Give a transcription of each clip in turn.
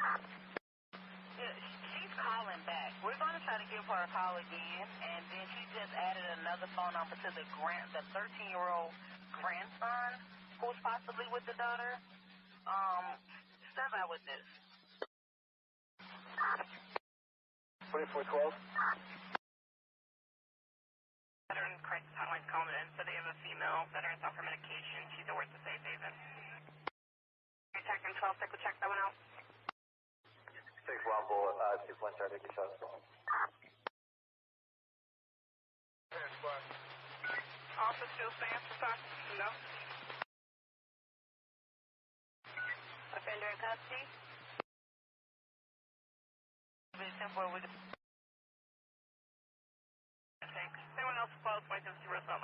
Yeah, she's calling back. We're going to try to give her a call again, and then she just added another phone number to the 13-year-old grandson who's possibly with the daughter. Step out with this. 2412. Veteran crisis hotline's calling in, so they have a female veteran off her medication. She's at work to Safe Haven. You're checking 12, check that one out. 6 1 bullet, 2 point start, take your shots. Officer still stands for talk? No. Offender in custody? Temporary with the... Thanks. Anyone else close? Wait to see what's up.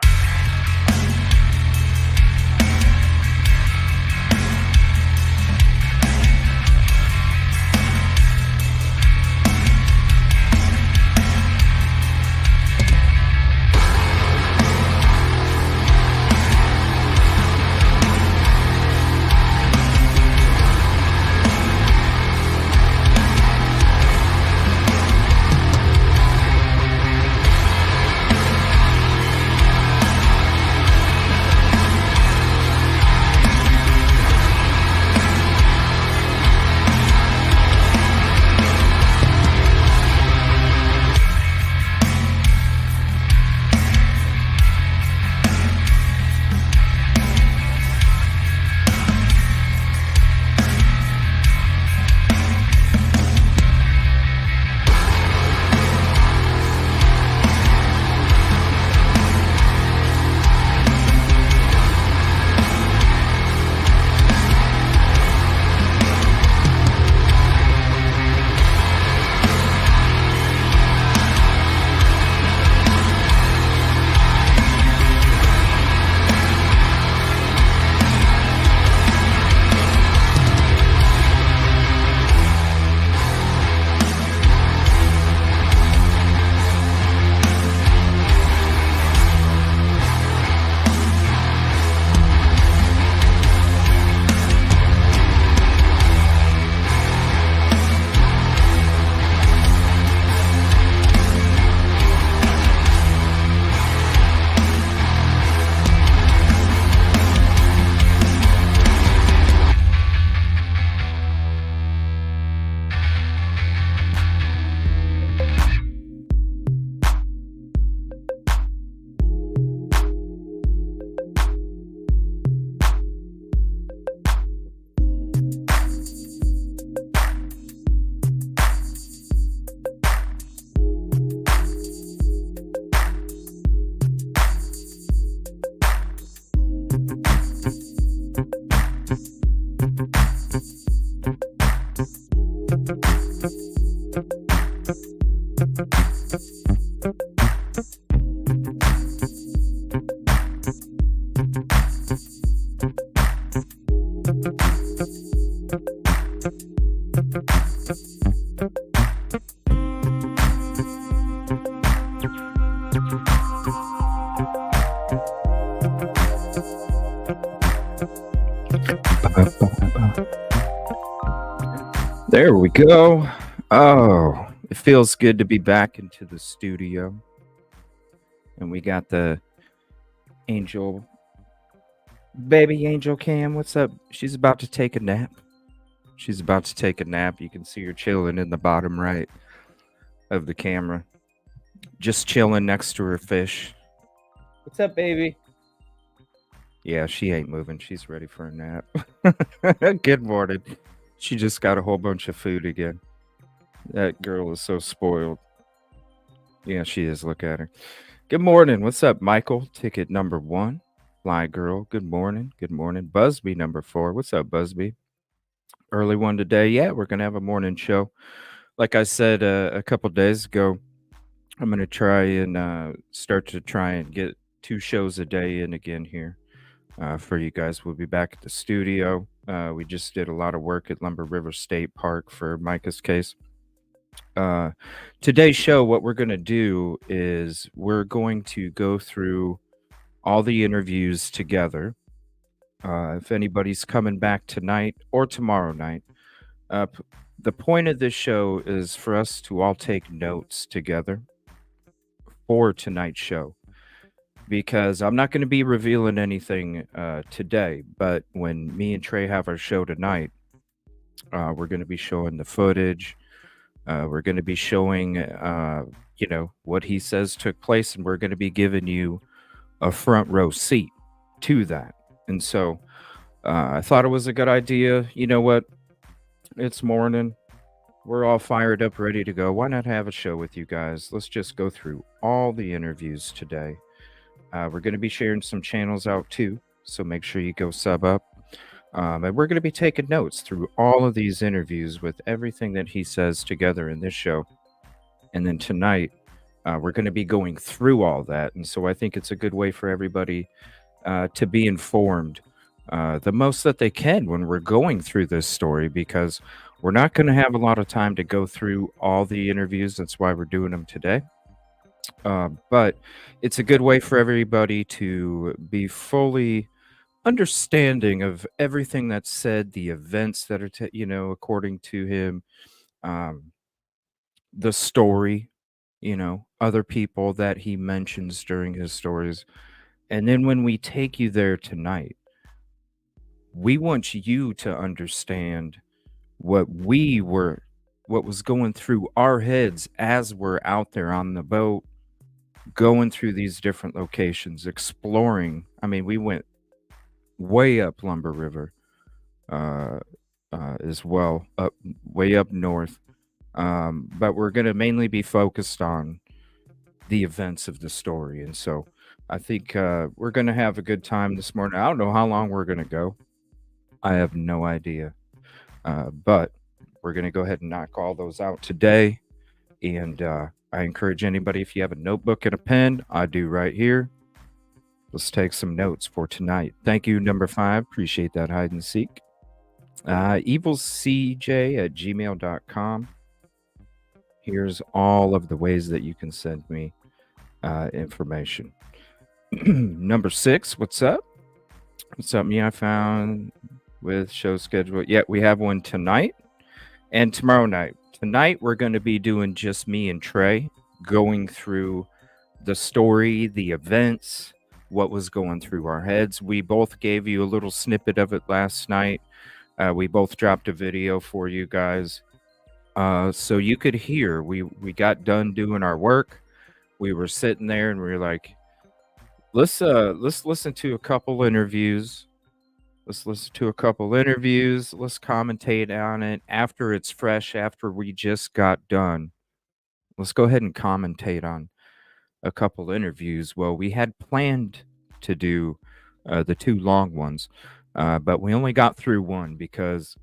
There we go. Oh, it feels good to be back into the studio. And we got the Angel, baby Angel Cam. What's up? She's about to take a nap. She's about to take a nap. You can see her chilling in the bottom right of the camera. Just chilling next to her fish. What's up, baby? Yeah, she ain't moving. She's ready for a nap. Good morning. She just got a whole bunch of food again. That girl is so spoiled. Yeah, she is. Look at her. Good morning. What's up, Michael? Ticket number 1. Fly girl. Good morning. Good morning. Busby number 4. What's up, Busby? Early one today. Yeah, we're going to have a morning show. Like I said a couple days ago, I'm going to try and start to try and get 2 shows a day in again here for you guys. We'll be back at the studio. We just did a lot of work at Lumber River State Park for Mica's case. Today's show, what we're going to do is we're going to go through all the interviews together. If anybody's coming back tonight or tomorrow night, The point of this show is for us to all take notes together for tonight's show, because I'm not going to be revealing anything today, but when me and Trey have our show tonight, we're going to be showing the footage. We're going to be showing, what he says took place, and we're going to be giving you a front row seat to that. And so I thought it was a good idea. You know what? It's morning. We're all fired up, ready to go. Why not have a show with you guys? Let's just go through all the interviews today. We're going to be sharing some channels out too, so make sure you go sub up. And we're going to be taking notes through all of these interviews with everything that he says together in this show. And then tonight, we're going to be going through all that. And so I think it's a good way for everybody to be informed the most that they can when we're going through this story, because we're not going to have a lot of time to go through all the interviews. That's why we're doing them today. But it's a good way for everybody to be fully understanding of everything that's said, the events that are, according to him, um, the story, other people that he mentions during his stories. And then when we take you there tonight, we want you to understand what was going through our heads as we're out there on the boat, going through these different locations, exploring. I mean, we went way up Lumber River, as well, up way up north. But we're going to mainly be focused on the events of the story. And so I think we're going to have a good time this morning. I don't know how long we're going to go. I have no idea. But we're going to go ahead and knock all those out today. And I encourage anybody, if you have a notebook and a pen, I do right here. Let's take some notes for tonight. Thank you, number 5. Appreciate that hide and seek. evilcj@gmail.com. Here's all of the ways that you can send me information. Number 6, what's up? What's up, me? I found with show schedule. Yeah, we have one tonight and tomorrow night. Tonight, we're going to be doing just me and Trey, going through the story, the events, what was going through our heads. We both gave you a little snippet of it last night. We both dropped a video for you guys, so you could hear. We got done doing our work. We were sitting there and we were like, let's listen to a couple interviews. Let's commentate on it after it's fresh, after we just got done. Let's go ahead and commentate on a couple interviews. Well, we had planned to do the 2 long ones, but we only got through one because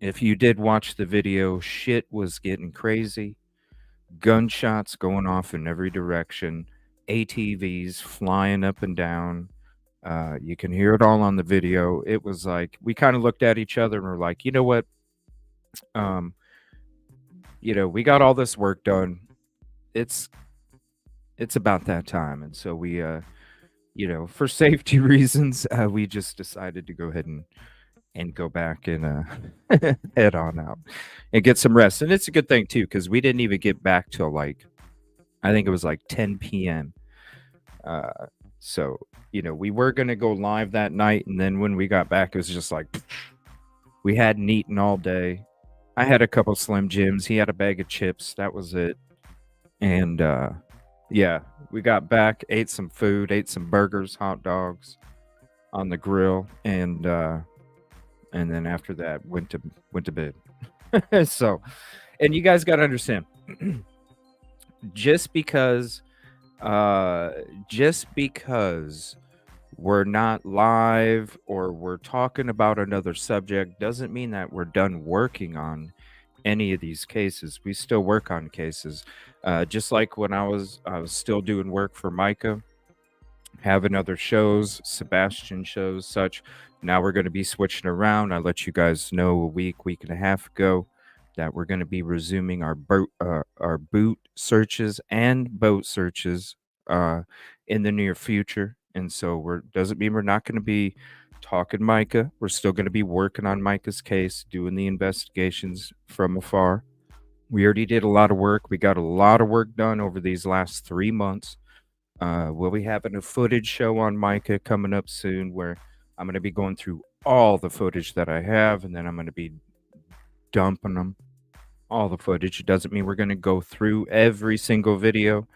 if you did watch the video, shit was getting crazy. Gunshots going off in every direction, ATVs flying up and down. You can hear it all on the video. It was like we kind of looked at each other and we're like, you know what? We got all this work done. It's about that time. And so we for safety reasons, we just decided to go ahead and go back and head on out and get some rest. And it's a good thing too, because we didn't even get back till I think it was 10 p.m. So we were going to go live that night, and then when we got back, it was just like we hadn't eaten all day. I had a couple Slim Jims. He had a bag of chips. That was it. And yeah, we got back, ate some food, ate some burgers, hot dogs on the grill, and then after that went to bed. So, and you guys got to understand, just because we're not live or we're talking about another subject doesn't mean that we're done working on any of these cases. We still work on cases. Just like when I was still doing work for Mica, having other shows, Sebastian shows, such. Now we're going to be switching around. I let you guys know a week and a half ago that we're going to be resuming our boot searches and boat searches in the near future. And so doesn't mean we're not going to be talking Micah. We're still going to be working on Micah's case, doing the investigations from afar. We already did a lot of work. We got a lot of work done over these last 3 months. We'll be having a footage show on Micah coming up soon where I'm going to be going through all the footage that I have, and then I'm going to be dumping them. All the footage. It doesn't mean we're going to go through every single video.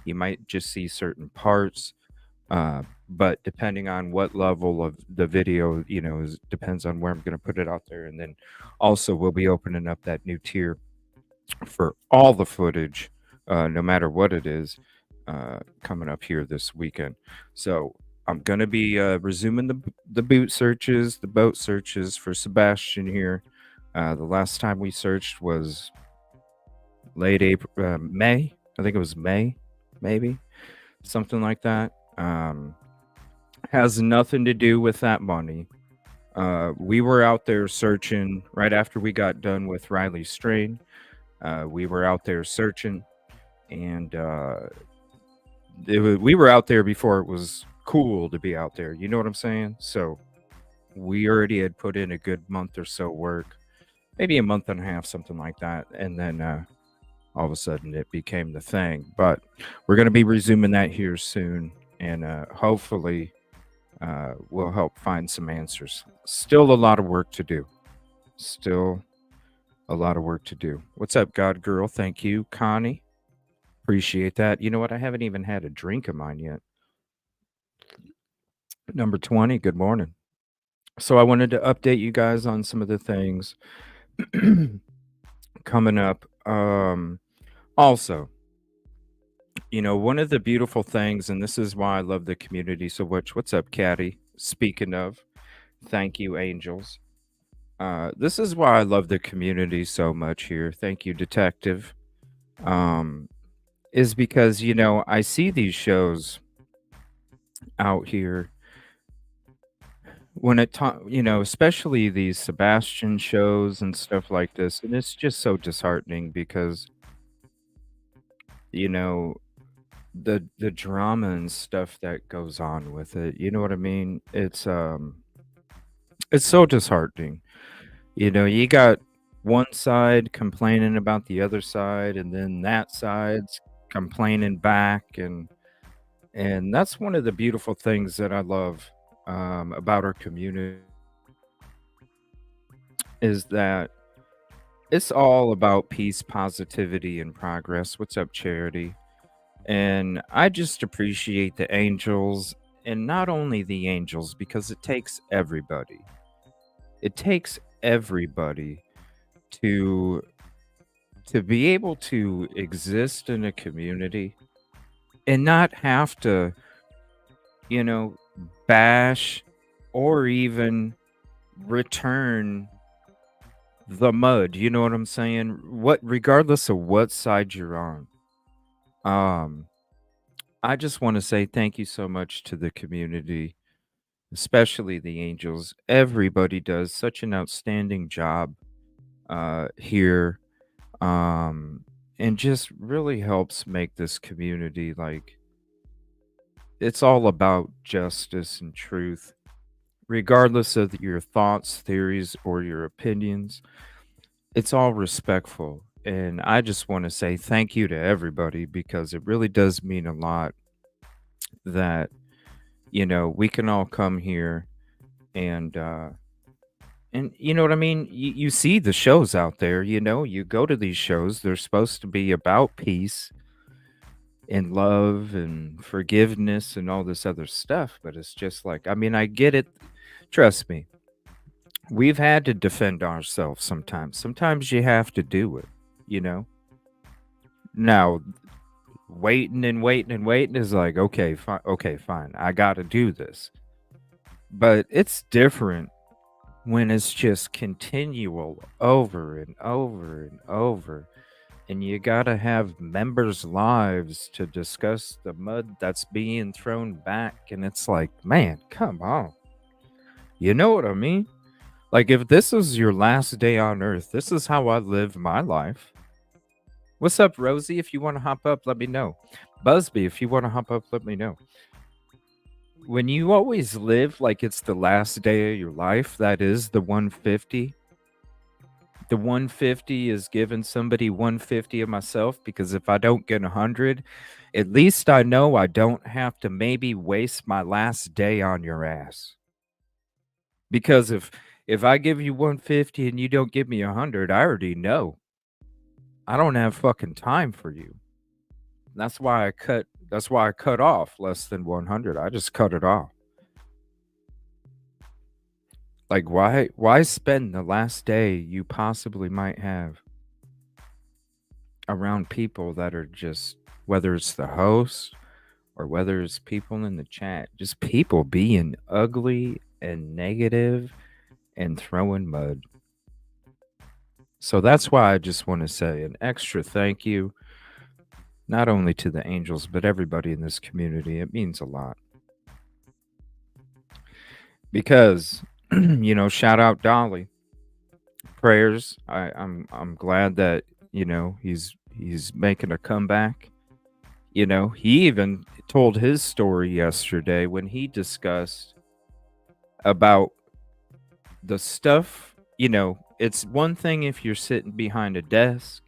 You might just see certain parts. But depending on what level of the video, depends on where I'm going to put it out there. And then also, we'll be opening up that new tier for all the footage, no matter what it is, coming up here this weekend. So I'm going to be resuming the boot searches, the boat searches for Sebastian here. The last time we searched was late April, May. I think it was May, maybe something like that. Has nothing to do with that money. We were out there searching right after we got done with Riley Strain. We were out there searching, and we were out there before it was cool to be out there. You know what I'm saying? So we already had put in a good month or so work, maybe a month and a half, something like that. And then all of a sudden it became the thing. But we're going to be resuming that here soon. And hopefully we'll help find some answers. Still a lot of work to do. Still a lot of work to do. What's up, God Girl? Thank you, Connie. Appreciate that. You know what? I haven't even had a drink of mine yet. Number 20, good morning. So I wanted to update you guys on some of the things coming up. Also, one of the beautiful things, and this is why I love the community so much. What's up, Caddy? Speaking of, thank you, angels. This is why I love the community so much here. Thank you, Detective. Is because, I see these shows out here when especially these Sebastian shows and stuff like this. And it's just so disheartening because, the drama and stuff that goes on with it. You know what I mean? It's so disheartening. You got one side complaining about the other side, and then that side's complaining back, and that's one of the beautiful things that I love about our community is that it's all about peace, positivity, and progress. What's up, Charity? And I just appreciate the angels, and not only the angels, because it takes everybody. It takes everybody to be able to exist in a community and not have to, bash or even return the mud. You know what I'm saying? Regardless of what side you're on. I just want to say thank you so much to the community, especially the angels. Everybody does such an outstanding job here, and just really helps make this community like it's all about justice and truth, regardless of your thoughts, theories, or your opinions. It's all respectful. And I just want to say thank you to everybody because it really does mean a lot that, we can all come here and you know what I mean? You see the shows out there, you go to these shows, they're supposed to be about peace and love and forgiveness and all this other stuff, but it's just like, I get it. Trust me. We've had to defend ourselves sometimes. Sometimes you have to do it, Now, waiting and waiting and waiting is like, okay, fine. I got to do this. But it's different when it's just continual over and over and over. And you got to have members' lives to discuss the mud that's being thrown back. And it's like, man, come on. You know what I mean? Like, if this is your last day on earth, this is how I live my life. What's up, Rosie? If you want to hop up, let me know. Busby, if you want to hop up, let me know. when you always live like it's the last day of your life, that is the 150. The 150 is giving somebody 150 of myself, because if I don't get 100, at least I know I don't have to maybe waste my last day on your ass. Because if I give you 150 and you don't give me 100, I already know I don't have fucking time for you. That's why I cut off less than 100. I just cut it off. Like, why spend the last day you possibly might have around people that are just, whether it's the host or whether it's people in the chat, just people being ugly and negative and throwing mud. So that's why I just want to say an extra thank you, not only to the angels, but everybody in this community. It means a lot. Because, shout out Dolly. Prayers. I'm glad that, he's making a comeback. He even told his story yesterday when he discussed about the stuff. It's one thing if you're sitting behind a desk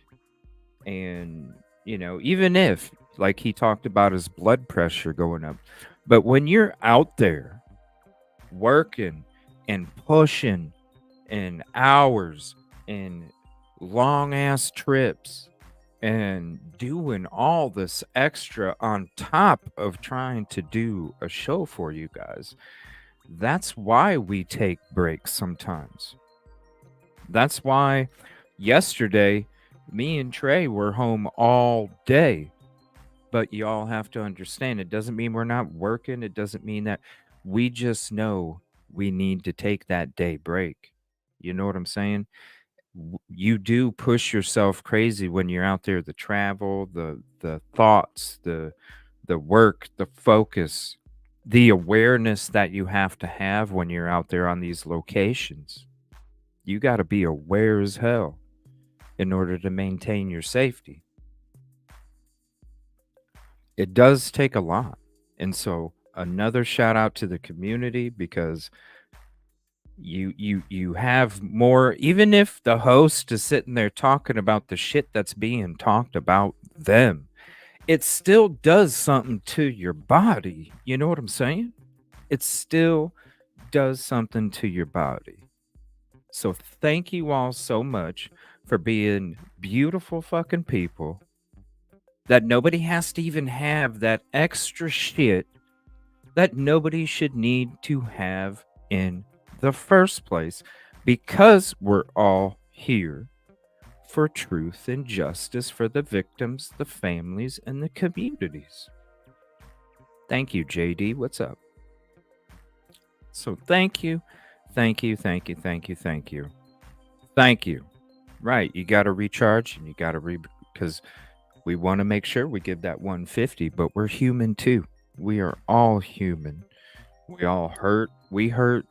and, even if, like he talked about his blood pressure going up, but when you're out there working and pushing and hours and long ass trips and doing all this extra on top of trying to do a show for you guys, that's why we take breaks sometimes. That's why yesterday me and Trey were home all day. But y'all have to understand, it doesn't mean we're not working. It doesn't mean that, we just know we need to take that day break. You know what I'm saying? You do push yourself crazy when you're out there, the travel, the thoughts, the work, the focus, the awareness that you have to have when you're out there on these locations. You got to be aware as hell in order to maintain your safety. It does take a lot. And so another shout out to the community, because you have more, even if the host is sitting there talking about the shit that's being talked about them, it still does something to your body. You know what I'm saying? It still does something to your body. So thank you all so much for being beautiful fucking people, that nobody has to even have that extra shit that nobody should need to have in the first place, because we're all here for truth and justice for the victims, the families, and the communities. Thank you, JD. What's up? So thank you, thank you, thank you, thank you, thank you, thank you. Right, you got to recharge and you got to because we want to make sure we give that 150, but we're human too. We are all human. We all hurt. We hurt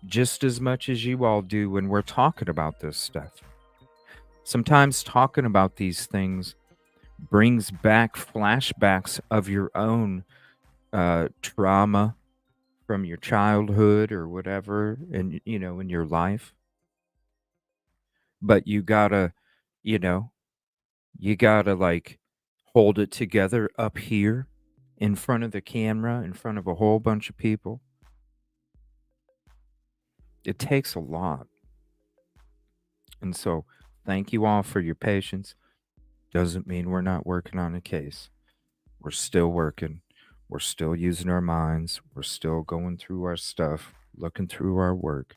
just as much as you all do when we're talking about this stuff. Sometimes talking about these things brings back flashbacks of your own trauma from your childhood or whatever, and in your life. But you gotta, you know, you gotta like hold it together up here in front of the camera, in front of a whole bunch of people. It takes a lot. And so, thank you all for your patience. Doesn't mean we're not working on a case. We're still working. We're still using our minds. We're still going through our stuff, looking through our work.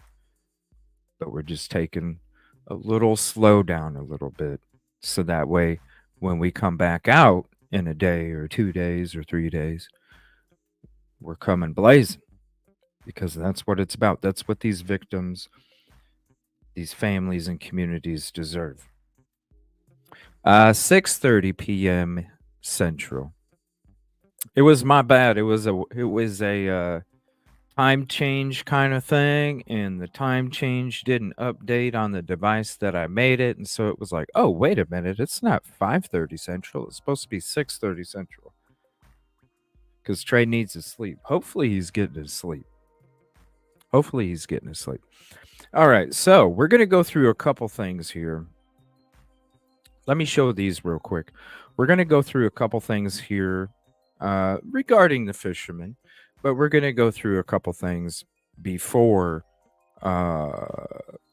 But we're just taking a little slow down a little bit. So that way, when we come back out in a day or 2 days or 3 days, we're coming blazing, because that's what it's about. That's what these victims, these families and communities deserve. 6:30 p.m. Central. It was my bad. It was a time change kind of thing, and the time change didn't update on the device that I made it, and so it was like, oh, wait a minute, it's not 5:30 Central. It's supposed to be 6:30 Central. because Trey needs his sleep. Hopefully he's getting his sleep. Hopefully he's getting his sleep. All right, so we're going to go through a couple things here. Let me show these real quick. We're going to go through a couple things here regarding the fishermen, but we're going to go through a couple things before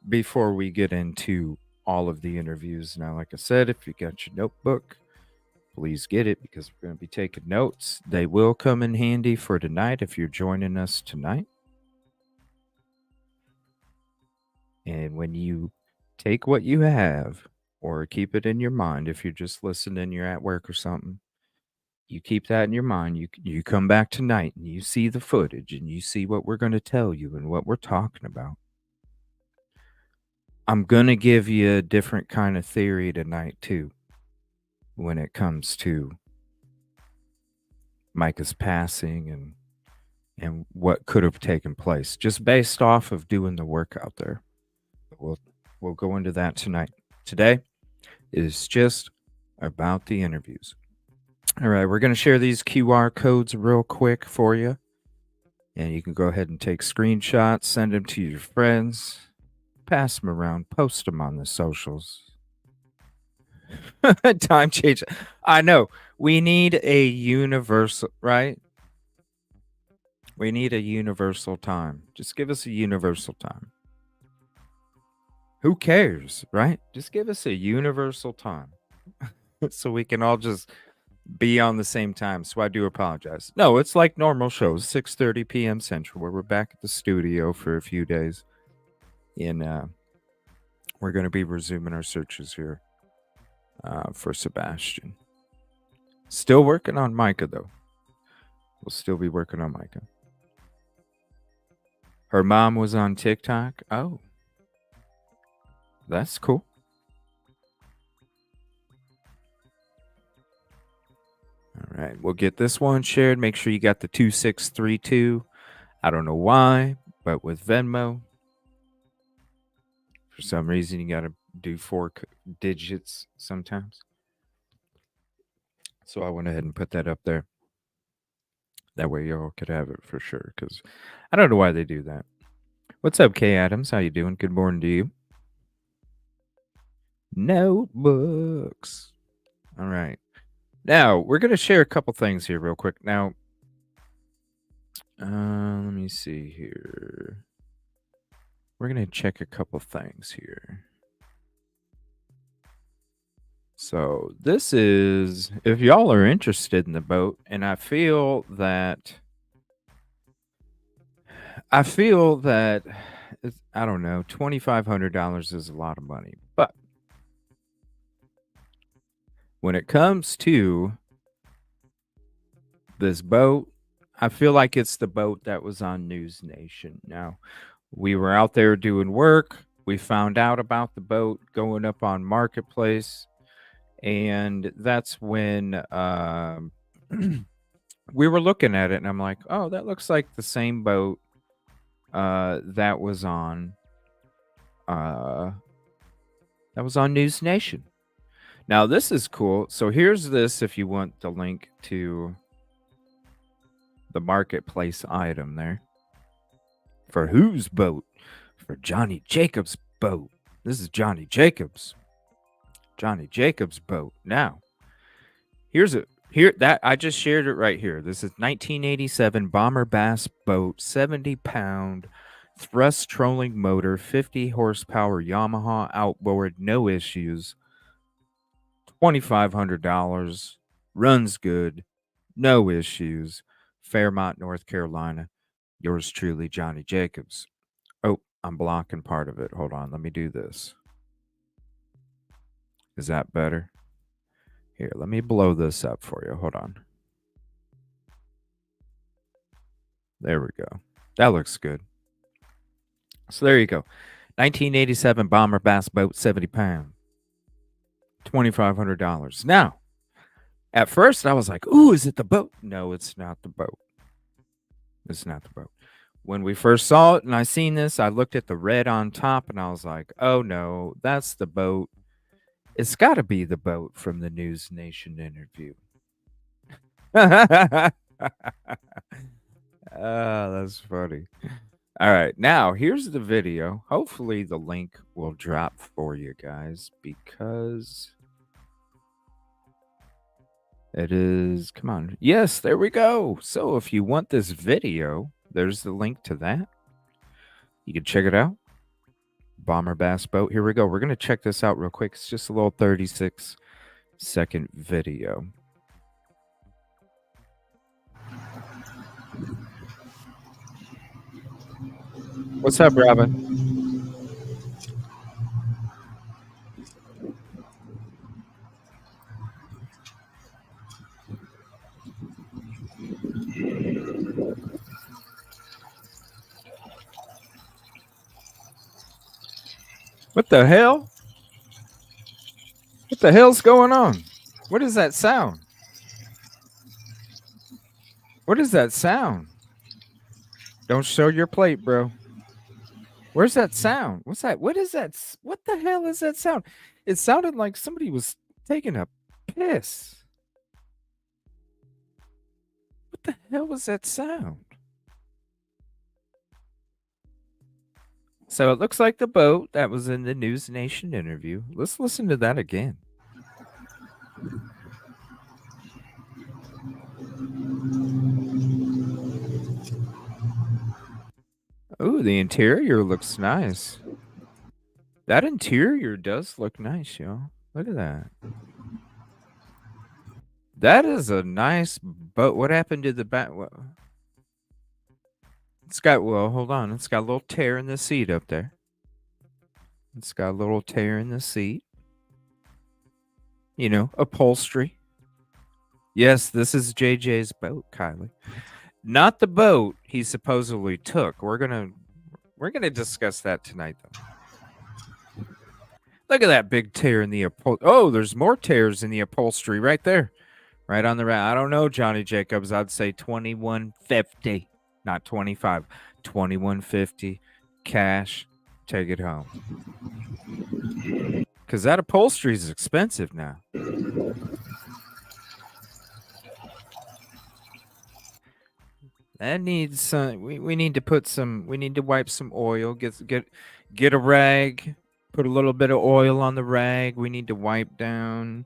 we get into all of the interviews. Now, like I said, if you got your notebook, please get it because we're going to be taking notes. They will come in handy for tonight if you're joining us tonight. And when you take what you have, or keep it in your mind, if you're just listening, you're at work or something, you keep that in your mind. You come back tonight and you see the footage and you see what we're going to tell you and what we're talking about. I'm going to give you a different kind of theory tonight too when it comes to Mica's passing and what could have taken place just based off of doing the work out there. We'll go into that tonight. Today is just about the interviews. All right, we're going to share these QR codes real quick for you. And you can go ahead and take screenshots, send them to your friends, pass them around, post them on the socials. Time change. I know. We need a universal, right? We need a universal time. Just give us a universal time. Who cares, right? Just give us a universal time so we can all just be on the same time. So I do apologize. No, it's like normal shows, 6:30 p.m. Central, where we're back at the studio for a few days. And we're going to be resuming our searches here for Sebastian. Still working on Mica, though. We'll still be working on Mica. Her mom was on TikTok. Oh. That's cool. All right, we'll get this one shared. Make sure you got the 2632. I don't know why, but with Venmo, for some reason, you got to do 4 digits sometimes. So I went ahead and put that up there. That way y'all could have it for sure, because I don't know why they do that. What's up, Kay Adams? How you doing? Good morning to you. Notebooks. All right. Now, we're going to share a couple things here real quick. Now, let me see here. We're going to check a couple things here. So, this is, if y'all are interested in the boat, and I feel that, I don't know, $2,500 is a lot of money. But when it comes to this boat, I feel like it's the boat that was on News Nation. Now, we were out there doing work. We found out about the boat going up on Marketplace. And that's when we were looking at it. And I'm like, oh, that looks like the same boat that was on News Nation. Now, this is cool. So here's this if you want the link to the Marketplace item there. For whose boat? For Johnnie Jacobs' boat. This is Johnnie Jacobs. Johnnie Jacobs' boat. Now, I just shared it right here. This is 1987 Bomber Bass boat, 70-pound thrust trolling motor, 50 horsepower Yamaha outboard, no issues. $2,500, runs good, no issues. Fairmont, North Carolina. Yours truly, Johnnie Jacobs. Oh, I'm blocking part of it. Hold on, let me do this. Is that better? Here, let me blow this up for you. Hold on. There we go. That looks good. So there you go. 1987 Bomber Bass boat, 70 pound. $2,500. Now, at first I was like, ooh, is it the boat? No, it's not the boat. It's not the boat. When we first saw it and I seen this, I looked at the red on top and I was like, oh no, that's the boat. It's got to be the boat from the News Nation interview. That's funny. All right, now here's the video. Hopefully, the link will drop for you guys because it is. Come on. Yes, there we go. So, if you want this video, there's the link to that. You can check it out. Bomber bass boat. Here we go. We're going to check this out real quick. It's just a little 36-second video. What's up, Robin? What the hell? What the hell's going on? What is that sound? What is that sound? Don't show your plate, bro. Where's that sound? What's that? What is that? What the hell is that sound? It sounded like somebody was taking a piss. What the hell was that sound? So it looks like the boat that was in the News Nation interview. Let's listen to that again. Oh, the interior looks nice. That interior does look nice, y'all. Look at that. That is a nice boat. What happened to the back? It's got, well, hold on. It's got a little tear in the seat up there. It's got a little tear in the seat. You know, upholstery. Yes, this is JJ's boat, Kylie. Not the boat he supposedly took. We're gonna discuss that tonight, though. Look at that big tear in the upholstery. Oh, there's more tears in the upholstery right there, right on the rack. I don't know, Johnny Jacobs. I'd say 2150, not 25. 2150 cash. Take it home. Because that upholstery is expensive now. That needs some. We need to put some. We need to wipe some oil. Get a rag. Put a little bit of oil on the rag. We need to wipe down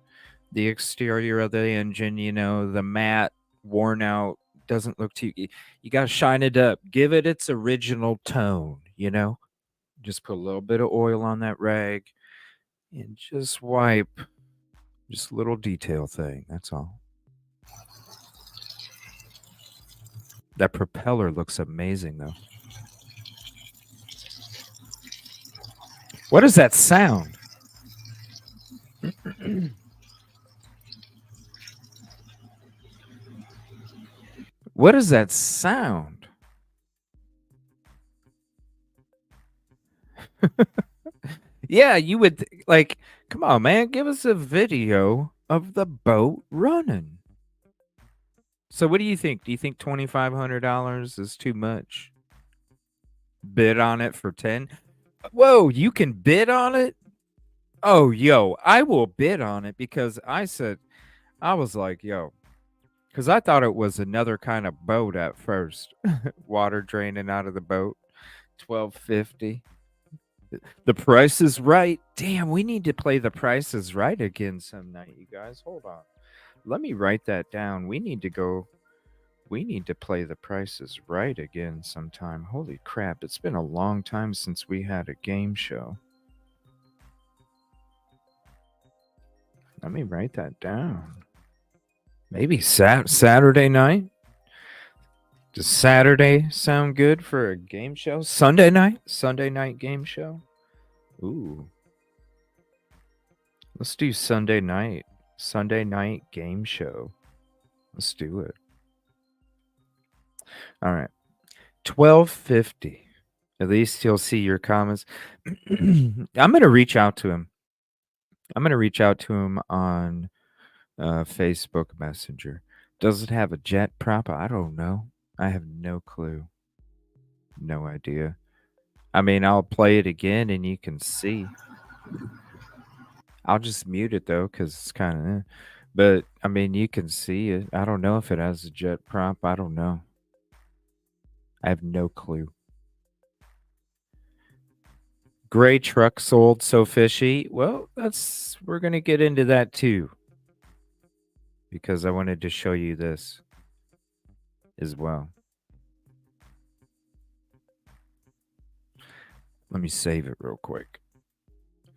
the exterior of the engine. You know, the matte, worn out, doesn't look too. You got to shine it up. Give it its original tone. You know, just put a little bit of oil on that rag, and just wipe. Just a little detail thing. That's all. That propeller looks amazing, though. What is that sound? What is that sound? Yeah, you would like, come on, man, give us a video of the boat running. So what do you think? Do you think $2,500 is too much? Bid on it for 10? Whoa, you can bid on it? Oh, yo, I will bid on it because I was like, yo, because I thought it was another kind of boat at first. Water draining out of the boat. $12.50. The Price is Right. Damn, we need to play The Price is Right again some night, you guys. Hold on. Let me write that down. We need to play The Price is Right again sometime. Holy crap, it's been a long time since we had a game show. Let me write that down. Maybe Saturday night? Does Saturday sound good for a game show? Sunday night? Sunday night game show? Ooh. Let's do Sunday night. Sunday night game show. Let's do it. All right. 1250. At least he'll see your comments. I'm going to reach out to him. I'm going to reach out to him on Facebook Messenger. Does it have a jet prop? I don't know. I have no clue. No idea. I mean, I'll play it again and you can see. I'll just mute it though, because it's kind of. But I mean, you can see it. I don't know if it has a jet prop. I don't know. I have no clue. Gray truck sold so fishy. Well, we're gonna get into that too. Because I wanted to show you this as well. Let me save it real quick.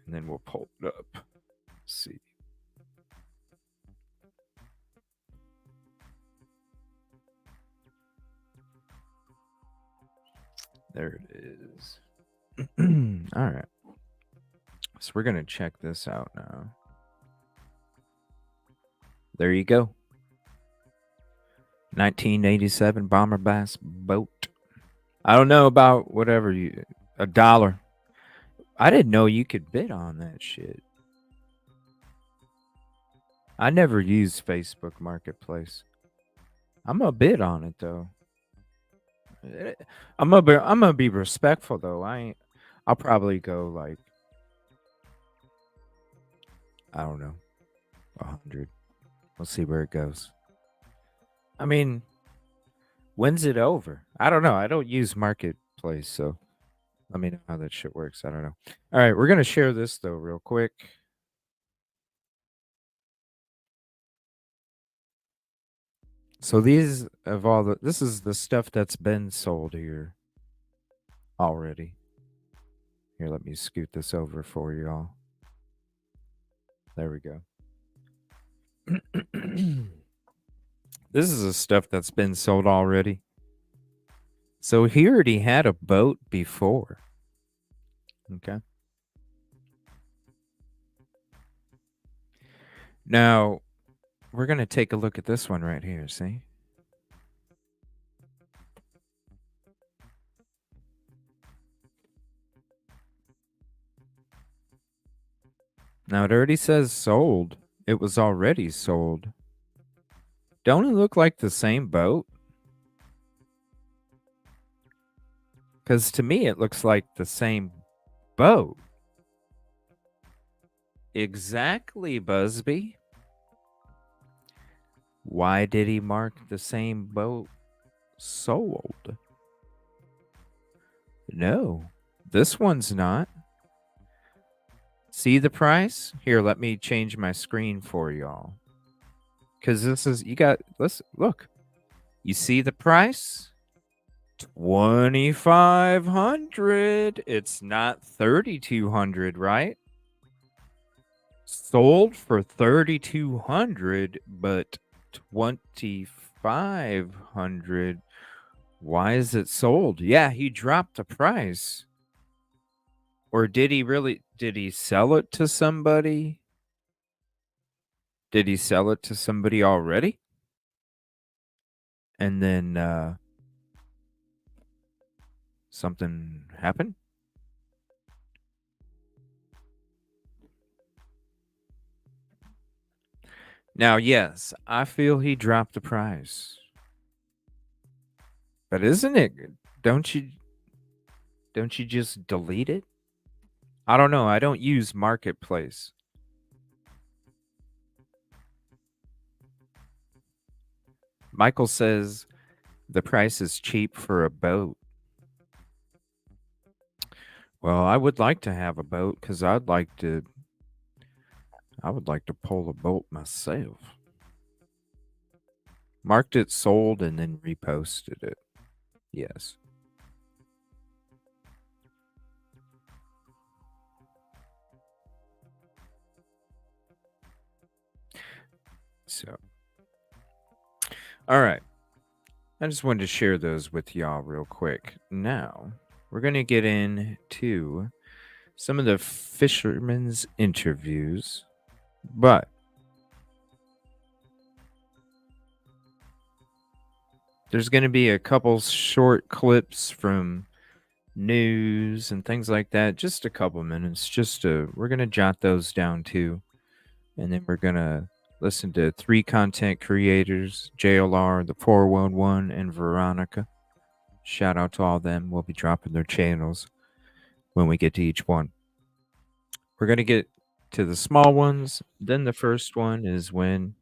And then we'll pull it up. Let's see. There it is. All right. So we're going to check this out now. There you go. 1987 Bomber Bass boat. I don't know about whatever you $1. I didn't know you could bid on that shit. I never used Facebook Marketplace. I'm gonna bid on it though. I'm gonna be respectful though. I'll probably go like I don't know 100. We'll see where it goes. I mean, when's it over? I don't know. I don't use Marketplace, so let me know how that shit works. I don't know. All right, we're gonna share this though real quick. So this is the stuff that's been sold here already. Here, let me scoot this over for y'all. There we go. This is the stuff that's been sold already. So he already had a boat before. Okay. Now, we're going to take a look at this one right here, see? Now, it already says sold. It was already sold. Don't it look like the same boat? Because to me, it looks like the same boat. Exactly, Busby. Why did he mark the same boat sold? No, this one's not. See the price? Here, let me change my screen for y'all. Because let's look. You see the price? $2,500. It's not $3,200, right? Sold for $3,200, but $2,500. Why is it sold? Yeah, he dropped the price. Or did he sell it to somebody? Did he sell it to somebody already? And then something happened? Now, yes, I feel he dropped the price. But isn't it? Don't you just delete it? I don't know. I don't use Marketplace. Michael says the price is cheap for a boat. Well, I would like to have a boat because I would like to pull a boat myself. Marked it sold and then reposted it. Yes. So, all right. I just wanted to share those with y'all real quick. Now, we're going to get into some of the fishermen's interviews, but there's going to be a couple short clips from news and things like that. Just a couple minutes. We're going to jot those down too. And then we're going to listen to 3 content creators, JLR, the 411, and Veronica. Shout out to all of them. We'll be dropping their channels when we get to each one. We're going to get to the small ones. Then the first one is when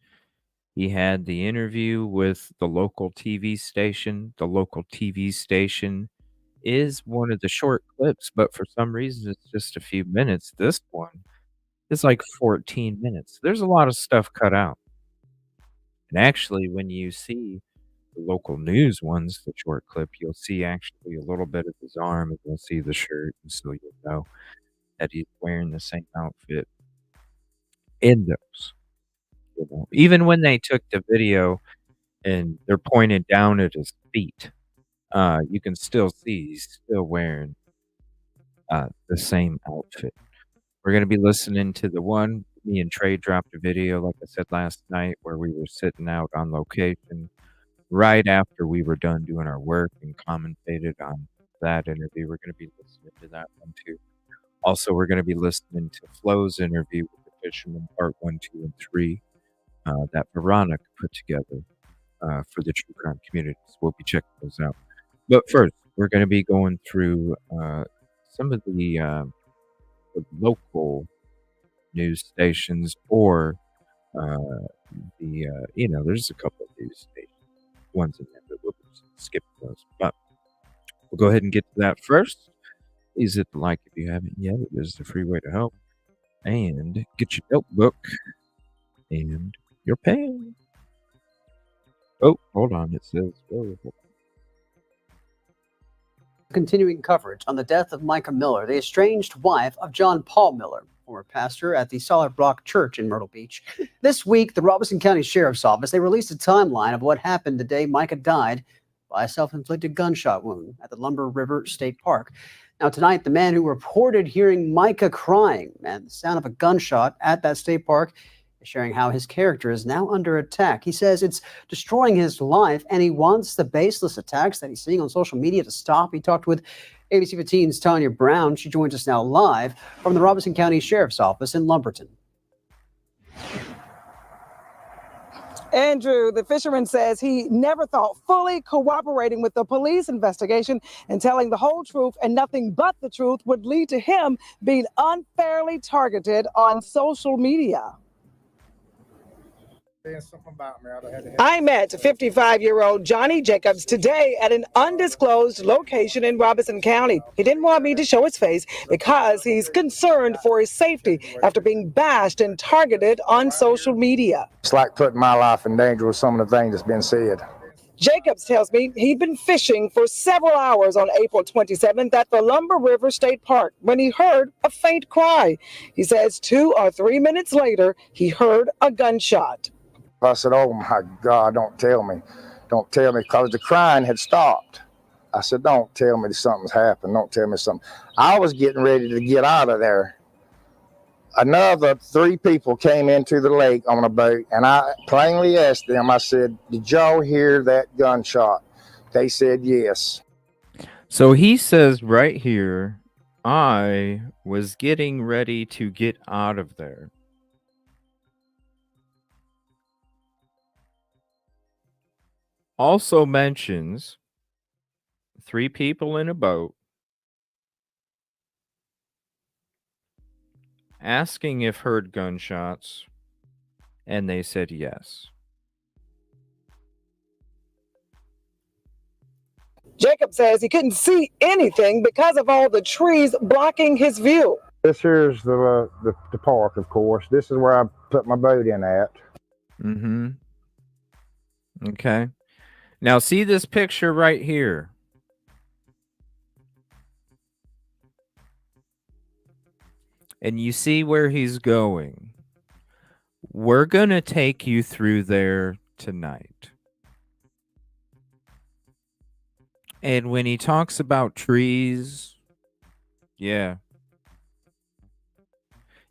He had the interview with the local TV station. The local TV station is one of the short clips, but for some reason, it's just a few minutes. This one is like 14 minutes. There's a lot of stuff cut out. And actually, when you see the local news ones, the short clip, you'll see actually a little bit of his arm, and you'll see the shirt, and so you'll know that he's wearing the same outfit in those. Even when they took the video and they're pointed down at his feet, you can still see he's still wearing the same outfit. We're gonna be listening to the one me and Trey dropped a video, like I said last night, where we were sitting out on location right after we were done doing our work and commentated on that interview. We're gonna be listening to that one too. Also, we're gonna be listening to Flo's interview with the fisherman, part 1, 2, and 3, that Veronica put together for the true crime community. So we'll be checking those out. But first, we're gonna be going through some of the local news stations or there's a couple of news stations ones in there, but we'll skip those. But we'll go ahead and get to that first. Please hit the like if you haven't yet. It is the free way to help. And get your notebook and your pen. Oh, hold on. It says, Continuing coverage on the death of Mica Miller, the estranged wife of John Paul Miller, former pastor at the Solid Rock Church in Myrtle Beach. This week, the Robeson County Sheriff's Office, they released a timeline of what happened the day Mica died by a self-inflicted gunshot wound at the Lumber River State Park. Now, tonight, the man who reported hearing Mica crying and the sound of a gunshot at that state park is sharing how his character is now under attack. He says it's destroying his life, and he wants the baseless attacks that he's seeing on social media to stop. He talked with ABC 15's Tanya Brown. She joins us now live from the Robeson County Sheriff's Office in Lumberton. Andrew, the fisherman says he never thought fully cooperating with the police investigation and telling the whole truth and nothing but the truth would lead to him being unfairly targeted on social media. I met 55-year-old Johnnie Jacobs today at an undisclosed location in Robeson County. He didn't want me to show his face because he's concerned for his safety after being bashed and targeted on social media. It's like putting my life in danger with some of the things that's been said. Jacobs tells me he'd been fishing for several hours on April 27th at the Lumber River State Park when he heard a faint cry. He says 2 or 3 minutes later, he heard a gunshot. I said, oh my God, don't tell me, because the crying had stopped. I said, don't tell me something's happened, don't tell me something. I was getting ready to get out of there. Another 3 people came into the lake on a boat, and I plainly asked them, I said, did y'all hear that gunshot? They said yes. So he says right here, I was getting ready to get out of there. Also mentions 3 people in a boat asking if heard gunshots, and they said yes. Jacob says he couldn't see anything because of all the trees blocking his view. This here's the park, of course. This is where I put my boat in at. Mm-hmm. Okay. Now see this picture right here. And you see where he's going. We're going to take you through there tonight. And when he talks about trees, yeah,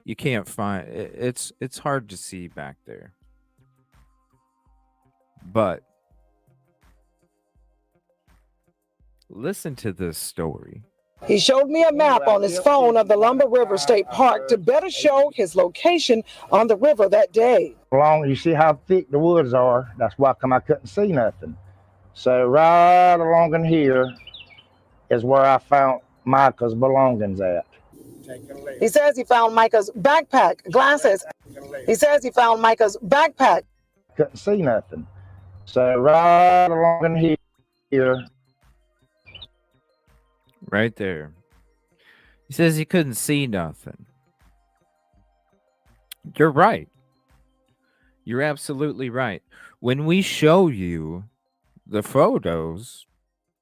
you can't find it's hard to see back there. But listen to this story. He showed me a map on his phone of the Lumber River State Park to better show his location on the river that day. You see how thick the woods are. That's why I couldn't see nothing. So right along in here is where I found Mica's belongings at. He says he found Mica's backpack, glasses. He says he found Mica's backpack. couldn't see nothing. So right along in here. Right there. He says he couldn't see nothing. You're right. You're absolutely right. When we show you the photos,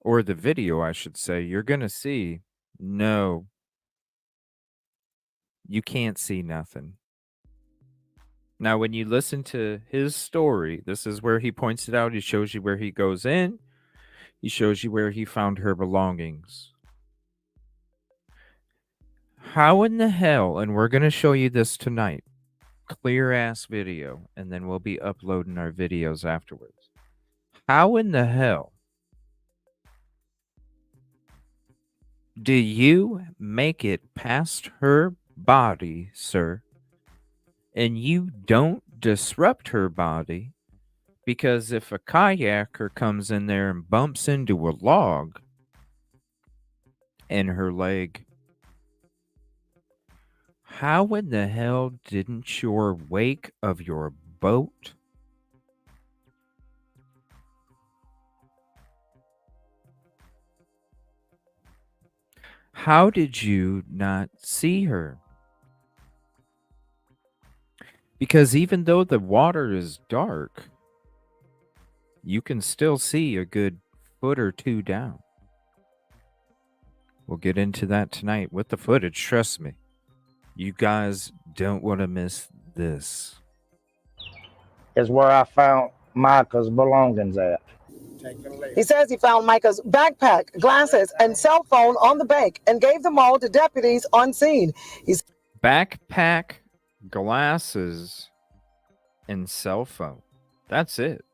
or the video, I should say, you're going to see, no, you can't see nothing. Now, when you listen to his story, this is where he points it out. He shows you where he goes in. He shows you where he found her belongings. How in the hell, and we're going to show you this tonight, clear ass video, and then we'll be uploading our videos afterwards. How in the hell do you make it past her body, sir, and you don't disrupt her body? Because if a kayaker comes in there and bumps into a log and her leg, how in the hell didn't your wake of your boat how did you not see her? Because even though the water is dark, you can still see a good foot or two down. We'll get into that tonight with the footage. Trust me. You guys don't want to miss this. Is where I found Mica's belongings at. He says he found Mica's backpack, glasses, and cell phone on the bank and gave them all to deputies on scene. He's backpack, glasses, and cell phone. That's it.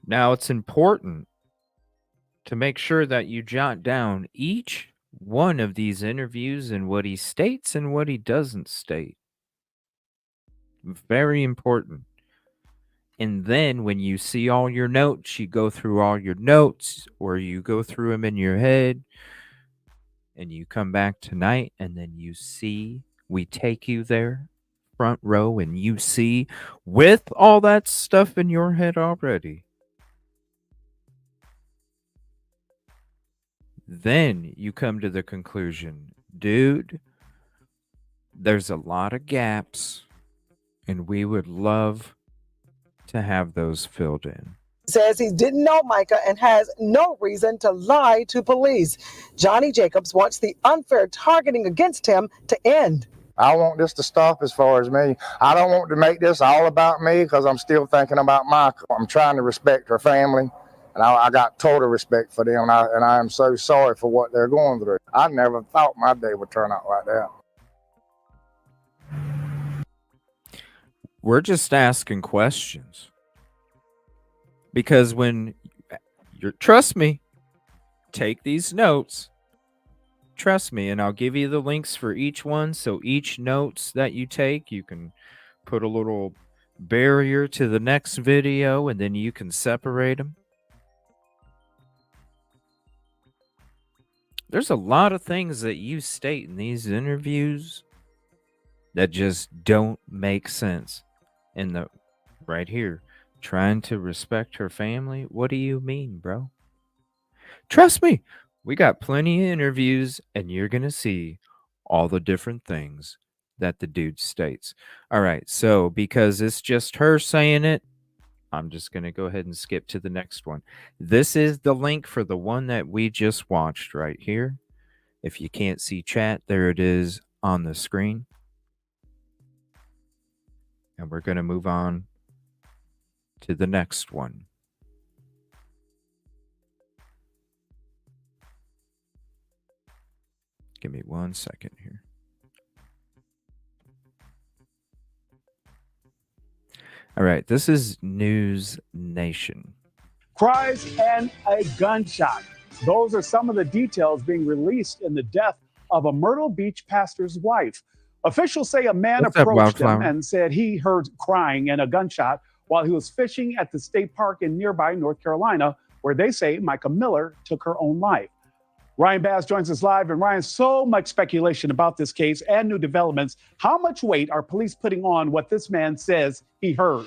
Now, it's important to make sure that you jot down each one of these interviews and what he states and what he doesn't state. Very important. And then when you see all your notes, you go through all your notes, or you go through them in your head, and you come back tonight, and then you see, we take you there, front row, and you see, with all that stuff in your head already, then you come to the conclusion, dude, there's a lot of gaps, and we would love to have those filled in. Says he didn't know Mica and has no reason to lie to police. Johnnie Jacobs wants the unfair targeting against him to end. I want this to stop as far as me. I don't want to make this all about me because I'm still thinking about Mica. I'm trying to respect her family, and I got total respect for them, and I am so sorry for what they're going through. I never thought my day would turn out like that. We're just asking questions. Because when you're, trust me, take these notes. Trust me, and I'll give you the links for each one. So each notes that you take, you can put a little barrier to the next video, and then you can separate them. There's a lot of things that you state in these interviews that just don't make sense. In the right here, trying to respect her family. What do you mean, bro? Trust me, we got plenty of interviews, and you're gonna see all the different things that the dude states. All right, so because it's just her saying it, I'm just gonna go ahead and skip to the next one. This is the link for the one that we just watched right here. If you can't see chat, there it is on the screen. And we're going to move on to the next one. Give me 1 second here. All right, this is News Nation. Cries and a gunshot. Those are some of the details being released in the death of a Myrtle Beach pastor's wife. Officials say a man approached him and said he heard crying and a gunshot while he was fishing at the state park in nearby North Carolina, where they say Mica Miller took her own life. Ryan Bass joins us live. And Ryan, so much speculation about this case and new developments. How much weight are police putting on what this man says he heard?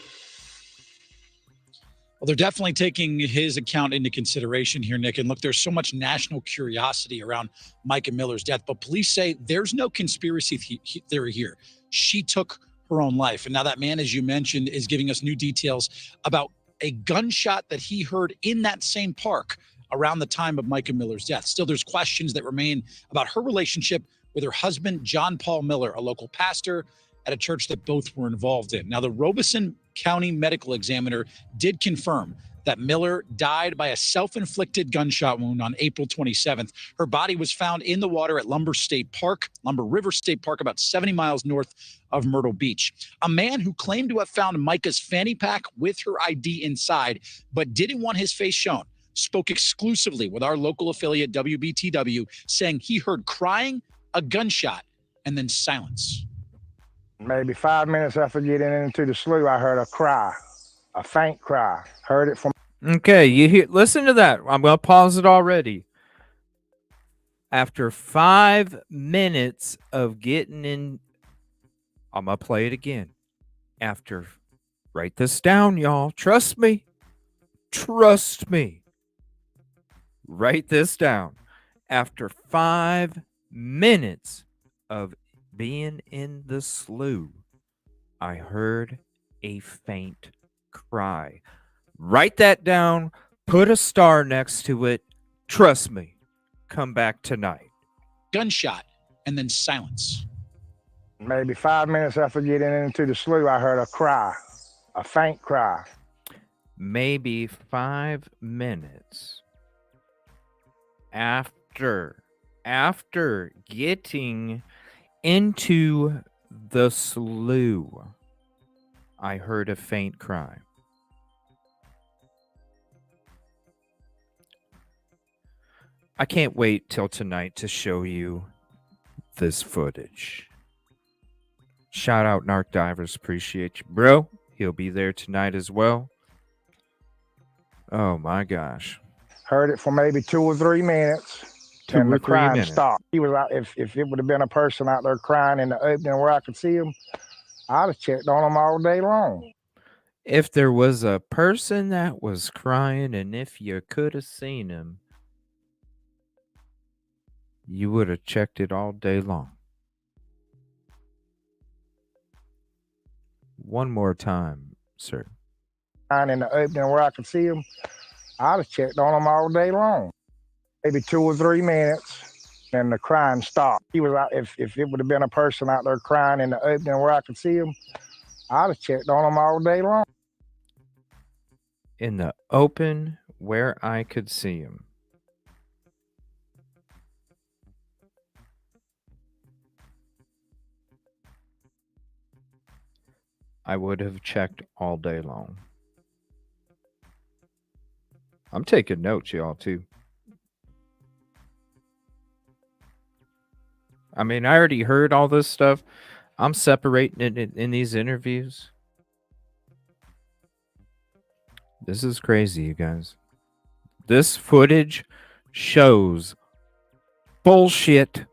Well, they're definitely taking his account into consideration here, Nick. And look, there's so much national curiosity around Mica Miller's death, but police say there's no conspiracy theory here. She took her own life. And now that man, as you mentioned, is giving us new details about a gunshot that he heard in that same park around the time of Mica Miller's death. Still, there's questions that remain about her relationship with her husband, John Paul Miller, a local pastor at a church that both were involved in. Now, the Robeson County Medical Examiner did confirm that Miller died by a self-inflicted gunshot wound on April 27th. Her body was found in the water at Lumber River State Park, about 70 miles north of Myrtle Beach. A man who claimed to have found Mica's fanny pack with her ID inside, but didn't want his face shown, spoke exclusively with our local affiliate WBTW, saying he heard crying, a gunshot, and then silence. Maybe 5 minutes after getting into the slough, I heard a cry, a faint cry. Heard it from. Okay, listen to that. I'm going to pause it already. After 5 minutes of getting in, I'm going to play it again. Write this down, y'all. Trust me. Write this down. After 5 minutes of being in the slough, I heard a faint cry. Write that down. Put a star next to it. Trust me. Come back tonight. Gunshot and then silence. Maybe 5 minutes after getting into the slough, I heard a cry, a faint cry. Maybe 5 minutes after getting into the slough, I heard a faint cry. I can't wait till tonight to show you this footage. Shout out Narc Divers, appreciate you, bro. He'll be there tonight as well. Oh my gosh. Heard it for maybe 2 or 3 minutes. And the crying stopped. He was out. If it would have been a person out there crying in the opening where I could see him, I'd have checked on him all day long. If there was a person that was crying and if you could have seen him, you would have checked it all day long. One more time, sir. Crying in the opening where I could see him, I'd have checked on him all day long. Maybe 2 or 3 minutes, and the crying stopped. He was out. If it would have been a person out there crying in the opening where I could see him, I'd have checked on him all day long. In the open where I could see him. I would have checked all day long. I'm taking notes, y'all, too. I mean, I already heard all this stuff. I'm separating it in these interviews. This is crazy, you guys. This footage shows bullshit.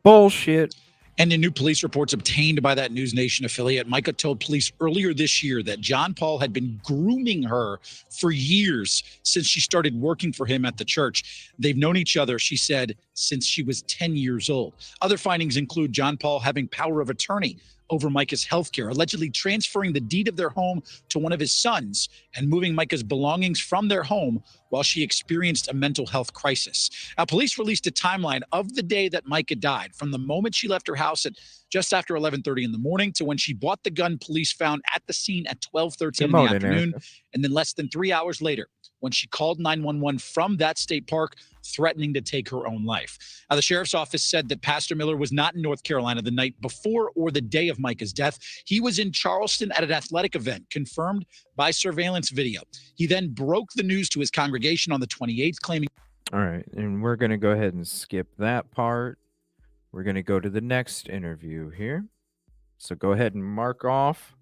Bullshit. And in new police reports obtained by that News Nation affiliate, Mica told police earlier this year that John Paul had been grooming her for years since she started working for him at the church. They've known each other, she said, since she was 10 years old. Other findings include John Paul having power of attorney over Mica's healthcare, allegedly transferring the deed of their home to one of his sons and moving Mica's belongings from their home while she experienced a mental health crisis. Now, police released a timeline of the day that Mica died, from the moment she left her house at just after 11:30 in the morning to when she bought the gun police found at the scene at 12:13 in the afternoon, and then less than 3 hours later when she called 911 from that state park, threatening to take her own life. Now, the sheriff's office said that Pastor Miller was not in North Carolina the night before or the day of Mica's death. He was in Charleston at an athletic event, confirmed by surveillance video. He then broke the news to his congregation on the 28th, claiming... All right, and we're going to go ahead and skip that part. We're going to go to the next interview here. So go ahead and mark off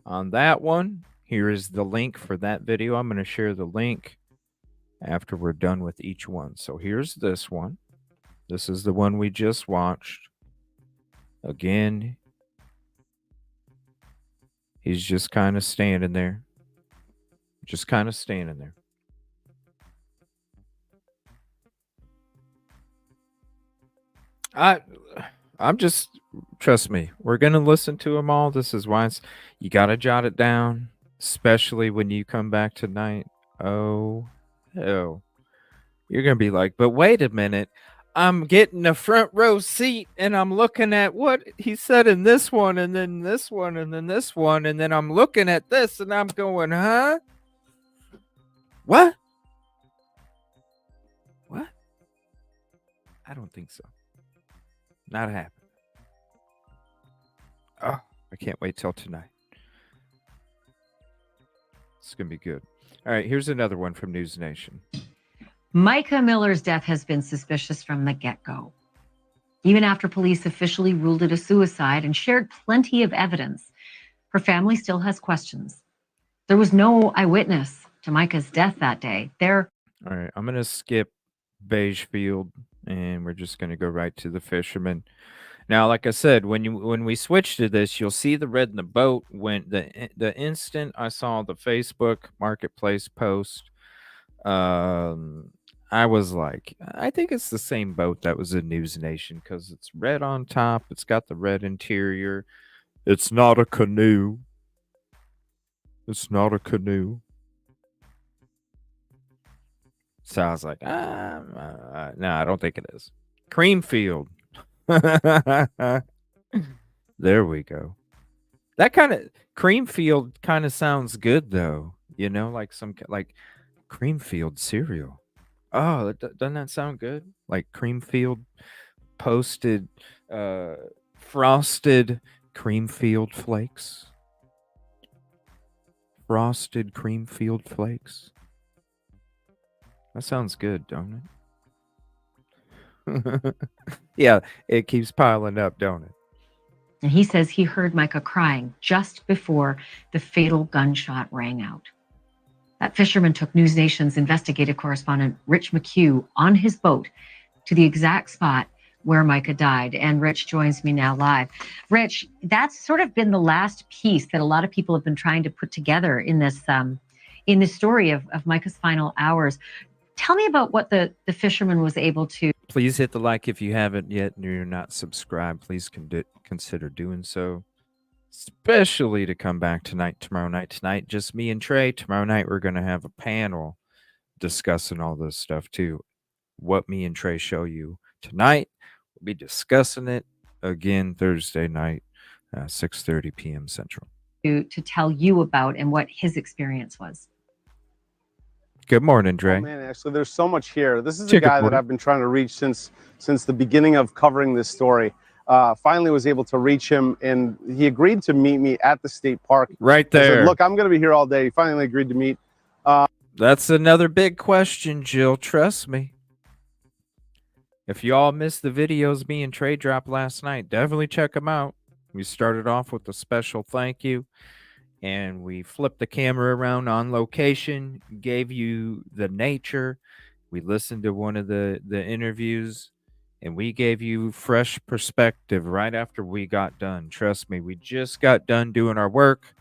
on that one. Here is the link for that video. I'm going to share the link after we're done with each one. So here's this one. This is the one we just watched. Again, he's just kind of standing there. Just kind of standing there. I'm just, trust me, we're going to listen to them all. This is why you got to jot it down, especially when you come back tonight. Oh, hell. You're going to be like, but wait a minute. I'm getting a front row seat and I'm looking at what he said in this one and then this one and then this one. And then I'm looking at this and I'm going, huh? What? What? I don't think so. Not happening. Oh, I can't wait till tonight. It's going to be good. All right, here's another one from News Nation. Mica Miller's death has been suspicious from the get-go. Even after police officially ruled it a suicide and shared plenty of evidence, her family still has questions. There was no eyewitness to Mica's death that day. All right, I'm going to skip Beige Field and we're just going to go right to the fisherman. Now, like I said, when we switch to this, you'll see the red in the boat. When the instant I saw the Facebook Marketplace post, I was like, I think it's the same boat that was in News Nation because it's red on top. It's got the red interior. It's not a canoe. It's not a canoe. So I was like, no, I don't think it is. Creamfield. There we go. That kind of Creamfield kind of sounds good though. You know, like Creamfield cereal. Oh, doesn't that sound good? Like Creamfield posted frosted Creamfield flakes. Frosted Creamfield flakes. That sounds good, don't it? Yeah, it keeps piling up, don't it? And he says he heard Mica crying just before the fatal gunshot rang out. That fisherman took News Nation's investigative correspondent Rich McHugh on his boat to the exact spot where Mica died. And Rich joins me now live. Rich, that's sort of been the last piece that a lot of people have been trying to put together in this story of Mica's final hours. Tell me about what the fisherman was able to. Please hit the like if you haven't yet and you're not subscribed. Please consider doing so. Especially to come back tomorrow night. Tonight, just me and Trey. Tomorrow night, we're going to have a panel discussing all this stuff too. What me and Trey show you tonight, we'll be discussing it again Thursday night, 6:30 p.m. Central. To tell you about and what his experience was. Good morning, Dre. Oh, man, actually, there's so much here. This is a guy that I've been trying to reach since the beginning of covering this story. Finally was able to reach him, and he agreed to meet me at the state park. Right there. I said, look, I'm going to be here all day. He finally agreed to meet. That's another big question, Jill. Trust me. If y'all missed the videos me and Trey dropped last night, definitely check them out. We started off with a special thank you. And we flipped the camera around on location, gave you the nature. We listened to one of the interviews, and we gave you fresh perspective right after we got done. Trust me, we just got done doing our work.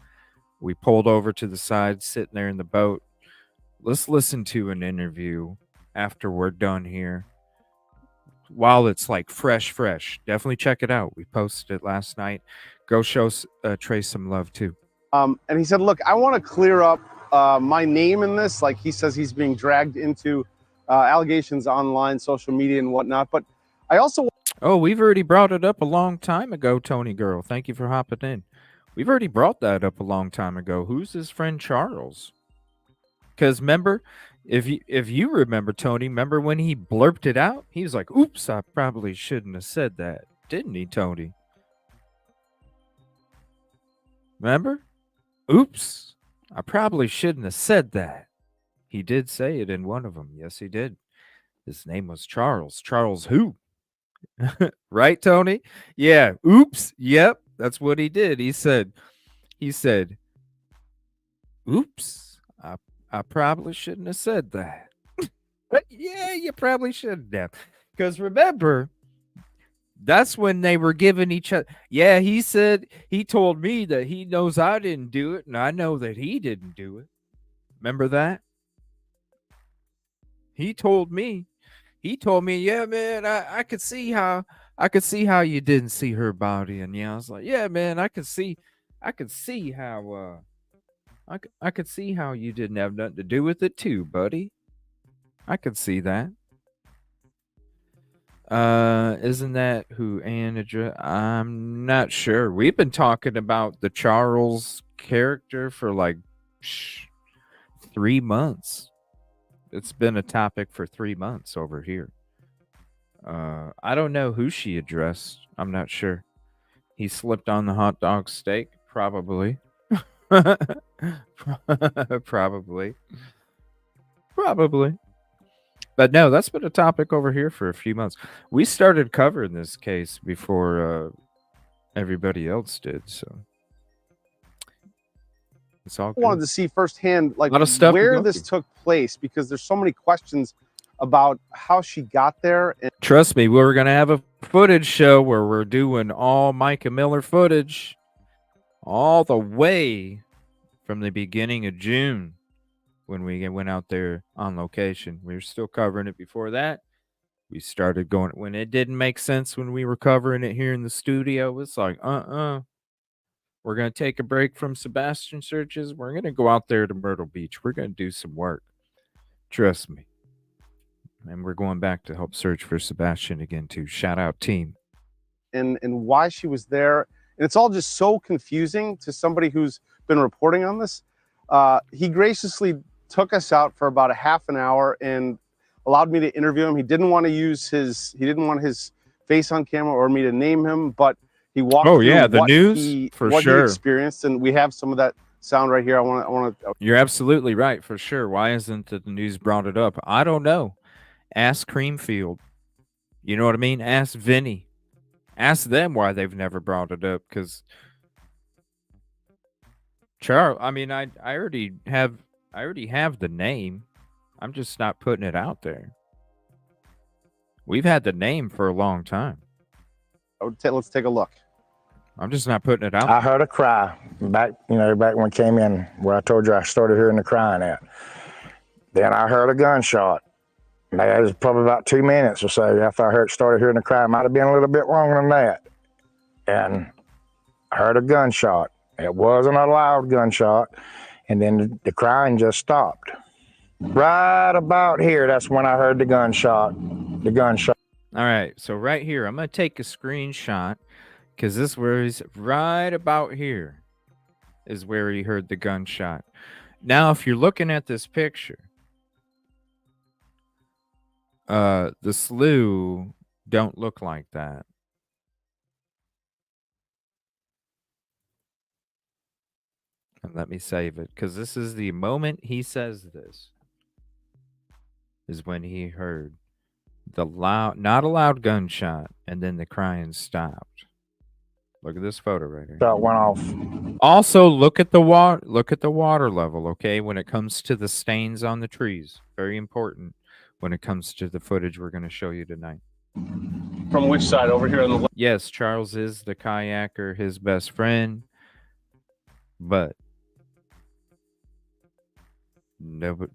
We pulled over to the side, sitting there in the boat. Let's listen to an interview after we're done here. While it's like fresh. Definitely check it out. We posted it last night. Go show Trey some love, too. And he said, look, I want to clear up my name in this. Like he says he's being dragged into allegations online, social media and whatnot. But I also... Oh, we've already brought it up a long time ago, Tony Girl. Thank you for hopping in. We've already brought that up a long time ago. Who's his friend Charles? Because remember, if you remember, Tony, remember when he blurped it out? He was like, oops, I probably shouldn't have said that. Didn't he, Tony? Remember? Oops, I probably shouldn't have said that. He did say it in one of them. Yes, he did. His name was Charles. Charles who? Right, Tony? Yeah. Oops. Yep. That's what he did. He said, oops, I probably shouldn't have said that. Yeah, you probably shouldn't have. Because remember, that's when they were giving each other. Yeah, he told me that he knows I didn't do it, and I know that he didn't do it. Remember that? He told me, yeah, man, I could see how you didn't see her body. And yeah, I was like, yeah, man, I could see how I could see how you didn't have nothing to do with it too, buddy. I could see that. Isn't that who Ann addressed? I'm not sure. We've been talking about the Charles character for like 3 months. It's been a topic for 3 months over here. I don't know who she addressed. I'm not sure. He slipped on the hot dog steak, probably. Probably. But no, that's been a topic over here for a few months. We started covering this case before everybody else did, so it's all good. I wanted to see firsthand, like, a lot of stuff where this took place, because there's so many questions about how she got there. And trust me, we're gonna have a footage show where we're doing all Mica Miller footage, all the way from the beginning of June. When we went out there on location, we were still covering it before that. We started going when it didn't make sense when we were covering it here in the studio. It's like, we're going to take a break from Sebastian searches. We're going to go out there to Myrtle Beach. We're going to do some work. Trust me. And we're going back to help search for Sebastian again, too. Shout out, team. And why she was there. And it's all just so confusing to somebody who's been reporting on this. He graciously took us out for about a half an hour and allowed me to interview him. He didn't want to use his face on camera or me to name him, but he walked through the news he experienced, and we have some of that sound right here. I want to. You're absolutely right, for sure. Why isn't the news brought it up? I don't know. Ask Creamfield. You know what I mean? Ask Vinny. Ask them why they've never brought it up, because Charles, I mean, I already have the name. I'm just not putting it out there. We've had the name for a long time. Let's take a look. I'm just not putting it out. I heard a cry back when I came in, where I told you I started hearing the crying at. Then I heard a gunshot. That was probably about 2 minutes or so after I started hearing the cry. It might have been a little bit longer than that. And I heard a gunshot. It wasn't a loud gunshot. And then the crying just stopped. Right about here, that's when I heard the gunshot. All right, so right here, I'm going to take a screenshot, because this where he's right about here is where he heard the gunshot. Now, if you're looking at this picture, the slough don't look like that. And let me save it, because this is the moment he says this, is when he heard the not a loud gunshot, and then the crying stopped. Look at this photo right here. Shot went off. Also, look at the water level, okay? When it comes to the stains on the trees, very important when it comes to the footage we're going to show you tonight. From which side? Over here on the left? Yes, Charles is the kayaker, his best friend, but no,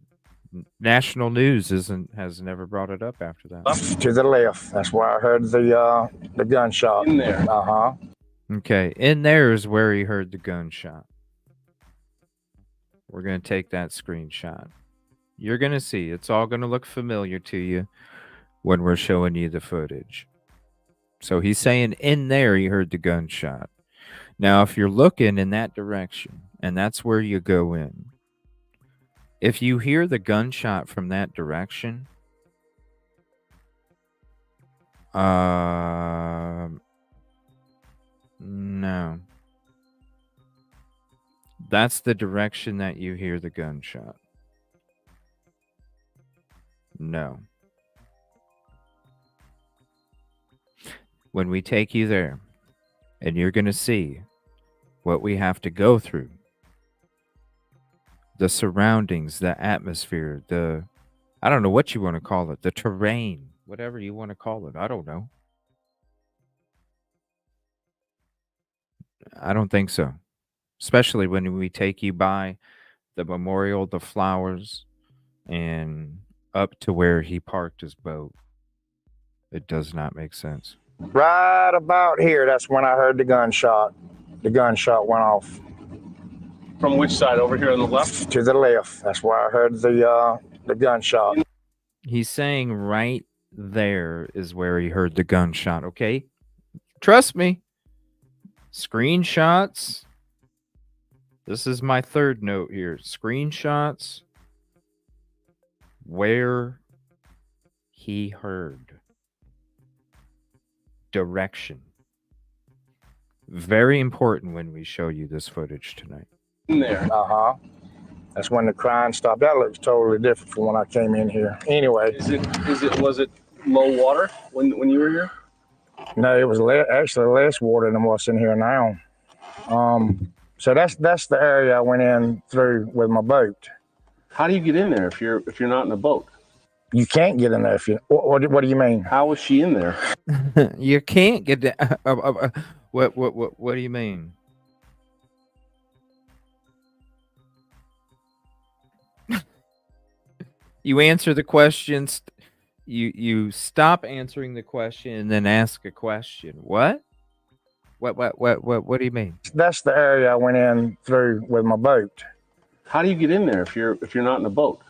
national news has never brought it up after that. To the left. That's where I heard the gunshot. In there. Uh-huh. Okay, in there is where he heard the gunshot. We're going to take that screenshot. You're going to see. It's all going to look familiar to you when we're showing you the footage. So he's saying in there he heard the gunshot. Now, if you're looking in that direction, and that's where you go in, if you hear the gunshot from that direction, no. That's the direction that you hear the gunshot. No. When we take you there, and you're going to see what we have to go through, the surroundings, the atmosphere, the I don't know what you want to call it. The terrain, whatever you want to call it. I don't know. I don't think so. Especially when we take you by the memorial, the flowers, and up to where he parked his boat. It does not make sense. Right about here, that's when I heard the gunshot. The gunshot went off. From which side? Over here on the left? To the left. That's where I heard the gunshot. He's saying right there is where he heard the gunshot, okay? Trust me. Screenshots. This is my third note here. Screenshots where he heard. Direction. Very important when we show you this footage tonight. In there. Uh-huh. That's when the crying stopped. That looks totally different from when I came in here. Anyway. Was it low water when you were here? No, it was actually less water than what's in here now. So that's the area I went in through with my boat. How do you get in there if you're not in a boat? You can't get in there if you. What do you mean? How was she in there? You can't get there. What do you mean? You answer the questions. You stop answering the question and then ask a question. What? What do you mean? That's the area I went in through with my boat. How do you get in there if you're not in a boat?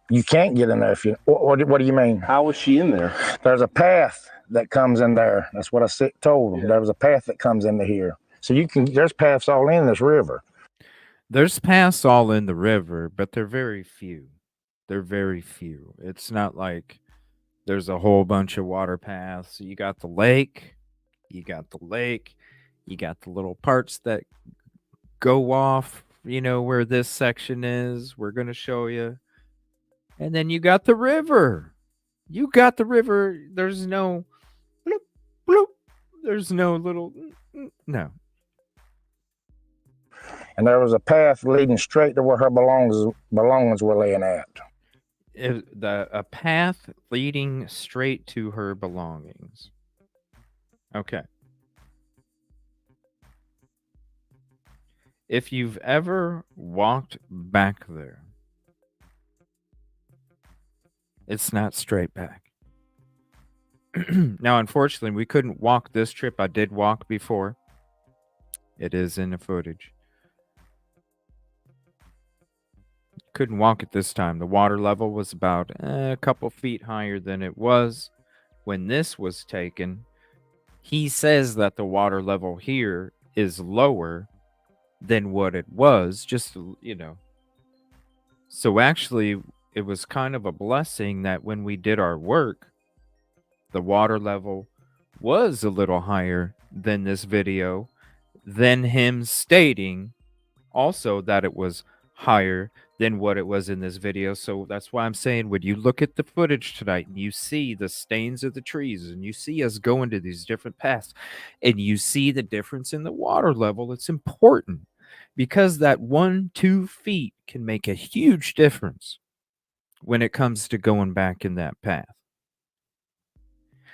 You can't get in there if you. What do you mean? How was she in there? There's a path that comes in there. That's what I told them. Yeah. There was a path that comes into here. So there's paths all in this river. There's paths all in the river, but they're very few. They're very few. It's not like there's a whole bunch of water paths. You got the lake. You got the little parts that go off, where this section is. We're going to show you. And then you got the river. There's no bloop, bloop. There's no little, no. And there was a path leading straight to where her belongings were laying at. A path leading straight to her belongings. Okay. If you've ever walked back there, it's not straight back. Now, unfortunately, we couldn't walk this trip. I did walk before. It is in the footage. Couldn't walk it this time. The water level was about a couple feet higher than it was when this was taken. He says that the water level here is lower than what it was, just, So actually, it was kind of a blessing that when we did our work, the water level was a little higher than this video, than him stating also that it was higher than what it was in this video. So that's why I'm saying, when you look at the footage tonight and you see the stains of the trees and you see us going to these different paths and you see the difference in the water level, it's important, because that 1-2 feet can make a huge difference when it comes to going back in that path.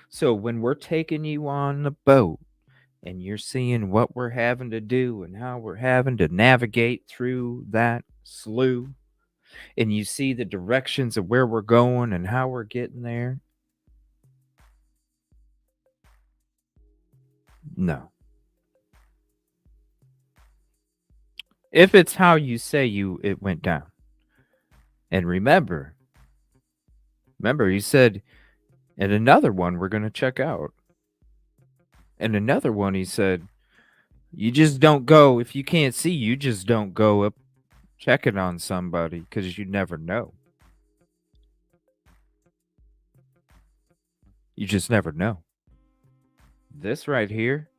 So when we're taking you on the boat and you're seeing what we're having to do and how we're having to navigate through that slough, and you see the directions of where we're going and how we're getting there, no. If it's how you say it went down. And remember, he said, and another one we're going to check out. And another one, he said, you just don't go, if you can't see, you just don't go up checking on somebody, because you never know. You just never know. This right here,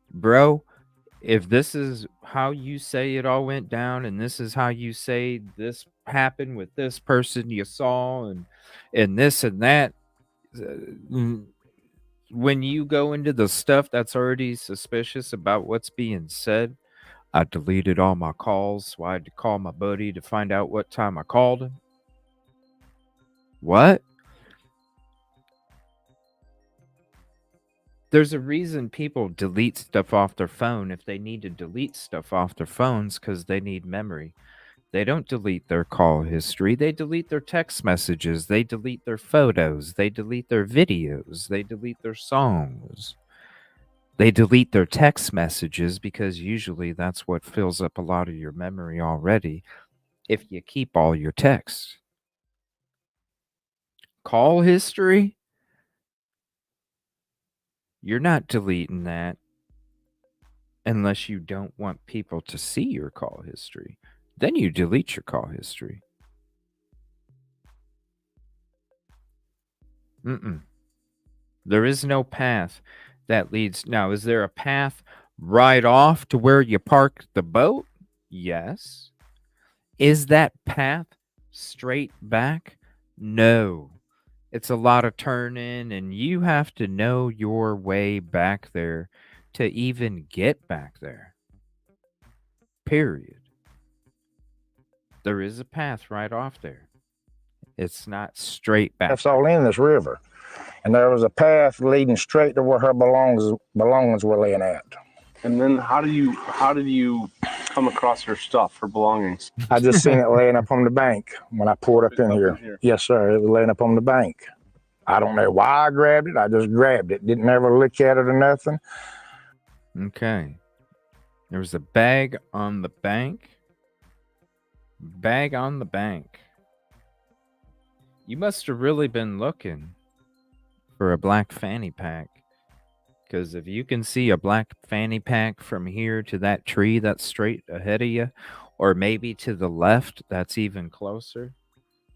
bro, if this is how you say it all went down, and this is how you say this happened with this person you saw, and this and that, when you go into the stuff that's already suspicious about what's being said, I deleted all my calls, so I had to call my buddy to find out what time I called him. What? There's a reason people delete stuff off their phone if they need to delete stuff off their phones because they need memory. They don't delete their call history. They delete their text messages. They delete their photos. They delete their videos. They delete their songs. They delete their text messages because usually that's what fills up a lot of your memory already if you keep all your texts. Call history? You're not deleting that unless you don't want people to see your call history. Then you delete your call history. There is no path that leads. Now, is there a path right off to where you parked the boat? Yes. Is that path straight back? No. It's a lot of turning, and you have to know your way back there to even get back there. Period. There is a path right off there. It's not straight back. That's all in this river. And there was a path leading straight to where her belongings were laying at. And then how did you come across her stuff, her belongings? I just seen it laying up on the bank when I pulled up in here. Yes, sir. It was laying up on the bank. I don't know why I grabbed it. I just grabbed it. Didn't ever look at it or nothing. Okay. There was a bag on the bank. Bag on the bank. You must have really been looking for a black fanny pack. Because if you can see a black fanny pack from here to that tree that's straight ahead of you, or maybe to the left that's even closer,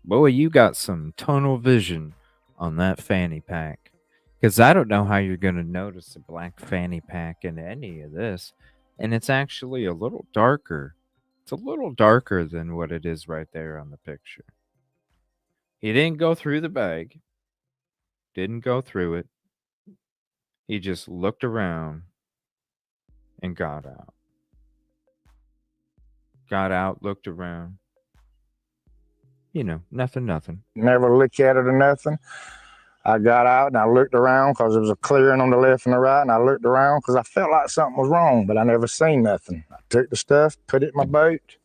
boy, you got some tunnel vision on that fanny pack. Because I don't know how you're going to notice a black fanny pack in any of this. And it's actually a little darker. It's a little darker than what it is right there on the picture. He didn't go through the bag. Didn't go through it. He just looked around and got out. Got out, looked around. You know, nothing. Never looked at it or nothing. I got out and I looked around because there was a clearing on the left and the right, and I looked around because I felt like something was wrong, but I never seen nothing. I took the stuff, put it in my boat,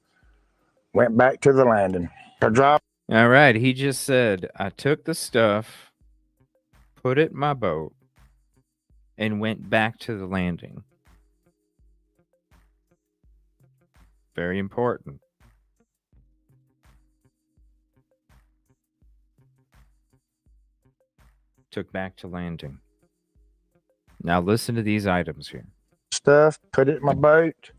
went back to the landing. All right, he just said, I took the stuff, put it in my boat, and went back to the landing. Very important. Took back to landing. Now listen to these items here. Stuff, put it in my boat,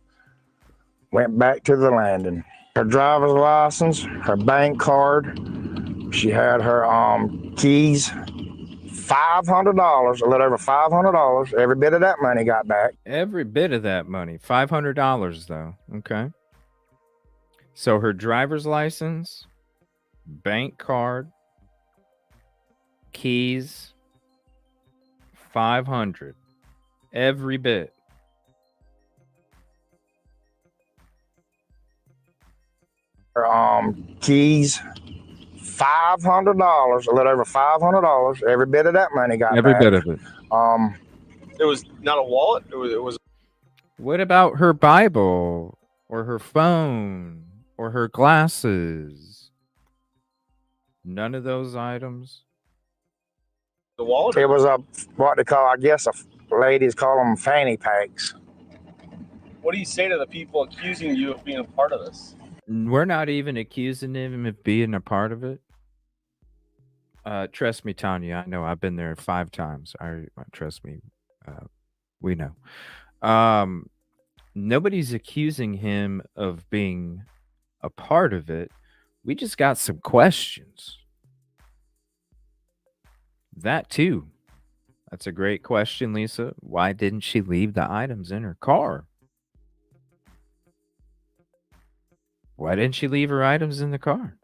went back to the landing. Her driver's license, her bank card, she had her keys, $500, a little over $500. Every bit of that money got back. Every bit of that money. $500 though. Okay. So her driver's license, bank card, keys, 500. Every bit. Her keys, $500, a little over $500. Every bit of that money got every back. Bit of it. It was not a wallet. It was. What about her Bible or her phone or her glasses? None of those items. The wallet? It was what they call, I guess, ladies call them fanny packs. What do you say to the people accusing you of being a part of this? We're not even accusing him of being a part of it. Trust me, Tanya. I know I've been there 5 times. Trust me. We know. Nobody's accusing him of being a part of it. We just got some questions. That too. That's a great question, Lisa. Why didn't she leave the items in her car? Why didn't she leave her items in the car?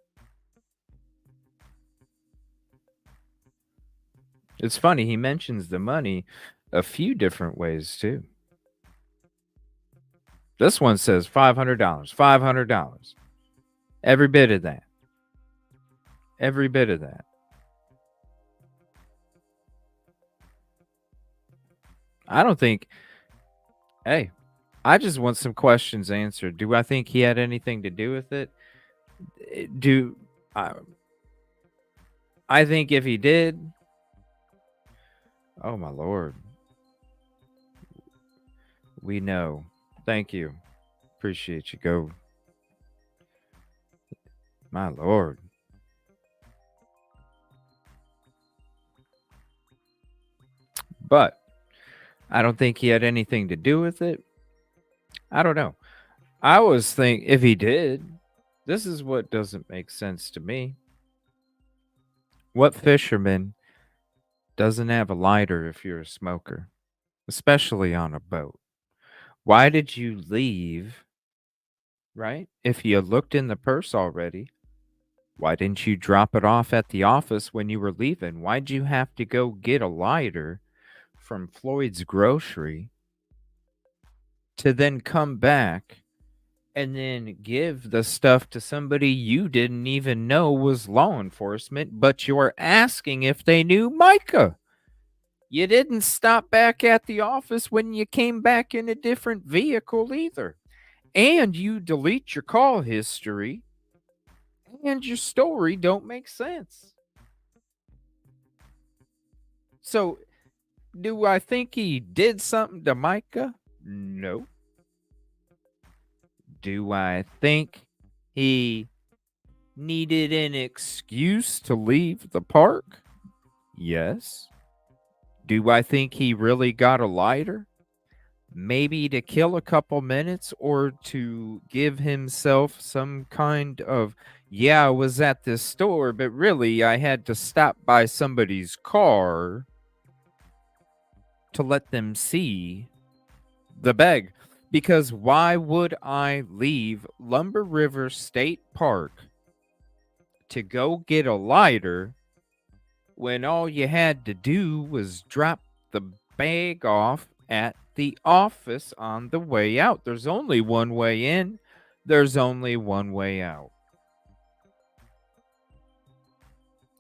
It's funny, he mentions the money a few different ways too. This one says $500, $500. Every bit of that. Every bit of that. I don't think. Hey, I just want some questions answered. Do I think he had anything to do with it? Do I? I think if he did, oh my lord, we know. Thank you. Appreciate you. Go. My lord. But I don't think he had anything to do with it. I don't know. I always think if he did, this is what doesn't make sense to me. What fisherman doesn't have a lighter if you're a smoker, especially on a boat? Why did you leave, right? If you looked in the purse already, why didn't you drop it off at the office when you were leaving? Why'd you have to go get a lighter from Floyd's Grocery to then come back and then give the stuff to somebody you didn't even know was law enforcement, but you're asking if they knew Mica? You didn't stop back at the office when you came back in a different vehicle either. And you delete your call history, and your story don't make sense. So, do I think he did something to Mica? No. Do I think he needed an excuse to leave the park? Yes. Do I think he really got a lighter? Maybe to kill a couple minutes or to give himself some kind of, yeah, I was at this store, but really I had to stop by somebody's car to let them see the bag. Because why would I leave Lumber River State Park to go get a lighter when all you had to do was drop the bag off at the office on the way out? There's only one way in, there's only one way out.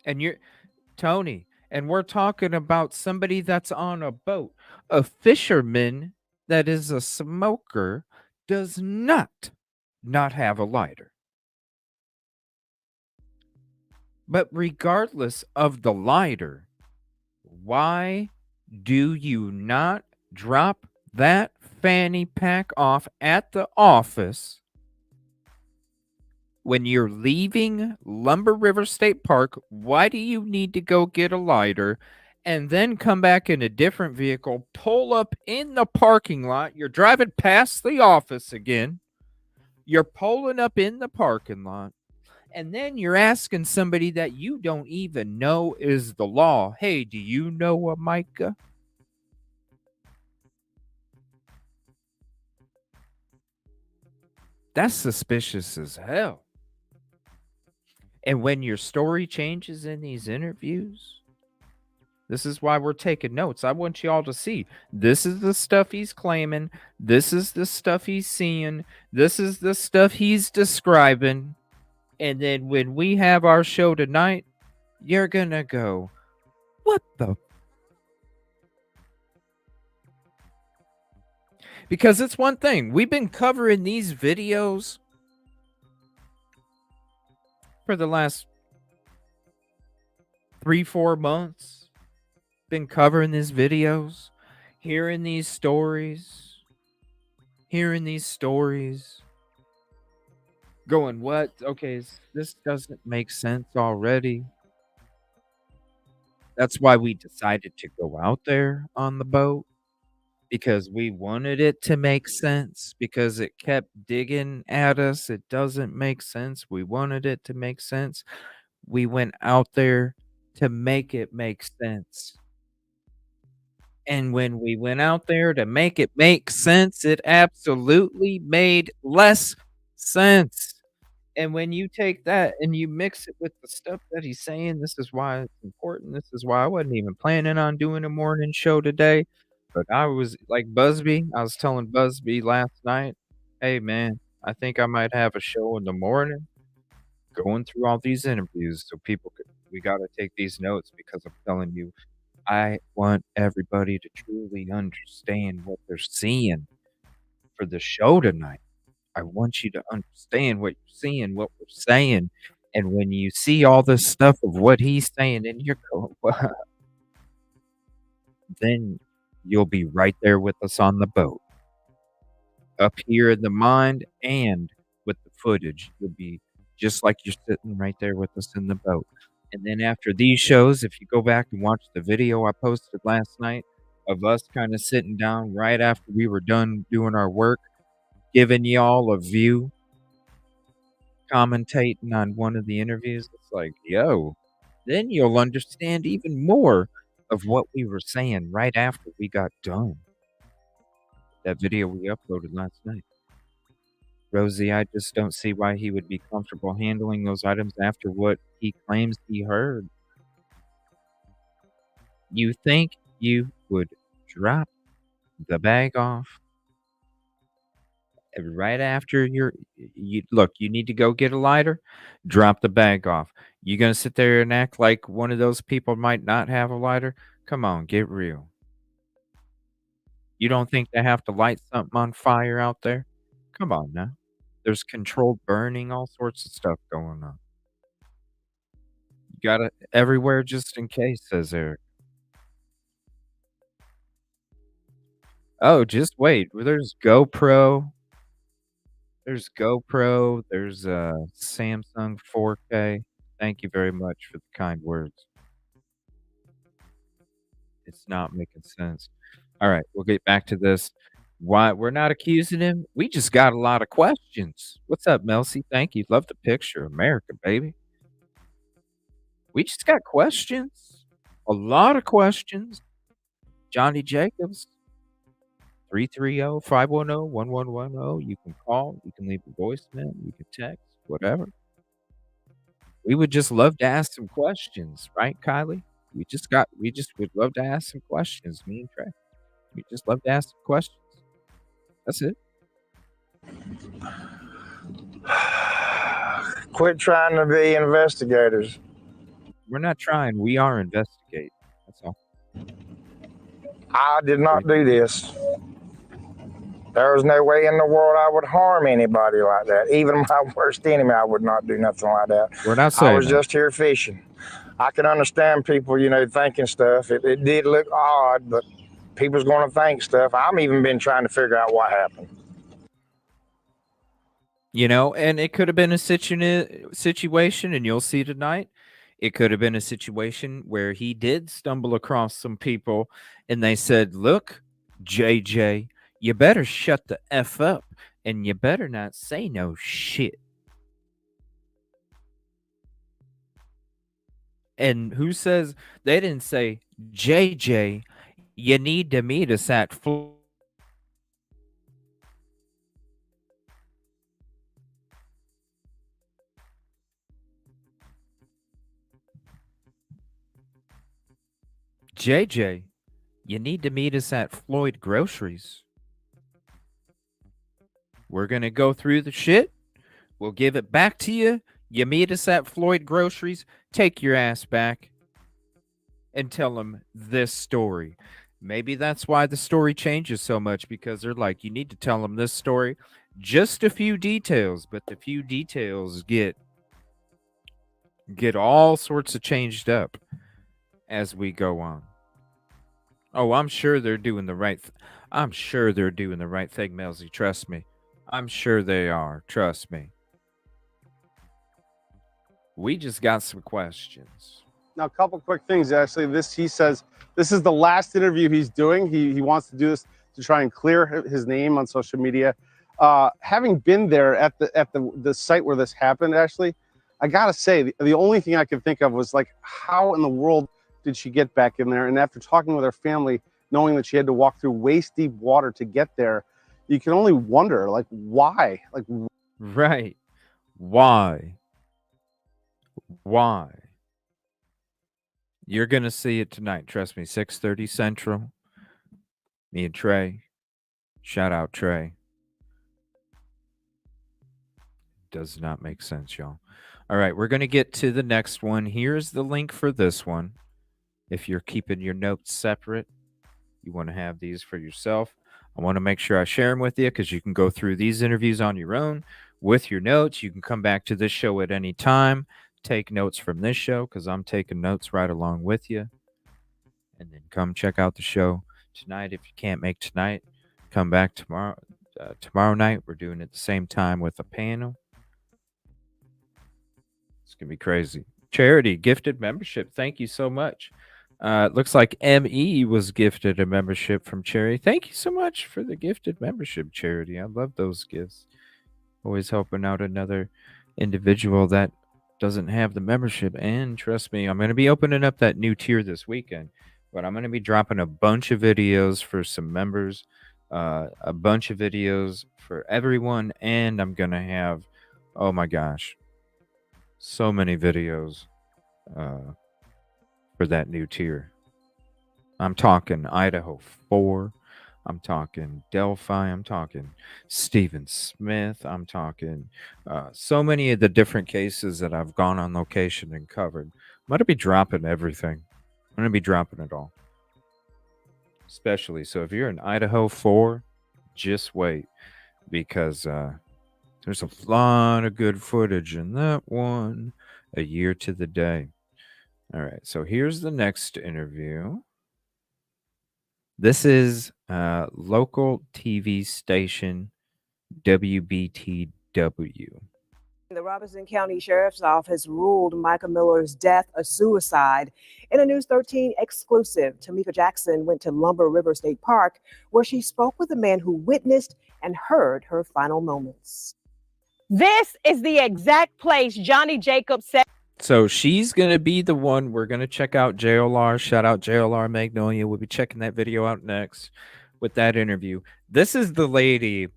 And you're Tony, and we're talking about somebody that's on a boat. A fisherman that is a smoker does not have a lighter. But regardless of the lighter, why do you not drop that fanny pack off at the office when you're leaving Lumber River State Park? Why do you need to go get a lighter and then come back in a different vehicle, pull up in the parking lot? You're driving past the office again. You're pulling up in the parking lot. And then you're asking somebody that you don't even know is the law, hey, do you know a Mica? That's suspicious as hell. And when your story changes in these interviews, this is why we're taking notes. I want y'all to see. This is the stuff he's claiming. This is the stuff he's seeing. This is the stuff he's describing. And then when we have our show tonight, you're going to go, what the? Because it's one thing. We've been covering these videos for the last 3-4 months. Been covering these videos, hearing these stories, going, what? Okay, this doesn't make sense already. That's why we decided to go out there on the boat, because we wanted it to make sense, because it kept digging at us. It doesn't make sense. We wanted it to make sense. We went out there to make it make sense. And when we went out there to make it make sense, it absolutely made less sense. And when you take that and you mix it with the stuff that he's saying, this is why it's important. This is why I wasn't even planning on doing a morning show today. But I was like Busby. I was telling Busby last night, hey, man, I think I might have a show in the morning going through all these interviews so people could, we got to take these notes, because I'm telling you, I want everybody to truly understand what they're seeing for the show tonight. I want you to understand what you're seeing, what we're saying. And when you see all this stuff of what he's saying, and you're going, "Wow," then you'll be right there with us on the boat. Up here in the mind and with the footage. You'll be just like you're sitting right there with us in the boat. And then after these shows, if you go back and watch the video I posted last night of us kind of sitting down right after we were done doing our work, giving y'all a view, commentating on one of the interviews, it's like, yo, then you'll understand even more of what we were saying right after we got done. That video we uploaded last night. Rosie, I just don't see why he would be comfortable handling those items after what he claims he heard. You think you would drop the bag off right after you look, you need to go get a lighter, drop the bag off. You gonna sit there and act like one of those people might not have a lighter? Come on, get real. You don't think they have to light something on fire out there? Come on now. There's controlled burning, all sorts of stuff going on. You got it everywhere just in case, says Eric. Oh, just wait. There's GoPro. There's GoPro. There's a Samsung 4K. Thank you very much for the kind words. It's not making sense. All right, we'll get back to this. Why we're not accusing him? We just got a lot of questions. What's up, Melcy? Thank you. Love the picture. America, baby. We just got questions. A lot of questions. Johnny Jacobs, 330-510-1110. You can call. You can leave a voicemail. You can text. Whatever. We would just love to ask some questions, right, Kylie? We just would love to ask some questions, me and Trey. We just love to ask some questions. That's it. Quit trying to be investigators. We're not trying. We are investigating. That's all. I did not do this. There was no way in the world I would harm anybody like that. Even my worst enemy, I would not do nothing like that. We're not saying I was that. just here fishing. I can understand people, thinking stuff. It did look odd, but people's going to think stuff. I've even been trying to figure out what happened. And it could have been a situation, and you'll see tonight, it could have been a situation where he did stumble across some people, and they said, look, JJ, you better shut the F up, and you better not say no shit. And who says, they didn't say, JJ, you need to meet us at JJ, you need to meet us at Floyd Groceries. We're going to go through the shit. We'll give it back to you. You meet us at Floyd Groceries. Take your ass back and tell them this story. Maybe that's why the story changes so much, because they're like, you need to tell them this story. Just a few details, but the few details get all sorts of changed up as we go on. Oh, I'm sure they're doing the right I'm sure they're doing the right thing, Melzy. Trust me. I'm sure they are. Trust me. We just got some questions. Now, a couple quick things. Actually, he says this is the last interview he's doing. He wants to do this to try and clear his name on social media. Having been there at the site where this happened, actually, I gotta say the only thing I could think of was like, how in the world did she get back in there? And after talking with her family, knowing that she had to walk through waist deep water to get there, you can only wonder, like, why? Like, right? Why? You're gonna see it tonight. Trust me. 6:30 Central. Me and Trey. Shout out Trey. Does not make sense, y'all. All right, we're gonna get to the next one. Here's the link for this one. If you're keeping your notes separate, you want to have these for yourself. I want to make sure I share them with you because you can go through these interviews on your own with your notes. You can come back to this show at any time, take notes from this show because I'm taking notes right along with you. And then come check out the show tonight. If you can't make tonight, come back tomorrow. Tomorrow night, we're doing it at the same time with a panel. It's going to be crazy. Charity, gifted membership. Thank you so much. Looks like ME was gifted a membership from Charity. Thank you so much for the gifted membership, Charity. I love those gifts. Always helping out another individual that doesn't have the membership. And trust me, I'm going to be opening up that new tier this weekend. But I'm going to be dropping a bunch of videos for some members, a bunch of videos for everyone. And I'm going to have, oh my gosh, so many videos for that new tier. I'm talking Idaho 4. I'm talking Delphi. I'm talking Stephen Smith. I'm talking so many of the different cases that I've gone on location and covered. I'm going to be dropping everything. I'm going to be dropping it all. Especially, so if you're in Idaho 4, just wait. Because there's a lot of good footage in that one. A year to the day. All right, so here's the next interview. This is local TV station WBTW. The Robeson County Sheriff's Office ruled Mica Miller's death a suicide. In a News 13 exclusive, Tamika Jackson went to Lumber River State Park, where she spoke with a man who witnessed and heard her final moments. This is the exact place Johnnie Jacobs said. So she's going to be the one. We're going to check out JLR. Shout out JLR Magnolia. We'll be checking that video out next with that interview. This is the lady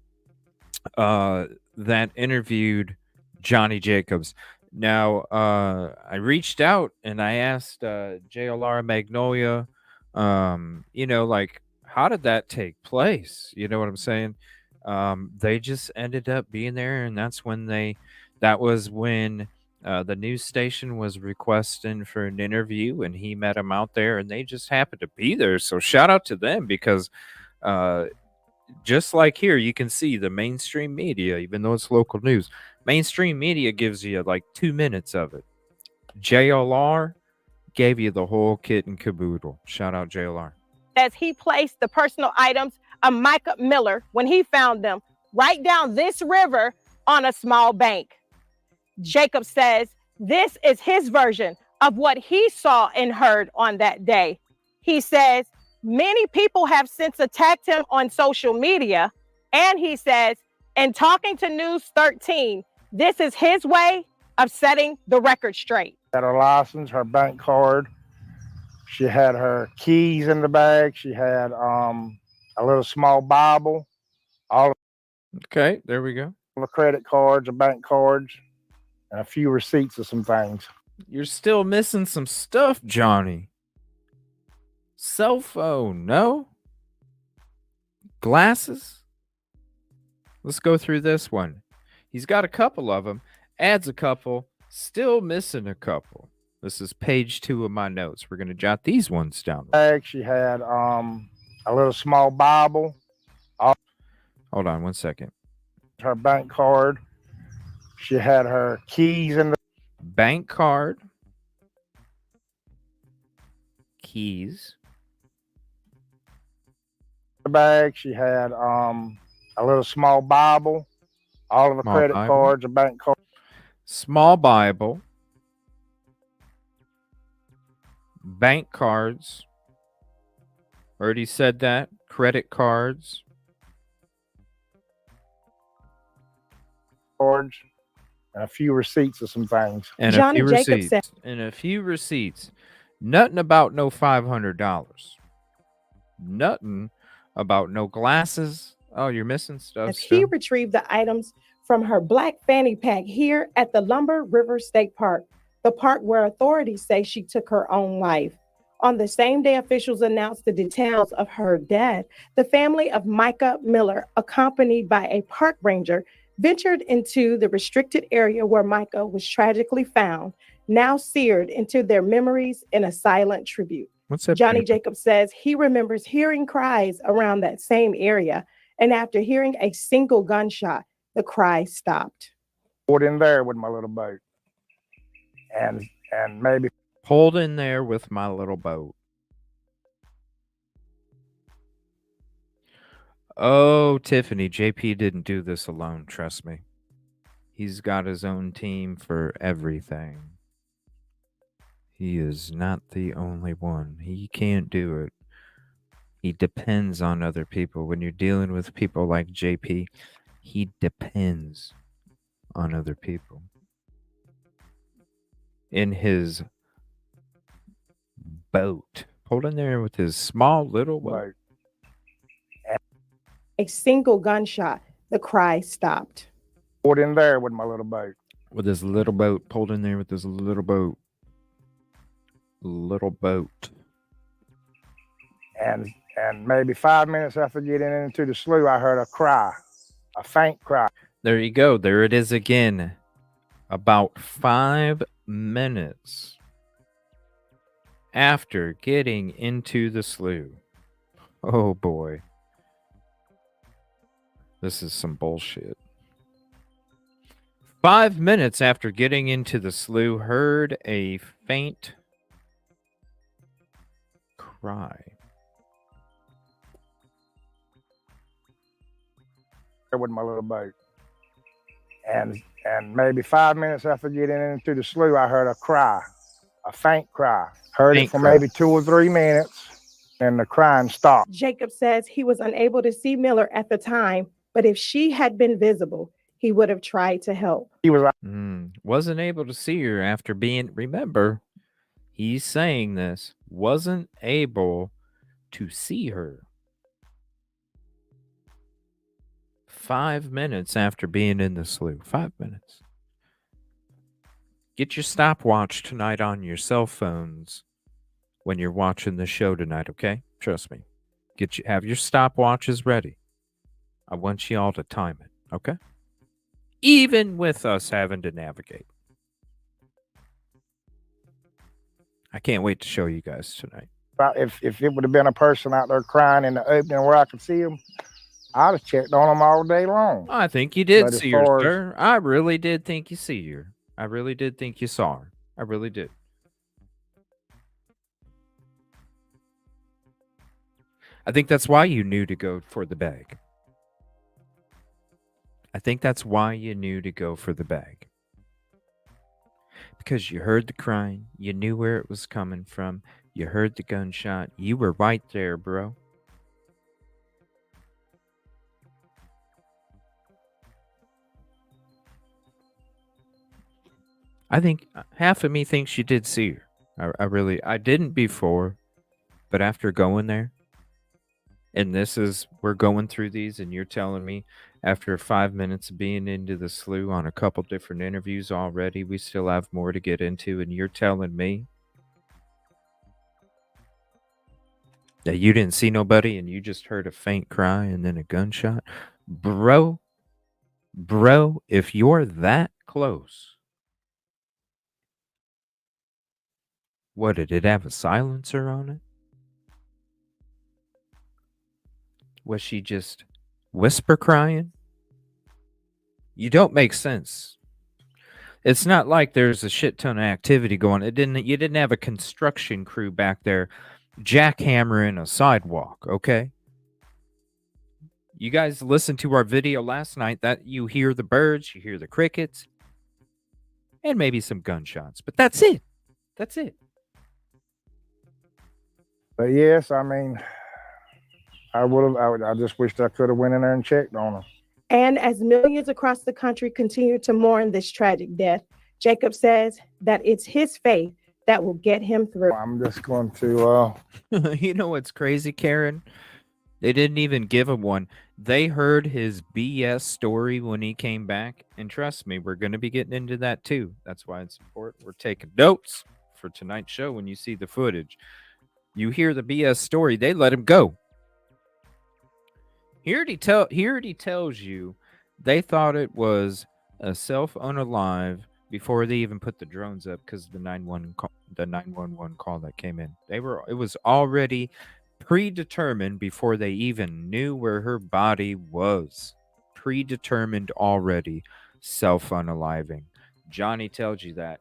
that interviewed Johnnie Jacobs. Now, I reached out and I asked JLR Magnolia, like, how did that take place? You know what I'm saying? They just ended up being there, and that was when the news station was requesting for an interview, and he met them out there, and they just happened to be there. So shout out to them because just like here, you can see the mainstream media, even though it's local news, mainstream media gives you like 2 minutes of it. JLR gave you the whole kit and caboodle. Shout out JLR. As he placed the personal items of Mica Miller when he found them right down this river on a small bank. Jacob says this is his version of what he saw and heard on that day. He says many people have since attacked him on social media. And he says, in talking to News 13, this is his way of setting the record straight. Had her license, her bank card. She had her keys in the bag. She had a little small Bible. Okay, there we go. The credit cards, the bank cards, and a few receipts of some things. You're still missing some stuff, Johnny. Cell phone, no? Glasses? Let's go through this one. He's got a couple of them, adds a couple, still missing a couple. This is page 2 of my notes. We're going to jot these ones down. She had a little small Bible. Hold on 1 second. Her bank card. She had her keys in the bank card. Keys. The bag. She had a little small Bible. All of the credit cards, a bank card. Small Bible. Bank cards. Already said that. Credit cards. Cards. And a few receipts of some things. And Johnnie a few Jacobs receipts. said, and a few receipts. Nothing about no $500. Nothing about no glasses. Oh, you're missing stuff. as he retrieved the items from her black fanny pack here at the Lumber River State Park, the park where authorities say she took her own life. On the same day officials announced the details of her death, the family of Mica Miller, accompanied by a park ranger, ventured into the restricted area where Mica was tragically found, now seared into their memories in a silent tribute. What's up, Johnnie Jacob? Jacobs says he remembers hearing cries around that same area, and after hearing a single gunshot, the cry stopped. Pulled in there with my little boat, and maybe pulled in there with my little boat. Oh, Tiffany, JP didn't do this alone, trust me. He's got his own team for everything. He is not the only one. He can't do it. He depends on other people. When you're dealing with people like JP, he depends on other people. In his boat, pulled in there with his small little boat. A single gunshot, the cry stopped. Pulled in there with my little boat. With his little boat, pulled in there with his little boat. Little boat. And maybe 5 minutes after getting into the slough, I heard a cry, a faint cry. There you go. There it is again. About 5 minutes after getting into the slough. Oh boy. This is some bullshit. 5 minutes after getting into the slough, heard a faint cry. With my little boat. And maybe 5 minutes after getting into the slough, I heard a cry, a faint cry. Heard it for maybe 2 or 3 minutes, and the crying stopped. Jacob says he was unable to see Miller at the time, but if she had been visible, he would have tried to help. He was wasn't able to see her after being, remember, he's saying this, wasn't able to see her. 5 minutes after being in the slough. 5 minutes. Get your stopwatch tonight on your cell phones when you're watching the show tonight, okay? Trust me. Have your stopwatches ready. I want you all to time it, okay? Even with us having to navigate. I can't wait to show you guys tonight. If it would have been a person out there crying in the opening where I could see him, I'd have checked on them all day long. I think you did see her, sir. I really did think you see her. I really did think you saw her. I really did. I think that's why you knew to go for the bag. I think that's why you knew to go for the bag. Because you heard the crying. You knew where it was coming from. You heard the gunshot. You were right there, bro. I think half of me thinks you did see her. I didn't before, but after going there, and we're going through these, and you're telling me after 5 minutes of being into the slough on a couple different interviews already, we still have more to get into, and you're telling me that you didn't see nobody and you just heard a faint cry and then a gunshot? Bro, if you're that close, what, did it have a silencer on it? Was she just whisper crying? You don't make sense. It's not like there's a shit ton of activity going. You didn't have a construction crew back there jackhammering a sidewalk, okay? You guys listened to our video last night that you hear the birds, you hear the crickets, and maybe some gunshots, but that's it. That's it. But yes, I mean, I just wished I could have went in there and checked on her. And as millions across the country continue to mourn this tragic death, Jacob says that it's his faith that will get him through. I'm just going to... You know what's crazy, Karen? They didn't even give him one. They heard his BS story when he came back. And trust me, we're going to be getting into that too. That's why it's important. We're taking notes for tonight's show when you see the footage. You hear the BS story, they let him go. Here he tells you they thought it was a self-unalive before they even put the drones up, because the 911 call that came in, it was already predetermined before they even knew where her body was. Predetermined already. Self-unaliving. Johnnie tells you that.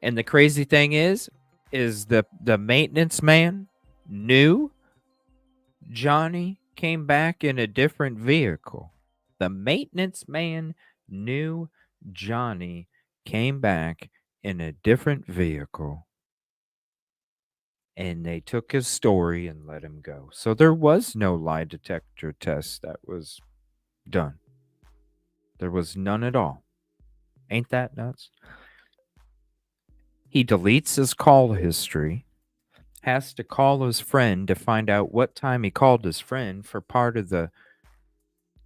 And the crazy thing is the maintenance man knew Johnnie came back in a different vehicle. The maintenance man knew Johnnie came back in a different vehicle. And they took his story and let him go. So there was no lie detector test that was done. There was none at all. Ain't that nuts? He deletes his call history, has to call his friend to find out what time he called his friend for part of the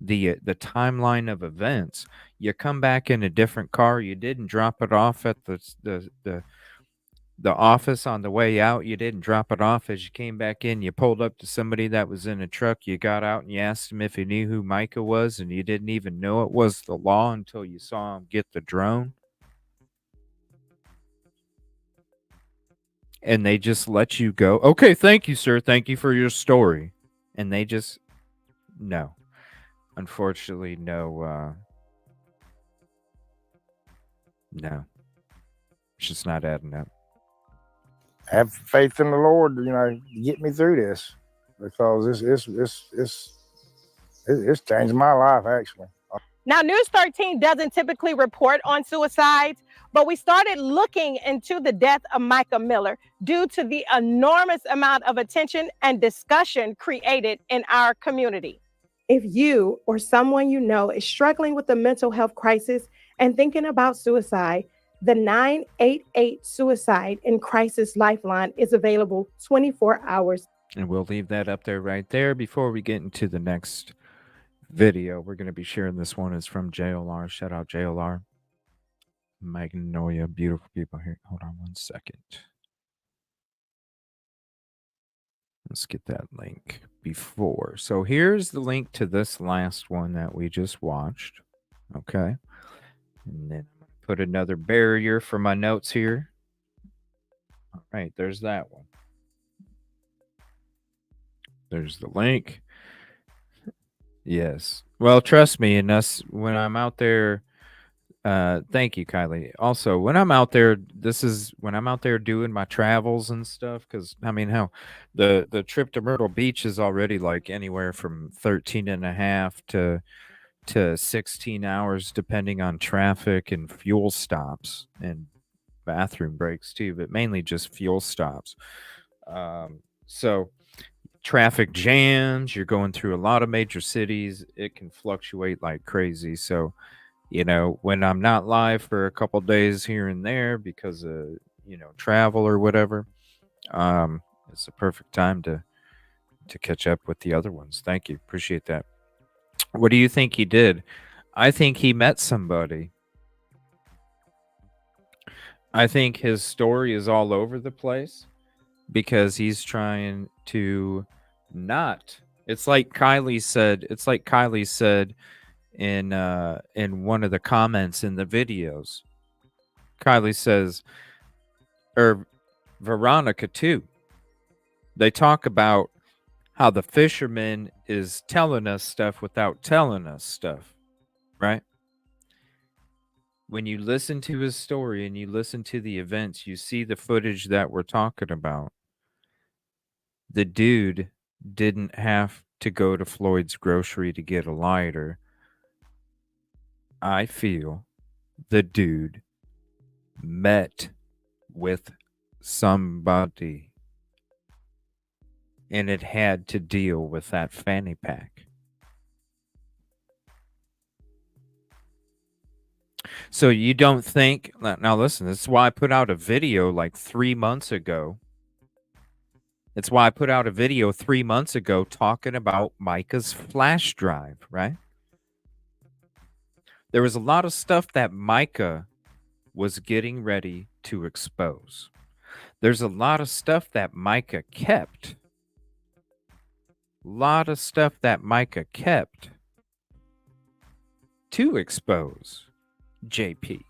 timeline of events. You come back in a different car. You didn't drop it off at the office on the way out. You didn't drop it off as you came back in. You pulled up to somebody that was in a truck. You got out and you asked him if he knew who Mica was, and you didn't even know it was the law until you saw him get the drone. And they just let you go. Okay, thank you, sir. Thank you for your story. And they just, no. Unfortunately, no. No. It's just not adding up. Have faith in the Lord, to get me through this, because it's changed my life, actually. Now, News 13 doesn't typically report on suicides, but we started looking into the death of Mica Miller due to the enormous amount of attention and discussion created in our community. If you or someone you know is struggling with a mental health crisis and thinking about suicide, the 988 Suicide and Crisis Lifeline is available 24 hours. And we'll leave that up there right there. Before we get into the next video, we're going to be sharing this one. Is from JLR. Shout out JLR. Magnolia. Beautiful people here. Hold on one second. Let's get that link before. So here's the link to this last one that we just watched. Okay. And then I'm going to put another barrier for my notes here. All right. There's that one. There's the link. Yes. Well, trust me, and us, when I'm out there, thank you, Kylie. Also, when I'm out there, when I'm out there doing my travels and stuff, because, hell, the trip to Myrtle Beach is already like anywhere from 13 and a half to 16 hours, depending on traffic and fuel stops and bathroom breaks too, but mainly just fuel stops. So traffic jams, you're going through a lot of major cities. It can fluctuate like crazy. So, when I'm not live for a couple days here and there because of, travel or whatever, it's a perfect time to catch up with the other ones. Thank you. Appreciate that. What do you think he did? I think he met somebody. I think his story is all over the place because he's trying to not. It's like Kylie said in one of the comments in the videos. Kylie says, or Veronica too. They talk about how the fisherman is telling us stuff without telling us stuff, right? When you listen to his story and you listen to the events, you see the footage that we're talking about. The dude didn't have to go to Floyd's grocery to get a lighter. I feel the dude met with somebody, and it had to deal with that fanny pack. So you don't think, now listen, this is why I put out a video like 3 months ago. It's why I put out a video 3 months ago talking about Mica's flash drive, right? There was a lot of stuff that Mica was getting ready to expose. There's a lot of stuff that Mica kept. to expose JP.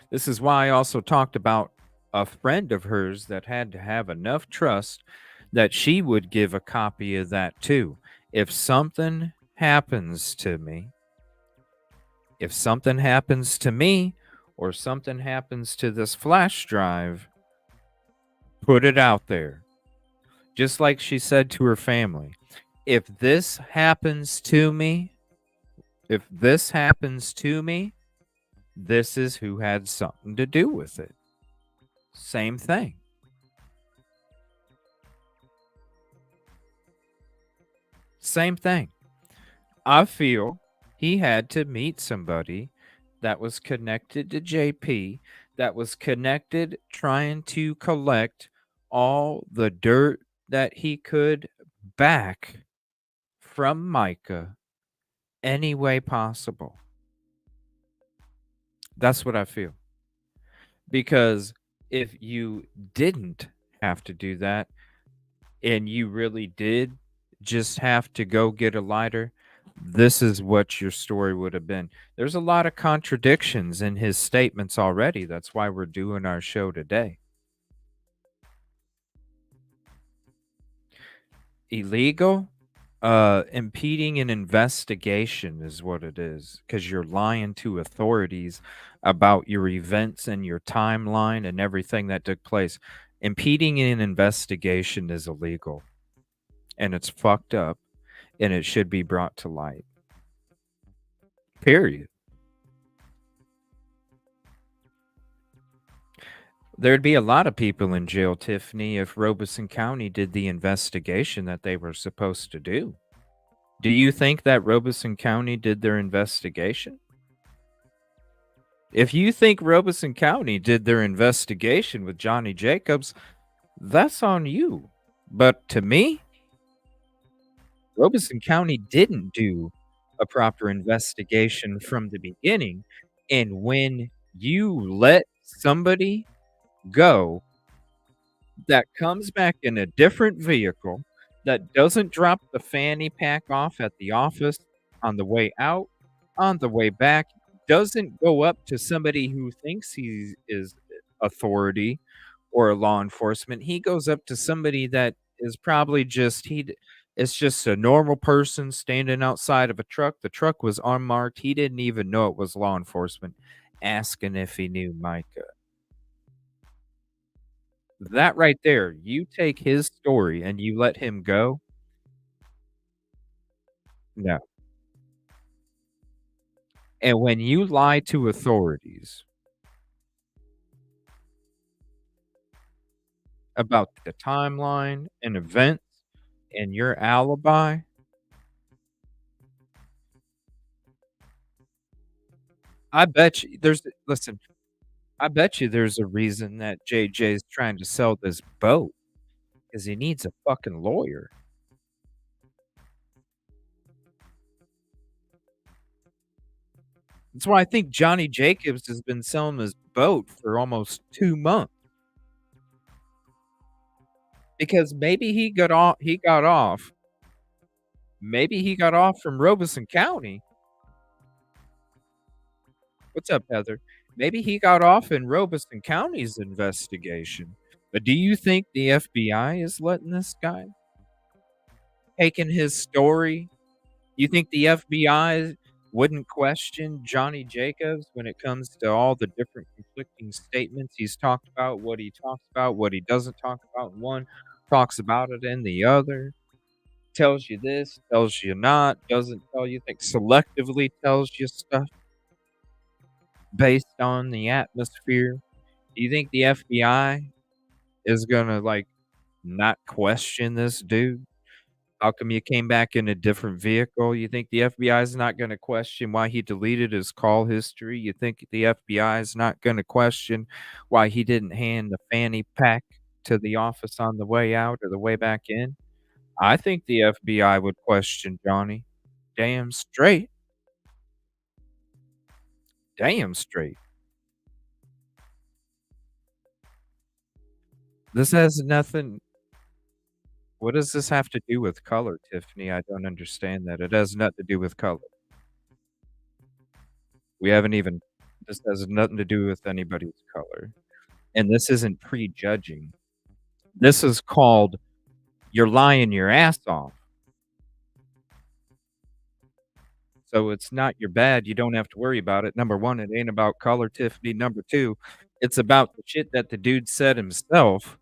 This is why I also talked about a friend of hers that had to have enough trust that she would give a copy of that too. If something happens to me, or something happens to this flash drive, put it out there. Just like she said to her family, if this happens to me, this is who had something to do with it. Same thing. Same thing. I feel he had to meet somebody that was connected to JP, that was connected trying to collect all the dirt that he could back from Mica any way possible. That's what I feel. Because if you didn't have to do that and you really did just have to go get a lighter, this is what your story would have been. There's a lot of contradictions in his statements already. That's why we're doing our show today. Illegal? Impeding an investigation is what it is, because you're lying to authorities about your events and your timeline and everything that took place. Impeding an investigation is illegal, and it's fucked up, and it should be brought to light. Period. There'd be a lot of people in jail, Tiffany, if Robeson County did the investigation that they were supposed to do. Do you think that Robeson County did their investigation? If you think Robeson County did their investigation with Johnnie Jacobs, that's on you. But to me, Robeson County didn't do a proper investigation from the beginning. And when you let somebody go that comes back in a different vehicle, that doesn't drop the fanny pack off at the office on the way out, on the way back, doesn't go up to somebody who thinks he is authority or law enforcement. He goes up to somebody that is probably it's just a normal person standing outside of a truck. The truck was unmarked. He didn't even know it was law enforcement, asking if he knew Mica. That right there, you take his story and you let him go? No. And when you lie to authorities about the timeline and events and your alibi, I bet you I bet you there's a reason that JJ's trying to sell this boat, because he needs a fucking lawyer. That's why I think Johnnie Jacobs has been selling his boat for almost 2 months. Because maybe he got off. Maybe he got off from Robeson County. What's up, Heather? Maybe he got off in Robeson County's investigation. But do you think the FBI is letting this guy? Taking his story? You think the FBI wouldn't question Johnnie Jacobs when it comes to all the different conflicting statements he's talked about, what he talks about, what he doesn't talk about? One talks about it in the other. Tells you this, tells you not, doesn't tell you things, selectively tells you stuff based on the atmosphere. Do you think the FBI is gonna not question this dude? How come you came back in a different vehicle? You think the FBI is not gonna question why he deleted his call history? You think the FBI is not gonna question why he didn't hand the fanny pack to the office on the way out or the way back in? I think the FBI would question Johnnie. Damn straight. Damn straight. This has nothing. What does this have to do with color, Tiffany? I don't understand that. It has nothing to do with color. We haven't even, this has nothing to do with anybody's color. And this isn't prejudging. This is called you're lying your ass off. So it's not your bad. You don't have to worry about it. Number one, it ain't about color, Tiffany. Number two, it's about the shit that the dude said himself.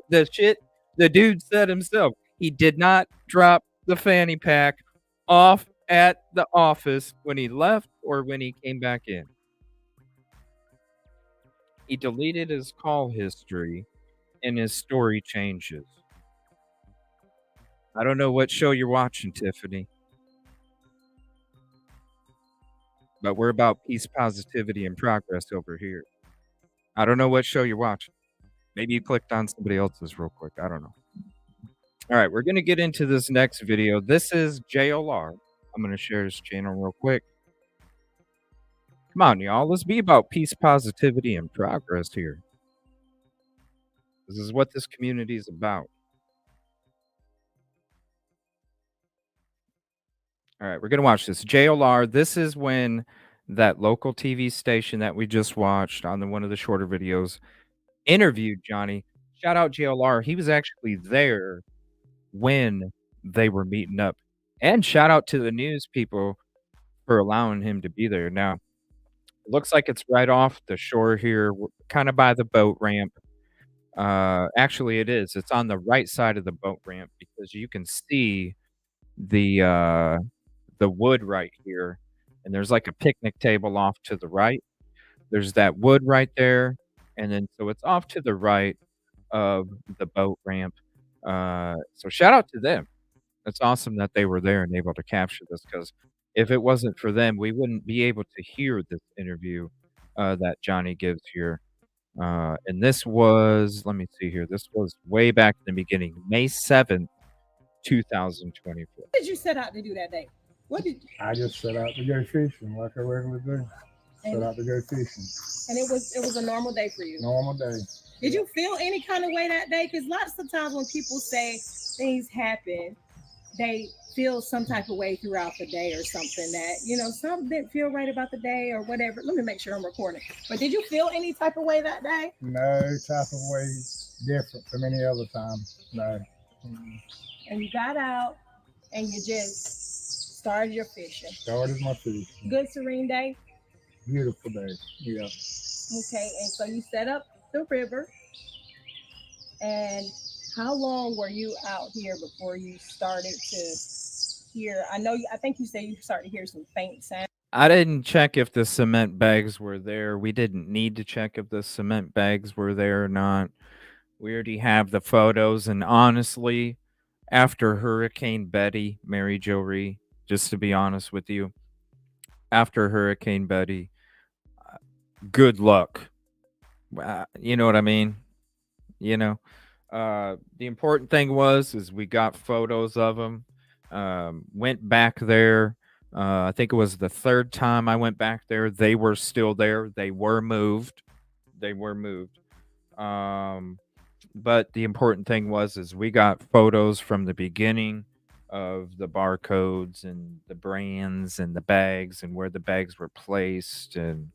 The shit the dude said himself. He did not drop the fanny pack off at the office when he left or when he came back in. He deleted his call history and his story changes. I don't know what show you're watching, Tiffany. But we're about peace, positivity, and progress over here. I don't know what show you're watching. Maybe you clicked on somebody else's real quick. I don't know. All right, we're going to get into this next video. This is JLR. I'm going to share his channel real quick. Come on, y'all. Let's be about peace, positivity, and progress here. This is what this community is about. All right, we're going to watch this. JLR, this is when that local TV station that we just watched on one of the shorter videos interviewed Johnnie. Shout out JLR. He was actually there when they were meeting up. And shout out to the news people for allowing him to be there. Now, it looks like it's right off the shore here, kind of by the boat ramp. Actually, it is. It's on the right side of the boat ramp because you can see the wood right here. And there's like a picnic table off to the right. There's that wood right there. And then so it's off to the right of the boat ramp. So shout out to them. It's awesome that they were there and able to capture this, because if it wasn't for them, we wouldn't be able to hear this interview that Johnnie gives here. And this was, let me see here, this was way back in the beginning, May 7th, 2024. What did you set out to do that day? What did I just set out to go fishing like I regularly do. Set out to go fishing. And it was a normal day for you? Normal day. Did you feel any kind of way that day? Because lots of times when people say things happen, they feel some type of way throughout the day or something that, you know, something didn't feel right about the day or whatever. Let me make sure I'm recording. But did you feel any type of way that day? No type of way different from any other time. No. And you got out and you just started your fishing. Started my fishing. Good serene day? Beautiful day. Yeah. Okay, and so you set up the river. And how long were you out here before you started to hear? I think you said you started to hear some faint sound. I didn't check if the cement bags were there. We didn't need to check if the cement bags were there or not. We already have the photos. And honestly, after Hurricane Betty, Mary Jo Ree, just to be honest with you, after Hurricane Betty, good luck. You know what I mean? You know, the important thing is we got photos of them. Went back there. I think it was the third time I went back there. They were still there. They were moved. But the important thing is we got photos from the beginning of the barcodes and the brands and the bags and where the bags were placed and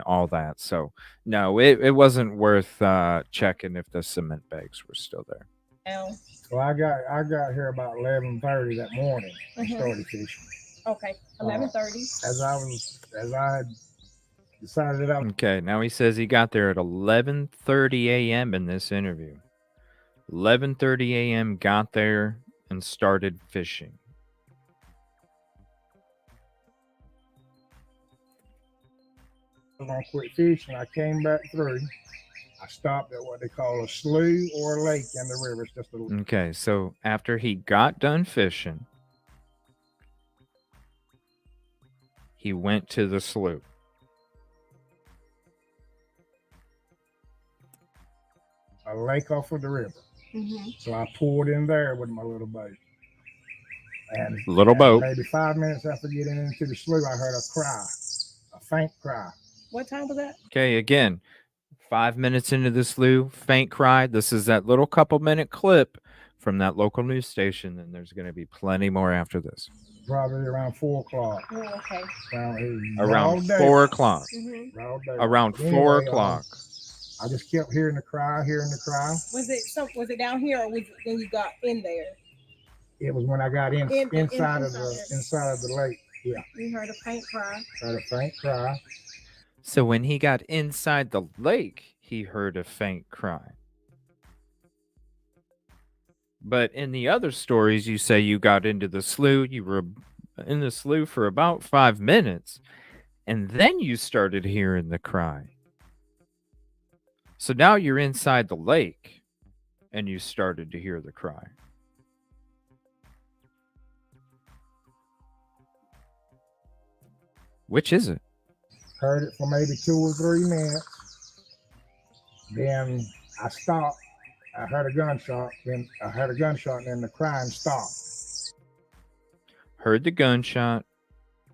all that. So no, it wasn't worth checking if the cement bags were still there. So I got here about 11:30 that morning. I started fishing. Okay, 11:30. As I had decided that I was. Okay, now he says he got there at 11:30 a.m. in this interview. 11:30 a.m. got there and started fishing. I was gonna quit fishing. I came back through. I stopped at what they call a slough or a lake in the river. It's just a little. Okay, so after he got done fishing, he went to the slough. A lake off of the river. So I pulled in there with my little boat. And boat. Maybe 5 minutes after getting into the slough, I heard a cry, a faint cry. What time was that? Okay, again, 5 minutes into the slough, faint cry. This is that little couple-minute clip from that local news station, and there's going to be plenty more after this. Probably around 4 o'clock. Oh, okay. Around 4 o'clock. Mm-hmm. Around 4 o'clock. I just kept hearing the cry. Was it down here, or was it when you got in there? It was when I got inside of the lake. Yeah. You heard a faint cry. Heard a faint cry. So when he got inside the lake, he heard a faint cry. But in the other stories, you say you got into the slough. You were in the slough for about 5 minutes, and then you started hearing the cry. So now you're inside the lake, and you started to hear the cry. Which is it? Heard it for maybe 2 or 3 minutes. Then I stopped. I heard a gunshot. Then and then the crying stopped. Heard the gunshot,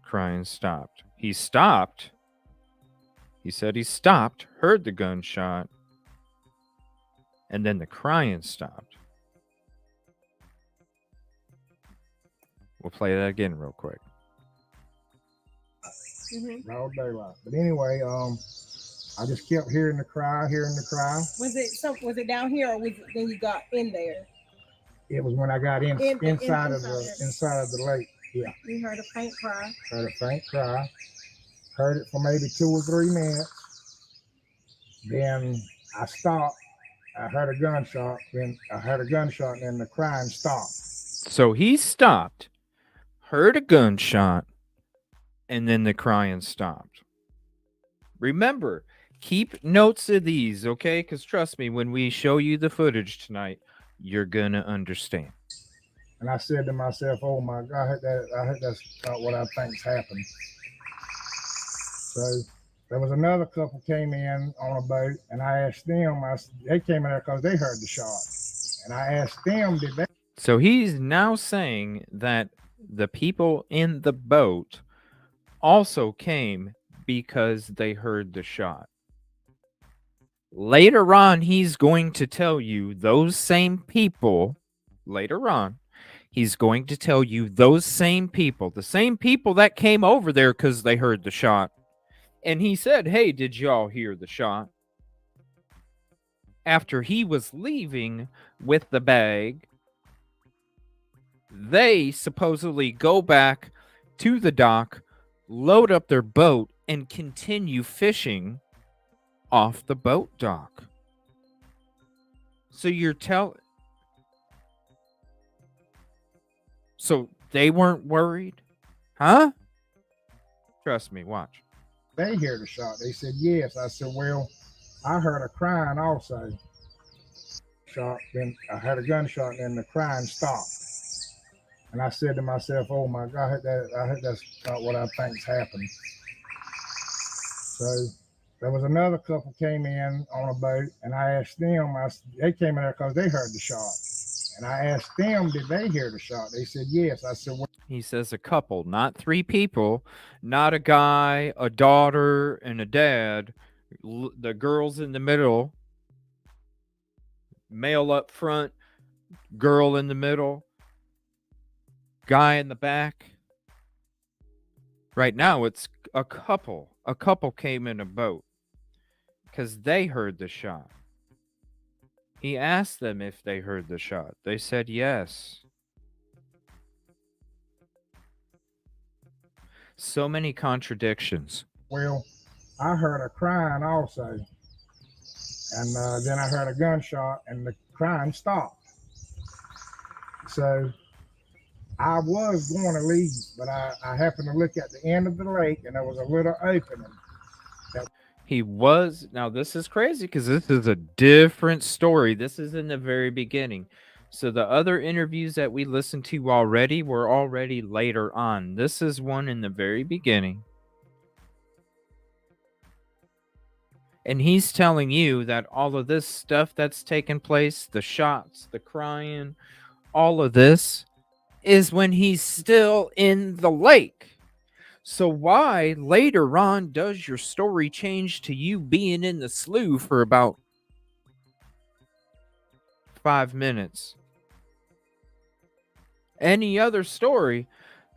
crying stopped. He stopped. He said he stopped, heard the gunshot, and then the crying stopped. We'll play that again real quick. All daylight. But anyway, I just kept hearing the cry. Was it down here, or was it when you got in there? It was when I got inside of the lake. Yeah. You heard a faint cry. Heard it for maybe 2 or 3 minutes. Then I stopped. I heard a gunshot. And then the crying stopped. So he stopped, heard a gunshot, and then the crying stopped. Remember, keep notes of these, okay? Because trust me, when we show you the footage tonight, you're going to understand. And I said to myself, oh my God, I heard that's not what I think's happened. So there was another couple came in on a boat, and I asked them, they came in there because they heard the shot. And I asked them, did they? So he's now saying that the people in the boat also came because they heard the shot. Later on, he's going to tell you those same people, the same people that came over there because they heard the shot. And he said, hey, did y'all hear the shot? After he was leaving with the bag, they supposedly go back to the dock, load up their boat, and continue fishing off the boat dock. So they weren't worried? Huh? Trust me, watch. They hear the shot. They said yes. I said, well, I heard a crying also. Then I heard a gunshot, and then the crying stopped. And I said to myself, oh my God, I heard that's not what I think's happened. So there was another couple came in on a boat, and I asked them, they came in there because they heard the shot. And I asked them, did they hear the shot? They said yes. I said, well, he says a couple, not 3 people, not a guy, a daughter, and a dad. The girls in the middle, male up front, girl in the middle, guy in the back. Right now, it's a couple. A couple came in a boat because they heard the shot. He asked them if they heard the shot. They said yes. So many contradictions. Well, I heard a crying also. And then I heard a gunshot, and the crying stopped. So I was going to leave, but I happened to look at the end of the lake, and there was a little opening. Now this is crazy because this is a different story. This is in the very beginning. So the other interviews that we listened to already were already later on. This is one in the very beginning. And he's telling you that all of this stuff that's taken place, the shots, the crying, all of this is when he's still in the lake. So why later on does your story change to you being in the slough for about 5 minutes? Any other story,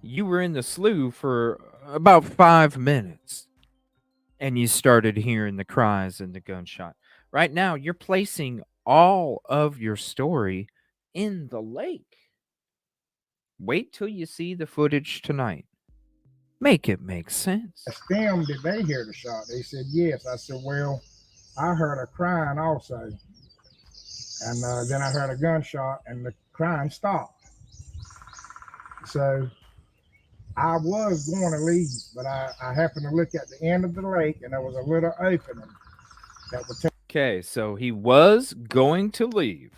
You were in the slough for about 5 minutes and you started hearing the cries and the gunshot. Right now, you're placing all of your story in the lake. Wait till you see the footage tonight. Make it make sense. Asked them, did they hear the shot? They said, yes. I said, well, I heard a crying also. And then I heard a gunshot and the crying stopped. So I was going to leave, but I happened to look at the end of the lake and there was a little opening that would take. Okay, so he was going to leave.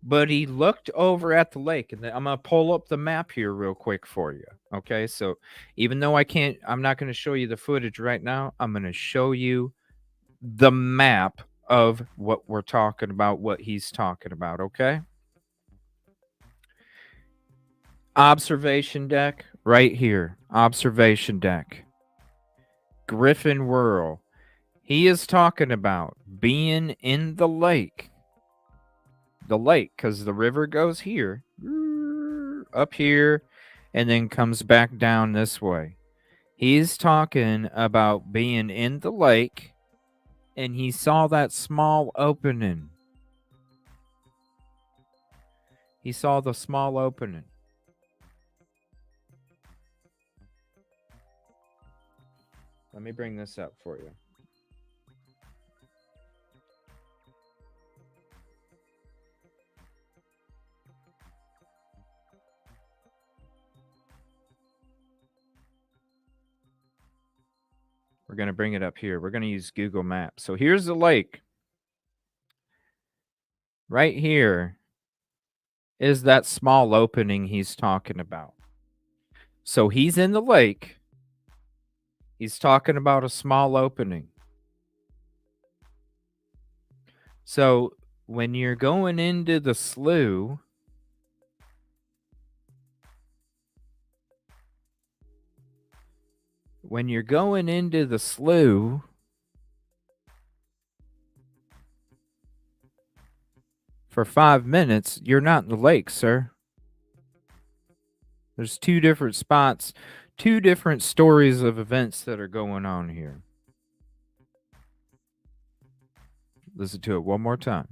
But he looked over at the lake, and I'm going to pull up the map here real quick for you. Okay, so even though I'm not going to show you the footage right now, I'm going to show you the map of what we're talking about, what he's talking about, okay? Observation deck right here. Observation deck. Griffin Rural. He is talking about being in the lake. The lake, because the river goes here, up here, and then comes back down this way. He's talking about being in the lake, and he saw that small opening. He saw the small opening. Let me bring this up for you. We're going to bring it up here. We're going to use Google Maps. So here's the lake. Right here is that small opening he's talking about. So he's in the lake. He's talking about a small opening. So when you're going into the slough, for 5 minutes, you're not in the lake, sir. There's two different spots, two different stories of events that are going on here. Listen to it one more time.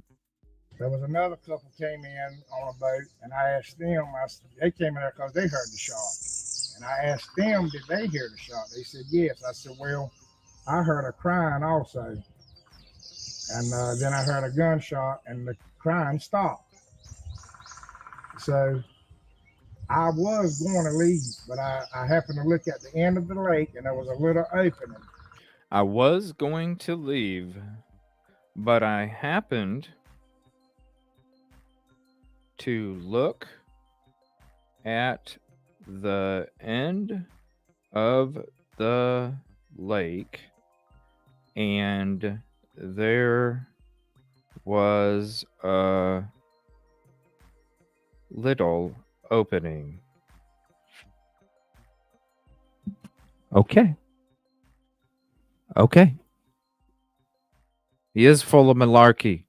There was another couple came in on a boat, and I asked them, they came in there because they heard the shot. And I asked them, did they hear the shot? They said, yes. I said, well, I heard a crying also. And then I heard a gunshot and the crying stopped. So I was going to leave, but I happened to look at the end of the lake and there was a little opening. I was going to leave, but I happened to look at the end of the lake, and there was a little opening. Okay. He is full of malarkey.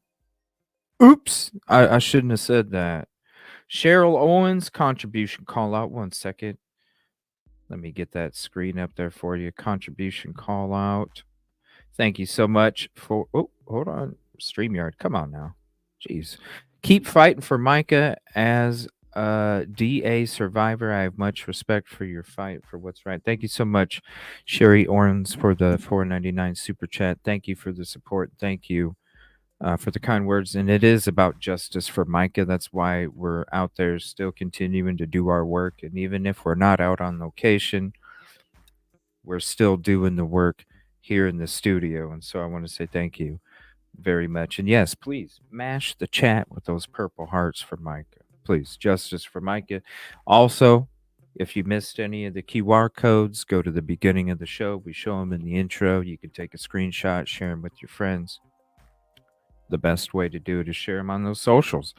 Oops, I shouldn't have said that. Cheryl Owens, contribution call out. 1 second. Let me get that screen up there for you. Contribution call out. Thank you so much for... Oh, hold on. StreamYard, come on now. Jeez. Keep fighting for Mica as a DA survivor. I have much respect for your fight for what's right. Thank you so much, Sherry Owens, for the $4.99 super chat. Thank you for the support. Thank you for the kind words. And it is about justice for Mica. That's why we're out there still continuing to do our work. And even if we're not out on location, we're still doing the work here in the studio. And so I want to say thank you very much. And yes, please mash the chat with those purple hearts for Mica. Please, justice for Mica. Also, if you missed any of the QR codes, go to the beginning of the show. We show them in the intro. You can take a screenshot, share them with your friends. The best way to do it is share them on those socials.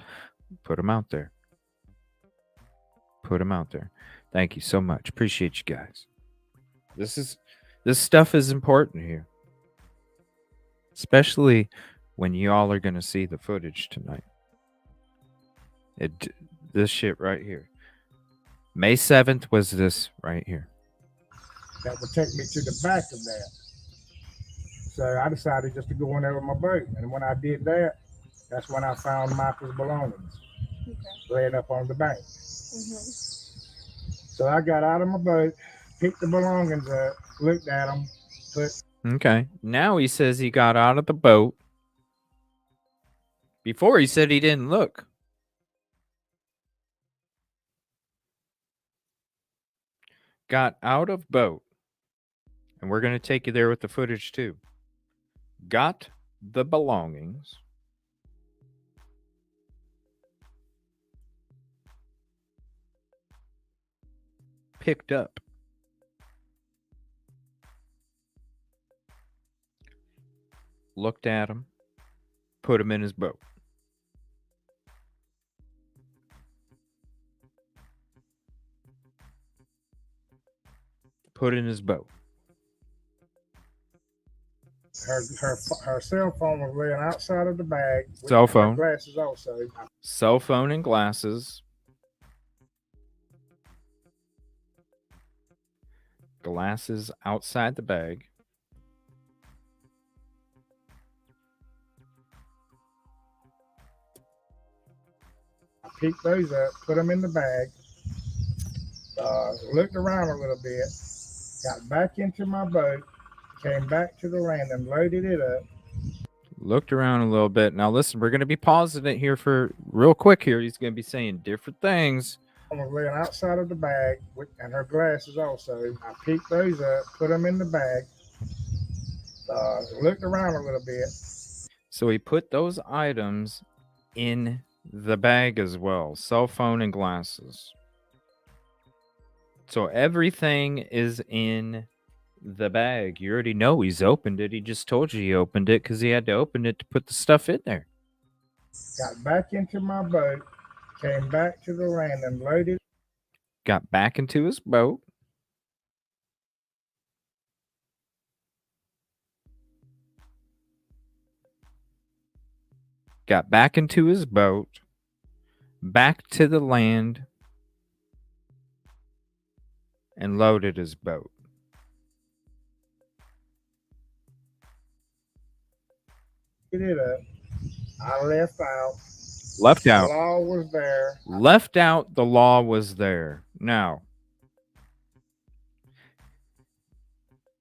Put them out there. Thank you so much. Appreciate you guys. This stuff is important here. Especially when y'all are going to see the footage tonight. This shit right here. May 7th was this right here. That would take me to the back of that. So I decided just to go in there with my boat. And when I did that, that's when I found Mica's belongings laying up on the bank. So I got out of my boat, picked the belongings up, looked at them, Okay. Now he says he got out of the boat. Before he said he didn't look. Got out of boat. And we're going to take you there with the footage too. Got the belongings. Picked up. Looked at him. Put him in his boat. Put in his boat. Her cell phone was laying outside of the bag. Cell phone. Glasses also. Cell phone and glasses. Glasses outside the bag. I picked those up, put them in the bag, looked around a little bit, got back into my boat, came back to the land and loaded it up. Looked around a little bit. Now listen, we're going to be pausing it here for real quick here. He's going to be saying different things. I was laying outside of the bag and her glasses also. I picked those up, put them in the bag, looked around a little bit. So he put those items in the bag as well. Cell phone and glasses. So everything is in the bag. You already know he's opened it. He just told you he opened it because he had to open it to put the stuff in there. Got back into my boat, came back to the land and loaded. Got back into his boat. Got back into his boat. Back to the land. And loaded his boat. It up. I left out. Left out. The law was there. Left out. The law was there. Now,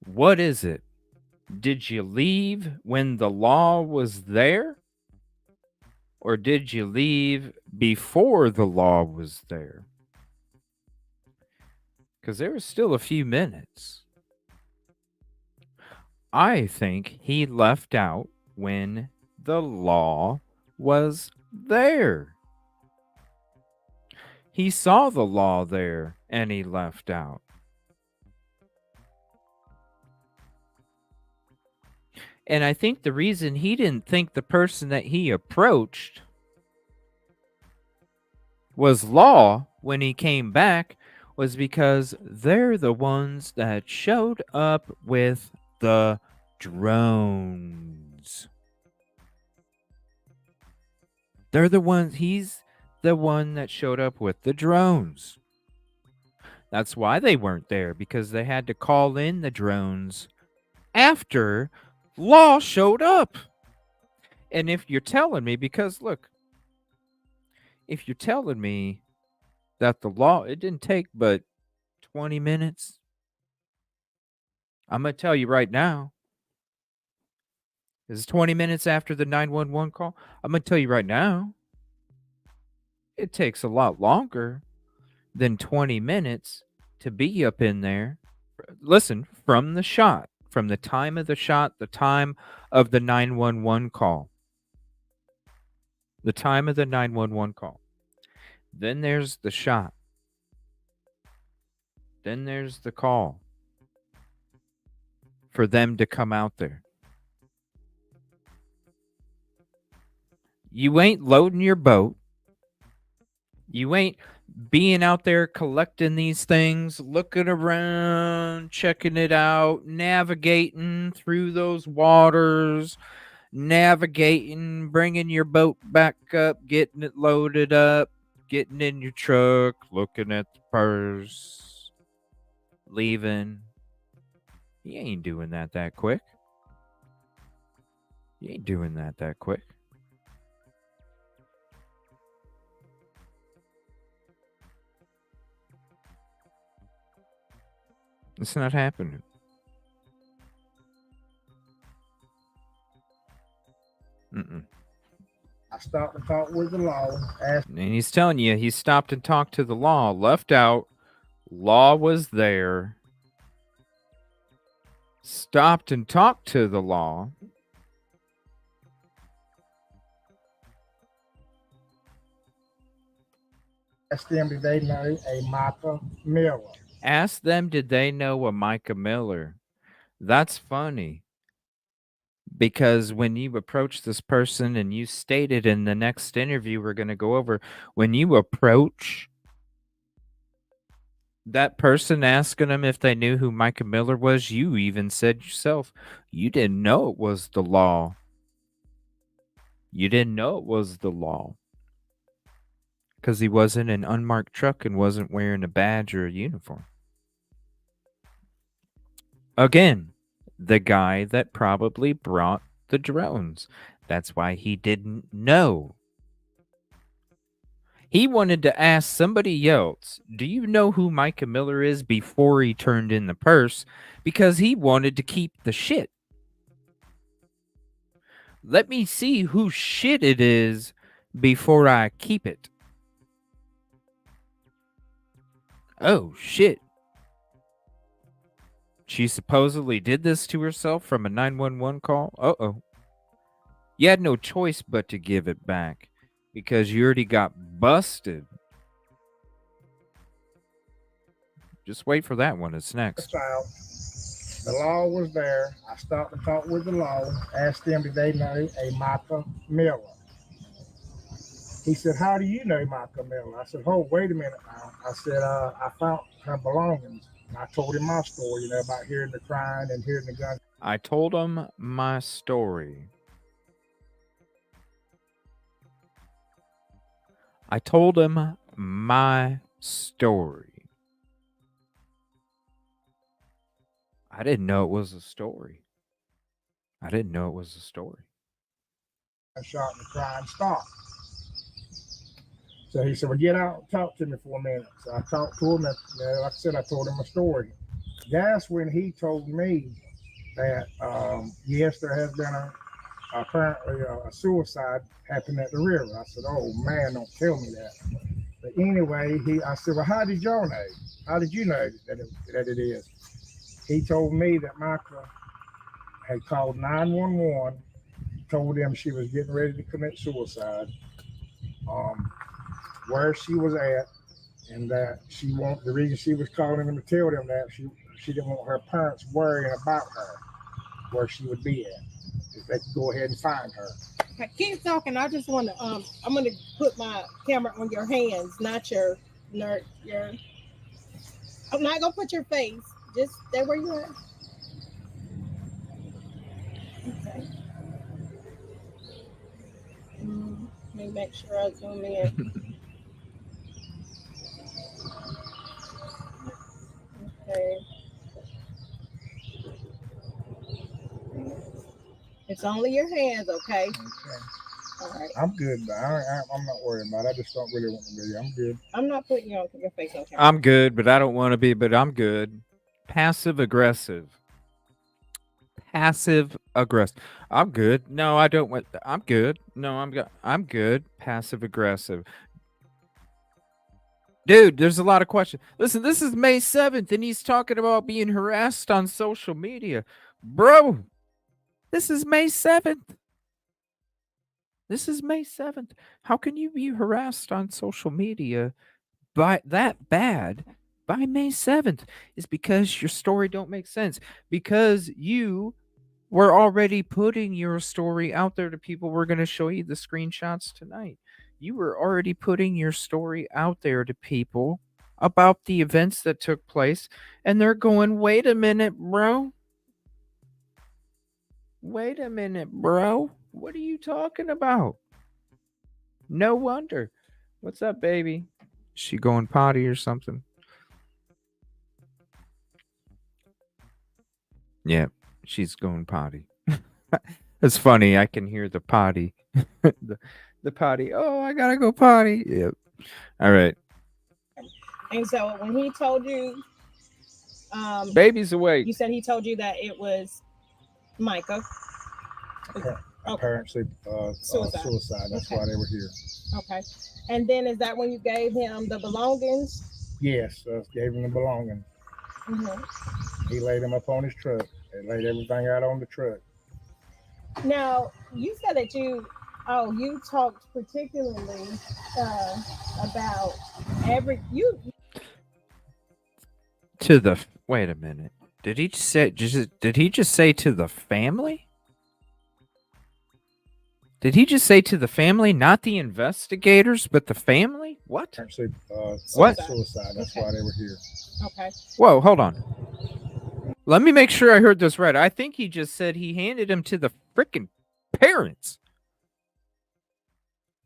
what is it? Did you leave when the law was there? Or did you leave before the law was there? Because there was still a few minutes. I think he left out when the law was there. He saw the law there and he left out. And I think the reason he didn't think the person that he approached was law when he came back was because they're the ones that showed up with the drones. They're the ones, he's the one that showed up with the drones. That's why they weren't there, because they had to call in the drones after law showed up. And if you're telling me, because look, if you're telling me that the law, it didn't take but 20 minutes, I'm going to tell you right now, this is 20 minutes after the 911 call. I'm going to tell you right now, it takes a lot longer than 20 minutes to be up in there. Listen, from the shot, from the time of the shot, the time of the 911 call. The time of the 911 call. Then there's the shot. Then there's the call for them to come out there. You ain't loading your boat. You ain't being out there collecting these things, looking around, checking it out, navigating through those waters, navigating, bringing your boat back up, getting it loaded up, getting in your truck, looking at the purse, leaving. You ain't doing that quick. You ain't doing that quick. It's not happening. I stopped and talked with the law. And he's telling you he stopped and talked to the law. Left out. Law was there. Stopped and talked to the law. Asked them, did they know a Mica Miller? Ask them, did they know a Mica Miller? That's funny. Because when you approach this person, and you stated in the next interview we're going to go over, when you approach that person asking them if they knew who Mica Miller was, you even said yourself, you didn't know it was the law. You didn't know it was the law. Because he was in an unmarked truck and wasn't wearing a badge or a uniform. Again, the guy that probably brought the drones. That's why he didn't know. He wanted to ask somebody else, do you know who Mica Miller is, before he turned in the purse, because he wanted to keep the shit. Let me see whose shit it is before I keep it. Oh, shit. She supposedly did this to herself from a 911 call? Uh-oh. You had no choice but to give it back because you already got busted. Just wait for that one. It's next. The law was there. I stopped and talked with the law. Asked them, did they know a Mica Miller? He said, how do you know Mica Miller? I said, oh, wait a minute now. I said, I found her belongings. And I told him my story, about hearing the crying and hearing the gun. I told him my story. I told him my story. I didn't know it was a story. I didn't know it was a story. I shot and the crying stopped. So he said, well, get out and talk to me for a minute. So I talked to him. And, like I said, I told him my story. That's when he told me that, yes, there has been apparently a suicide happened at the river. I said, oh, man, don't tell me that. But anyway, I said, well, how did y'all know? How did you know that it is? He told me that Mica had called 911, told them she was getting ready to commit suicide, where she was at, and that the reason she was calling them to tell them that she didn't want her parents worrying about her, where she would be at, if they could go ahead and find her. Keep talking. I just want to. I'm going to put my camera on your hands, not your. I'm not gonna put your face. Just stay where you are. Okay. Let me make sure I zoom in. Okay. It's only your hands, okay? Okay. All right. I'm good, but I'm not worried about it. I just don't really want to be. I'm good. I'm not putting your face on camera. I'm good, but I don't want to be, but I'm good. Passive aggressive. Passive aggressive. I'm good. No, I don't want. I'm good. No, I'm good. Passive aggressive. Dude, there's a lot of questions. Listen, this is May 7th, and he's talking about being harassed on social media. Bro, this is May 7th. This is May 7th. How can you be harassed on social media by that bad by May 7th? Is because your story don't make sense. Because you were already putting your story out there to people. We're going to show you the screenshots tonight. You were already putting your story out there to people about the events that took place, and they're going, wait a minute, bro. Wait a minute, bro. What are you talking about? No wonder. What's up, baby? Is she going potty or something? Yeah, she's going potty. It's funny. I can hear the potty. the potty. Oh, I gotta go potty. Yep. All right. And so when he told you, baby's awake. You said he told you that it was Mica. Apparently, suicide. That's why they were here. Okay. And then is that when you gave him the belongings? Yes, gave him the belongings. He laid them up on his truck. They laid everything out on the truck. Now, you said that you talked particularly about wait a minute. Did he just say to the family? Did he just say to the family, not the investigators, but the family? What? Actually, what? Suicide. That's why they were here. Okay. Whoa, hold on. Let me make sure I heard this right. I think he just said he handed him to the freaking parents.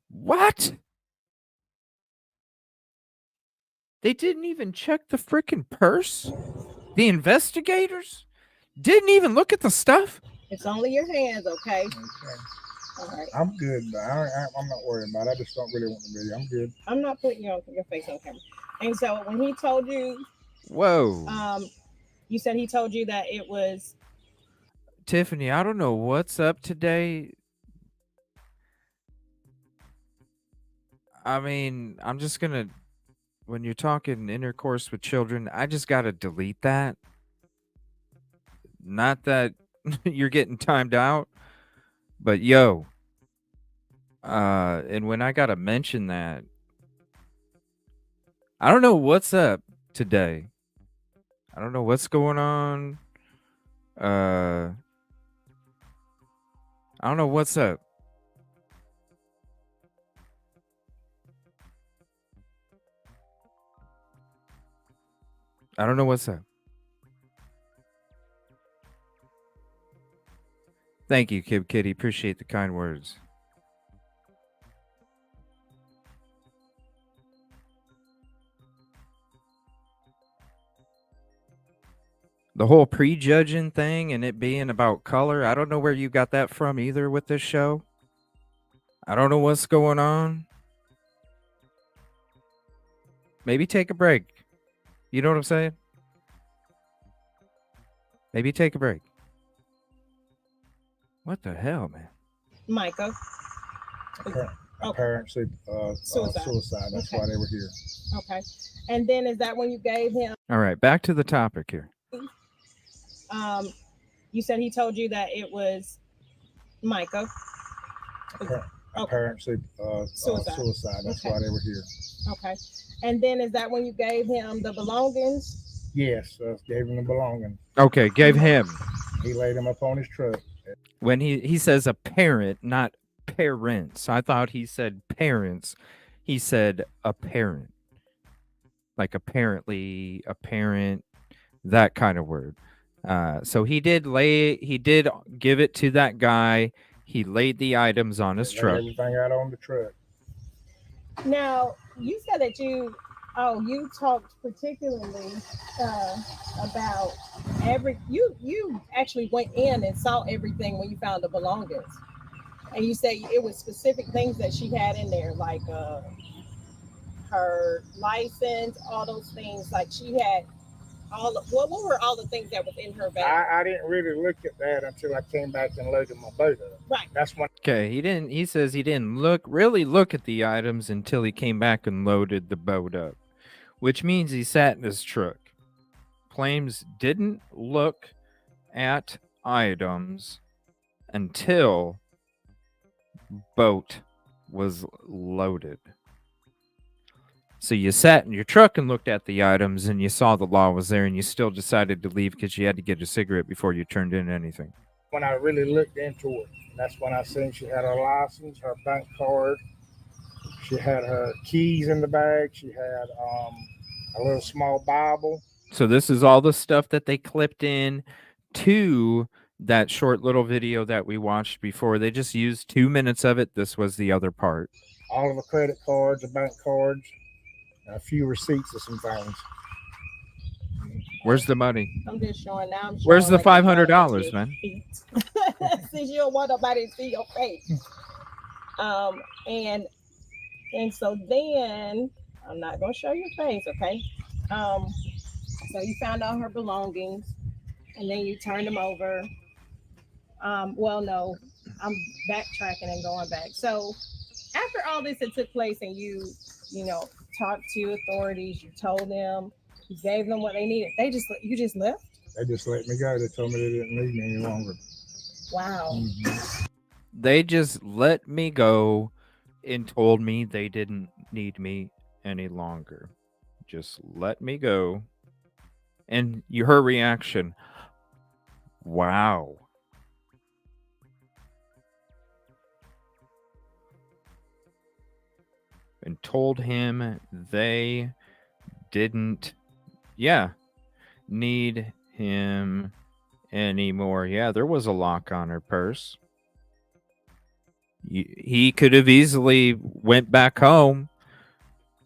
What? They didn't even check the freaking purse? The investigators didn't even look at the stuff? It's only your hands, okay? All right. I'm good. I'm not worried about it. I just don't really want to be. I'm good. I'm not putting your face on camera. And so when he told you... Whoa. You said he told you that it was... Tiffany, I don't know what's up today. I mean, I'm just going to... When you're talking intercourse with children, I just got to delete that. Not that you're getting timed out, but yo. And when I got to mention that, I don't know what's up today. I don't know what's going on. I don't know what's up. I don't know what's up. Thank you, Kib Kitty. Appreciate the kind words. The whole prejudging thing and it being about color, I don't know where you got that from either with this show. I don't know what's going on. Maybe take a break. You know what I'm saying? Maybe take a break. What the hell, man? Mica. Apparently, suicide. That's why they were here. Okay. And then is that when you gave him... All right, back to the topic here. You said he told you that it was Mica. Apparently, suicide. That's why they were here. Okay. And then is that when you gave him the belongings? Yes, gave him the belongings. Okay, gave him. He laid them up on his truck. When he says a parent, not parents. I thought he said parents. He said a parent. Like apparently, a parent, that kind of word. So he did give it to that guy. He laid the items on his truck. Everything out on the truck. Now, you said that you talked particularly about you actually went in and saw everything when you found the belongings. And you say it was specific things that she had in there, like her license, all those things. Like she had what were all the things that was in her bag? I didn't really look at that until I came back and loaded my boat up. Right. That's when. Okay, he says he didn't really look at the items until he came back and loaded the boat up, which means he sat in his truck. Claims didn't look at items until boat was loaded. So you sat in your truck and looked at the items and you saw the law was there and you still decided to leave because you had to get a cigarette before you turned in anything. When I really looked into it, that's when I seen she had her license, her bank card. She had her keys in the bag. She had a little small Bible. So this is all the stuff that they clipped in to that short little video that we watched before. They just used 2 minutes of it. This was the other part. all of the credit cards, the bank cards, and a few receipts of some things. Where's the money? I'm just showing now. I'm showing Where's the like the front of $500, your man? feet. Since you don't want nobody to see your face. And so then I'm not gonna show your face, okay? So you found all her belongings, and then you turned them over. Well, no, I'm backtracking and going back. So after all this had took place, and you talked to authorities, you told them, you gave them what they needed. You just left. They just let me go. They told me they didn't need me any longer. Wow. Mm-hmm. They just let me go and told me they didn't need me any longer. Just let me go. And her reaction, wow. And told him they didn't, need him anymore. Yeah, there was a lock on her purse. He could have easily went back home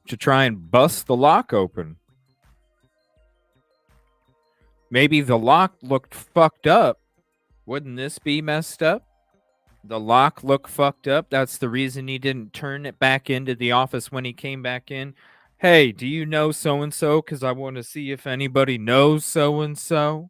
to try and bust the lock open. Maybe the lock looked fucked up. Wouldn't this be messed up? The lock looked fucked up. That's the reason he didn't turn it back into the office when he came back in. Hey, do you know so-and-so? Because I want to see if anybody knows so-and-so.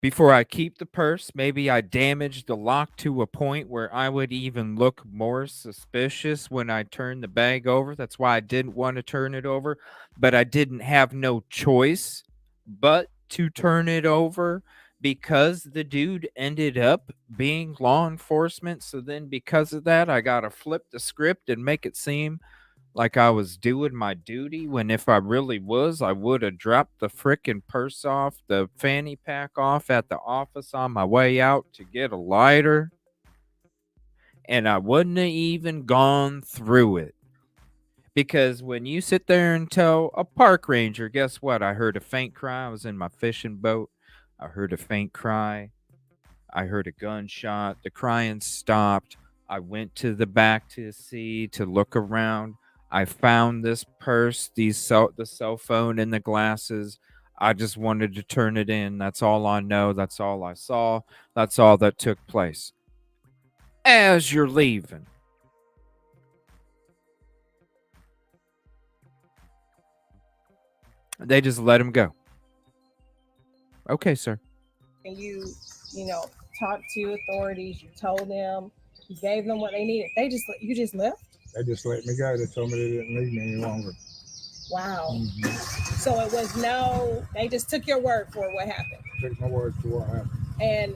Before I keep the purse, maybe I damaged the lock to a point where I would even look more suspicious when I turned the bag over. That's why I didn't want to turn it over, but I didn't have no choice but to turn it over because the dude ended up being law enforcement. So then because of that, I got to flip the script and make it seem like I was doing my duty, when if I really was, I would have dropped the frickin' purse off, the fanny pack off at the office on my way out to get a lighter, and I wouldn't have even gone through it. Because when you sit there and tell a park ranger, guess what? I heard a faint cry. I was in my fishing boat. I heard a faint cry. I heard a gunshot. The crying stopped. I went to the back to see, to look around. I found this purse, the cell phone, and the glasses. I just wanted to turn it in. That's all I know. That's all I saw. That's all that took place. As you're leaving, they just let him go. Okay, sir. And you talked to authorities, you told them, you gave them what they needed. You just left. They just let me go. They told me they didn't need me any longer. Wow. Mm-hmm. So it was they just took your word for what happened. Took my word for what happened. And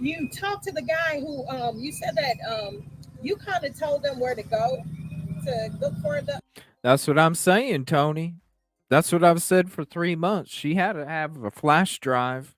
you talked to the guy who, you said that you kind of told them where to go to look for the. That's what I'm saying, Tony. That's what I've said for 3 months. She had to have a flash drive.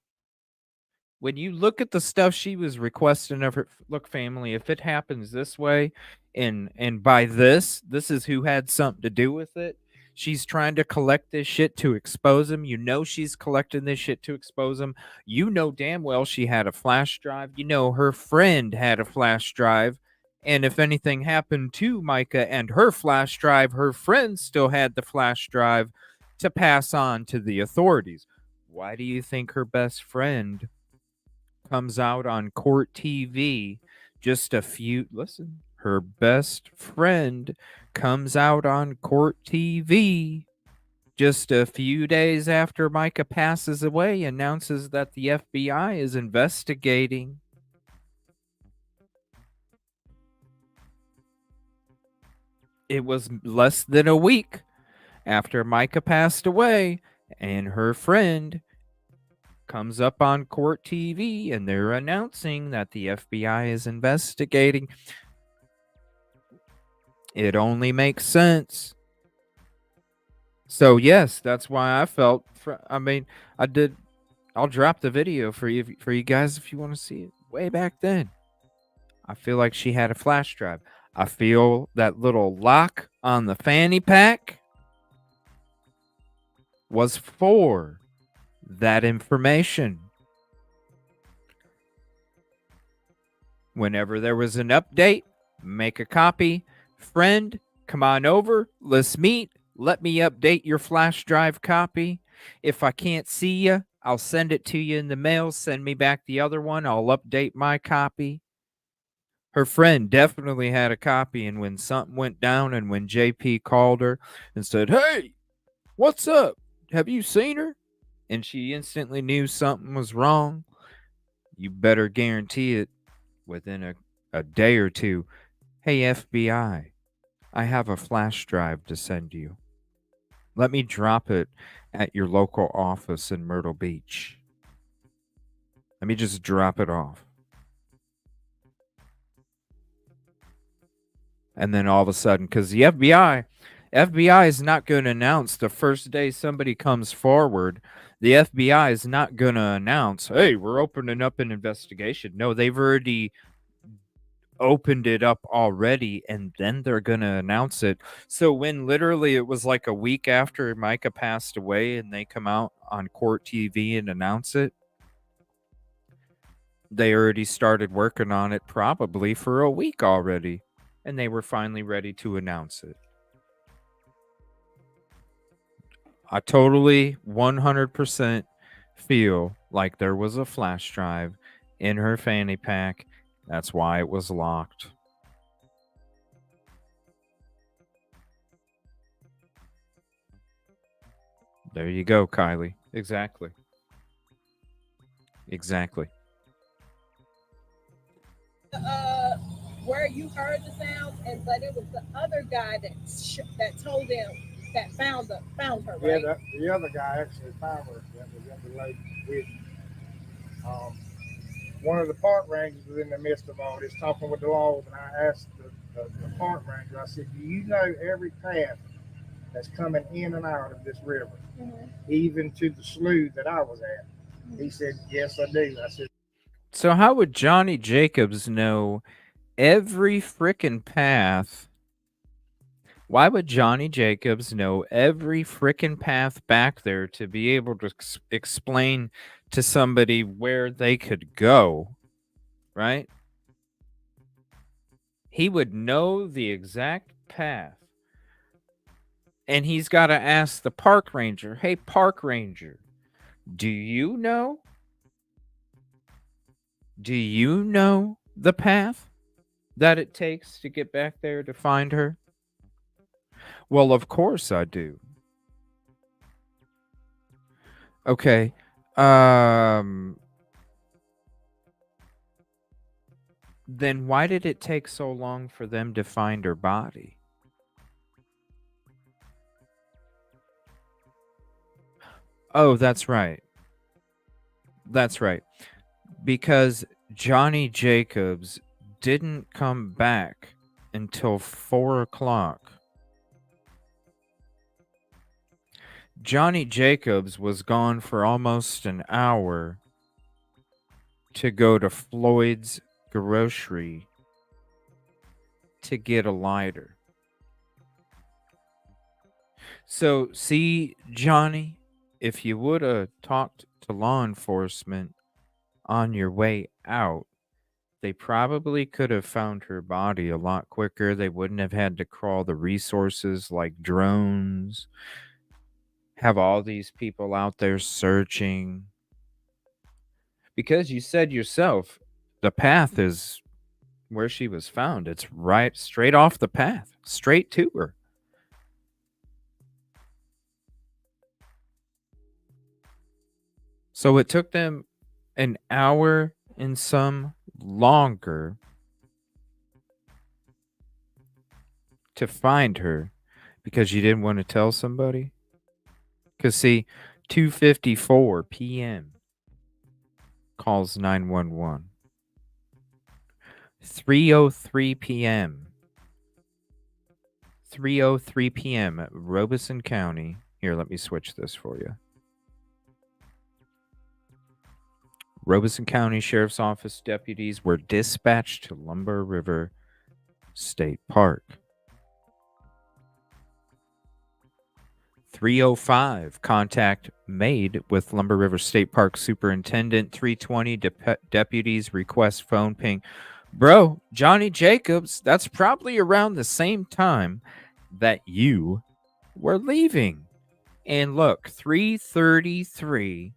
When you look at the stuff she was requesting of her, look, family, if it happens this way, and by this is who had something to do with it. She's trying to collect this shit to expose him. You know she's collecting this shit to expose him. You know damn well she had a flash drive. You know her friend had a flash drive. And if anything happened to Mica and her flash drive, her friend still had the flash drive to pass on to the authorities. Why do you think her best friend comes out on court TV her best friend comes out on court TV just a few days after Mica passes away, announces that the FBI is investigating. It was less than a week after Mica passed away, and her friend comes up on court TV, and they're announcing that the FBI is investigating. It only makes sense. So yes, that's why I felt. I'll drop the video for you guys if you want to see it. Way back then, I feel like she had a flash drive. I feel that little lock on the fanny pack was for that information. Whenever there was an update, make a copy. Friend, come on over. Let's meet. Let me update your flash drive copy. If I can't see you, I'll send it to you in the mail. Send me back the other one. I'll update my copy. Her friend definitely had a copy, and when something went down and when JP called her and said, "Hey, what's up? Have you seen her?" and she instantly knew something was wrong, you better guarantee it within a day or two. "Hey, FBI, I have a flash drive to send you. Let me drop it at your local office in Myrtle Beach. Let me just drop it off." And then all of a sudden, because the FBI is not going to announce the first day somebody comes forward. The FBI is not going to announce, "Hey, we're opening up an investigation." No, they've already opened it up already, and then they're going to announce it. So when literally it was like a week after Mica passed away and they come out on court TV and announce it, they already started working on it probably for a week already, and they were finally ready to announce it. I totally 100% feel like there was a flash drive in her fanny pack. That's why it was locked. There you go, Kylie. Exactly. Exactly. Where you heard the sound, but it was the other guy that told him that found her, right? Yeah, the other guy actually found her. That was in the lake with one of the park rangers was in the midst of all this talking with the laws, and I asked the park ranger, I said, "Do you know every path that's coming in and out of this river, even to the slough that I was at?" He said, "Yes, I do." I said, "So how would Johnny Jacobs know every frickin' path? Why would Johnny Jacobs know every frickin' path back there to be able to explain to somebody where they could go, right? He would know the exact path. And he's got to ask the park ranger, 'Hey, park ranger, do you know? Do you know the path that it takes to get back there to find her?' 'Well, of course I do.' 'Okay. Then why did it take so long for them to find her body?' 'Oh, that's right. That's right. Because Johnny Jacobs didn't come back until 4 o'clock. Johnny Jacobs was gone for almost an hour to go to Floyd's grocery to get a lighter. So, see, Johnny, if you would have talked to law enforcement on your way out, they probably could have found her body a lot quicker. They wouldn't have had to crawl the resources like drones, have all these people out there searching. Because you said yourself, the path is where she was found. It's right straight off the path, straight to her. So it took them an hour and some longer to find her because you didn't want to tell somebody. Because see, 2:54 p.m. calls 911. 3:03 p.m. 3:03 p.m. at Robeson County. Here, let me switch this for you. Robeson County Sheriff's Office deputies were dispatched to Lumber River State Park. 3:05, contact made with Lumber River State Park Superintendent. 3:20, deputies request phone ping. Bro, Johnny Jacobs, that's probably around the same time that you were leaving. And look, 3:33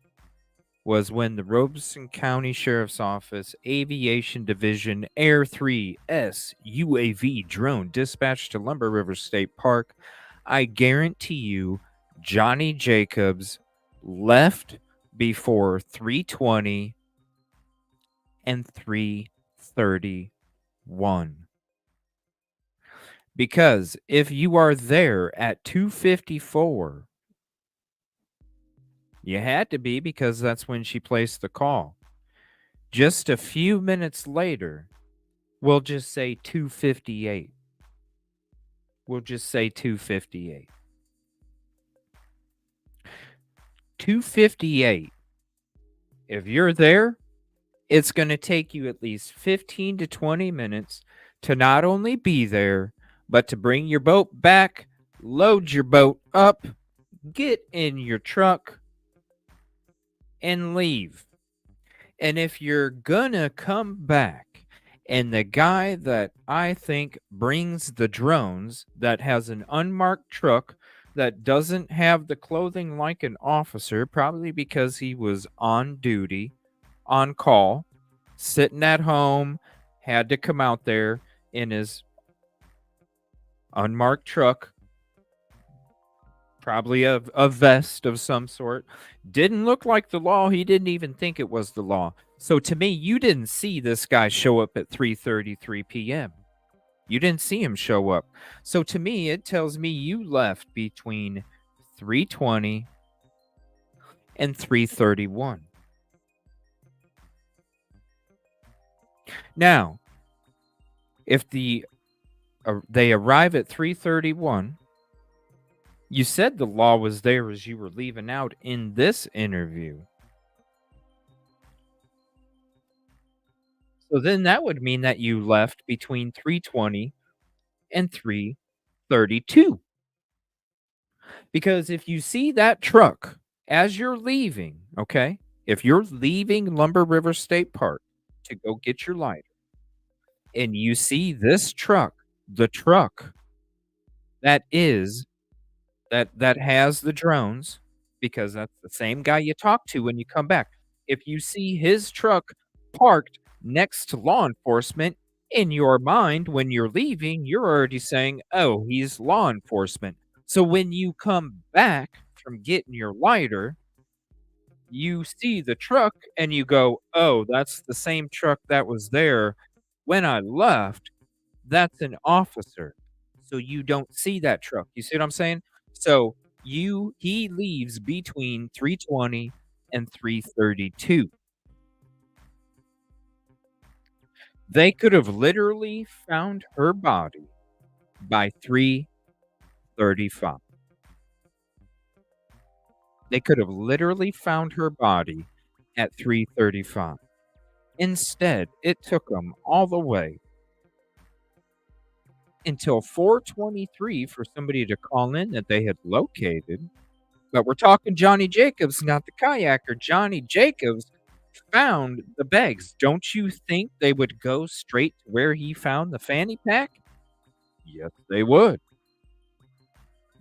was when the Robeson County Sheriff's Office Aviation Division Air 3S UAV drone dispatched to Lumber River State Park. I guarantee you, Johnny Jacobs left before 3:20 and 3:31. Because if you are there at 2:54, you had to be, because that's when she placed the call. Just a few minutes later, we'll just say 2:58. We'll just say 2:58. 2:58. If you're there, it's going to take you at least 15 to 20 minutes to not only be there, but to bring your boat back, load your boat up, get in your truck, and leave. And if you're gonna come back, and the guy that I think brings the drones, that has an unmarked truck, that doesn't have the clothing like an officer, probably because he was on duty, on call, sitting at home, had to come out there in his unmarked truck, probably a vest of some sort. Didn't look like the law. He didn't even think it was the law. So to me, you didn't see this guy show up at 3:33 p.m. You didn't see him show up. So to me, it tells me you left between 3:20 and 3:31. Now, if they arrive at 3:31, you said the law was there as you were leaving out in this interview. So then that would mean that you left between 3:20 and 3:32. Because if you see that truck as you're leaving, okay, if you're leaving Lumber River State Park to go get your lighter, and you see this truck, the truck that has the drones, because that's the same guy you talk to when you come back. If you see his truck parked next to law enforcement, in your mind, when you're leaving, you're already saying, oh, he's law enforcement. So when you come back from getting your lighter, you see the truck and you go, oh, that's the same truck that was there when I left. That's an officer. So you don't see that truck. You see what I'm saying? So he leaves between 3:20 and 3:32. They could have literally found her body by 3:35. They could have literally found her body at 3:35. Instead, it took them all the way until 4:23 for somebody to call in that they had located. But we're talking Johnny Jacobs, not the kayaker. Johnny Jacobs found the bags. Don't you think they would go straight to where he found the fanny pack? Yes, they would.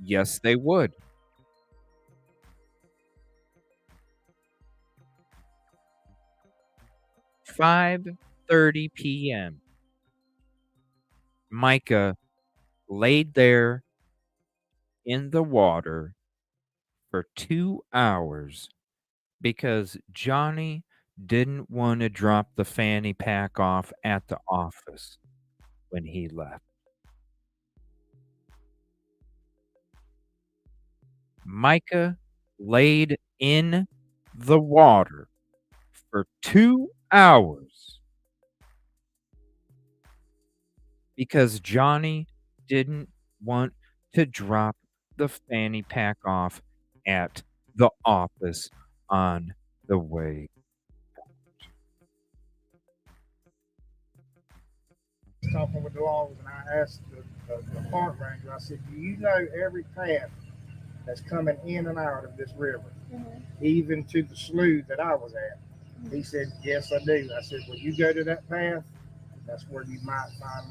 Yes, they would. "5:30 p.m. Mica laid there in the water for 2 hours because Johnny didn't want to drop the fanny pack off at the office when he left. Mica laid in the water for 2 hours because Johnny didn't want to drop the fanny pack off at the office on the way. Talking with the laws, and I asked the park ranger, I said, do you know every path that's coming in and out of this river, even to the slough that I was at? He said, yes, I do. I said, well, you go to that path that's where you might find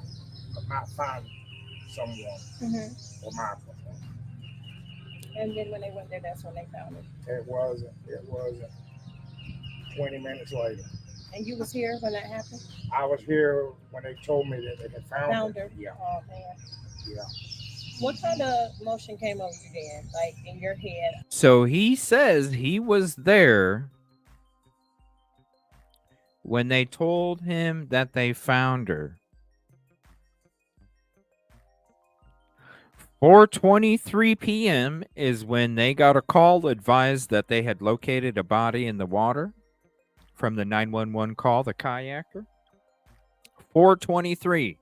someone or Michael. And then when they went there, that's when they found it. It wasn't 20 minutes later. And you was here when that happened? I was here when they told me that they had found her. Yeah. Oh, man. Yeah. What kind of emotion came over you then, like in your head? So he says he was there when they told him that they found her. 4:23 p.m. is when they got a call advised that they had located a body in the water from the 911 call, the kayaker. 4:23.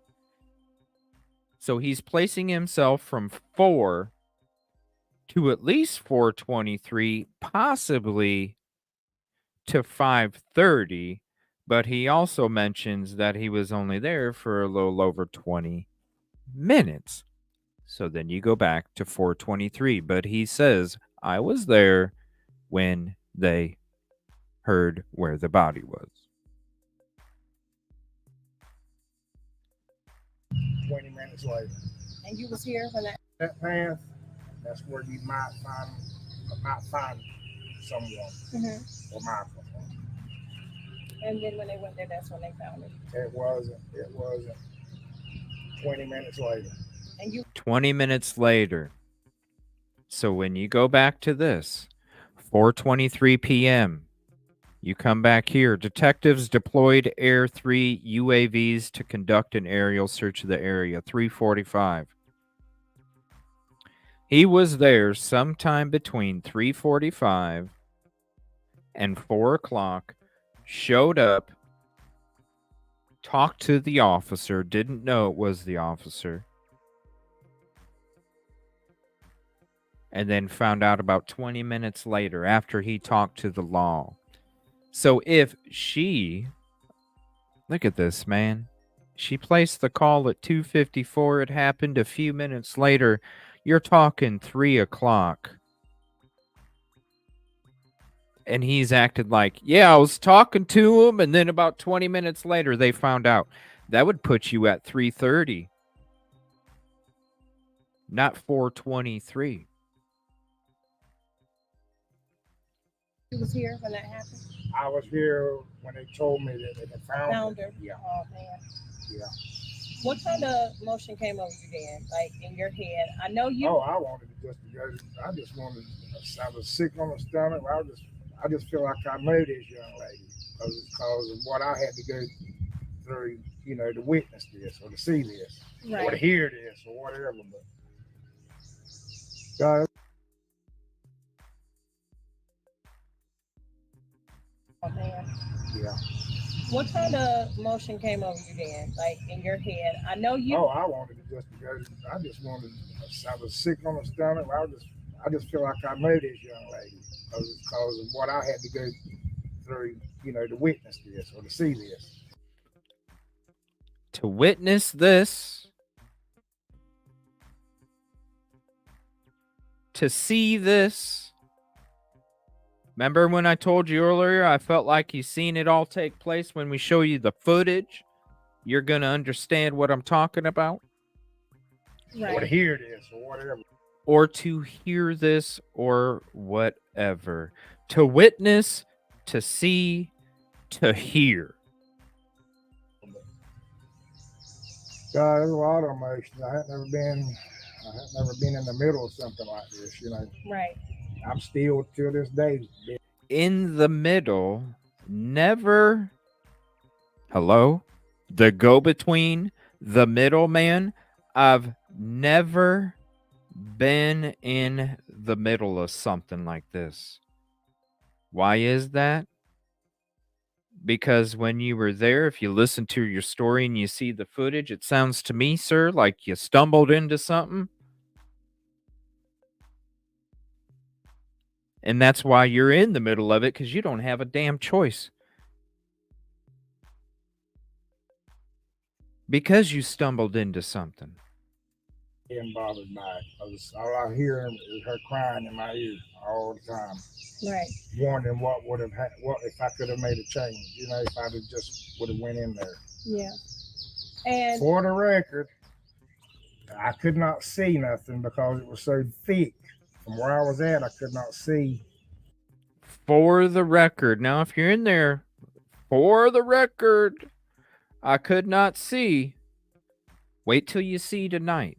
So he's placing himself from 4 to at least 4:23, possibly to 5:30, but he also mentions that he was only there for a little over 20 minutes. So then you go back to 4:23, but he says, I was there when they heard where the body was. 20 minutes later. And you was here when that path, that's where you might find someone or Michael. And then when they went there, that's when they found it. It wasn't 20 minutes later. And you 20 minutes later. So when you go back to this, 4:23 p.m., you come back here. Detectives deployed Air 3 UAVs to conduct an aerial search of the area. 3:45. He was there sometime between 3:45 and 4 o'clock, showed up, talked to the officer, didn't know it was the officer, and then found out about 20 minutes later after he talked to the law. So if she, look at this, man. She placed the call at 2:54. It happened a few minutes later. You're talking 3 o'clock. And he's acted like, yeah, I was talking to him, and then about 20 minutes later, they found out. That would put you at 3:30, not 4:23. You was here when that happened? I was here when they told me that they had found her. Yeah. Oh, man. Yeah. What kind of emotion came over you then, like in your head? I know you. Oh, I wanted to just go. I just wanted. I was sick on the stomach. I just feel like I know this young lady because of what I had to go through, to witness this or to see this Right. or to hear this or whatever. But God. Oh, man. Yeah. What kind of emotion came over you then, like in your head? I know you. Oh, I wanted to just go. I just wanted. I was sick on the stomach. I just feel like I know this young lady because of what I had to go through, to witness this or to see this. To witness this, to see this. Remember when I told you earlier, I felt like you've seen it all take place. When we show you the footage, you're going to understand what I'm talking about. Right. Or to hear this or whatever. Or to hear this or whatever. To witness, to see, to hear. God, there's a lot of emotions. I had never been in the middle of something like this, Right. I'm still to this day. In the middle, never. Hello? The go-between, the middleman. I've never been in the middle of something like this. Why is that? Because when you were there, if you listen to your story and you see the footage, it sounds to me, sir, like you stumbled into something. And that's why you're in the middle of it, because you don't have a damn choice. Because you stumbled into something. Being bothered by it. All I hear is her crying in my ear all the time. Right. Wondering what would have what if I could have made a change, if I just would have went in there. Yeah. And for the record, I could not see nothing because it was so thick. From where I was at, I could not see. For the record, now if you're in there, for the record, I could not see. Wait till you see tonight.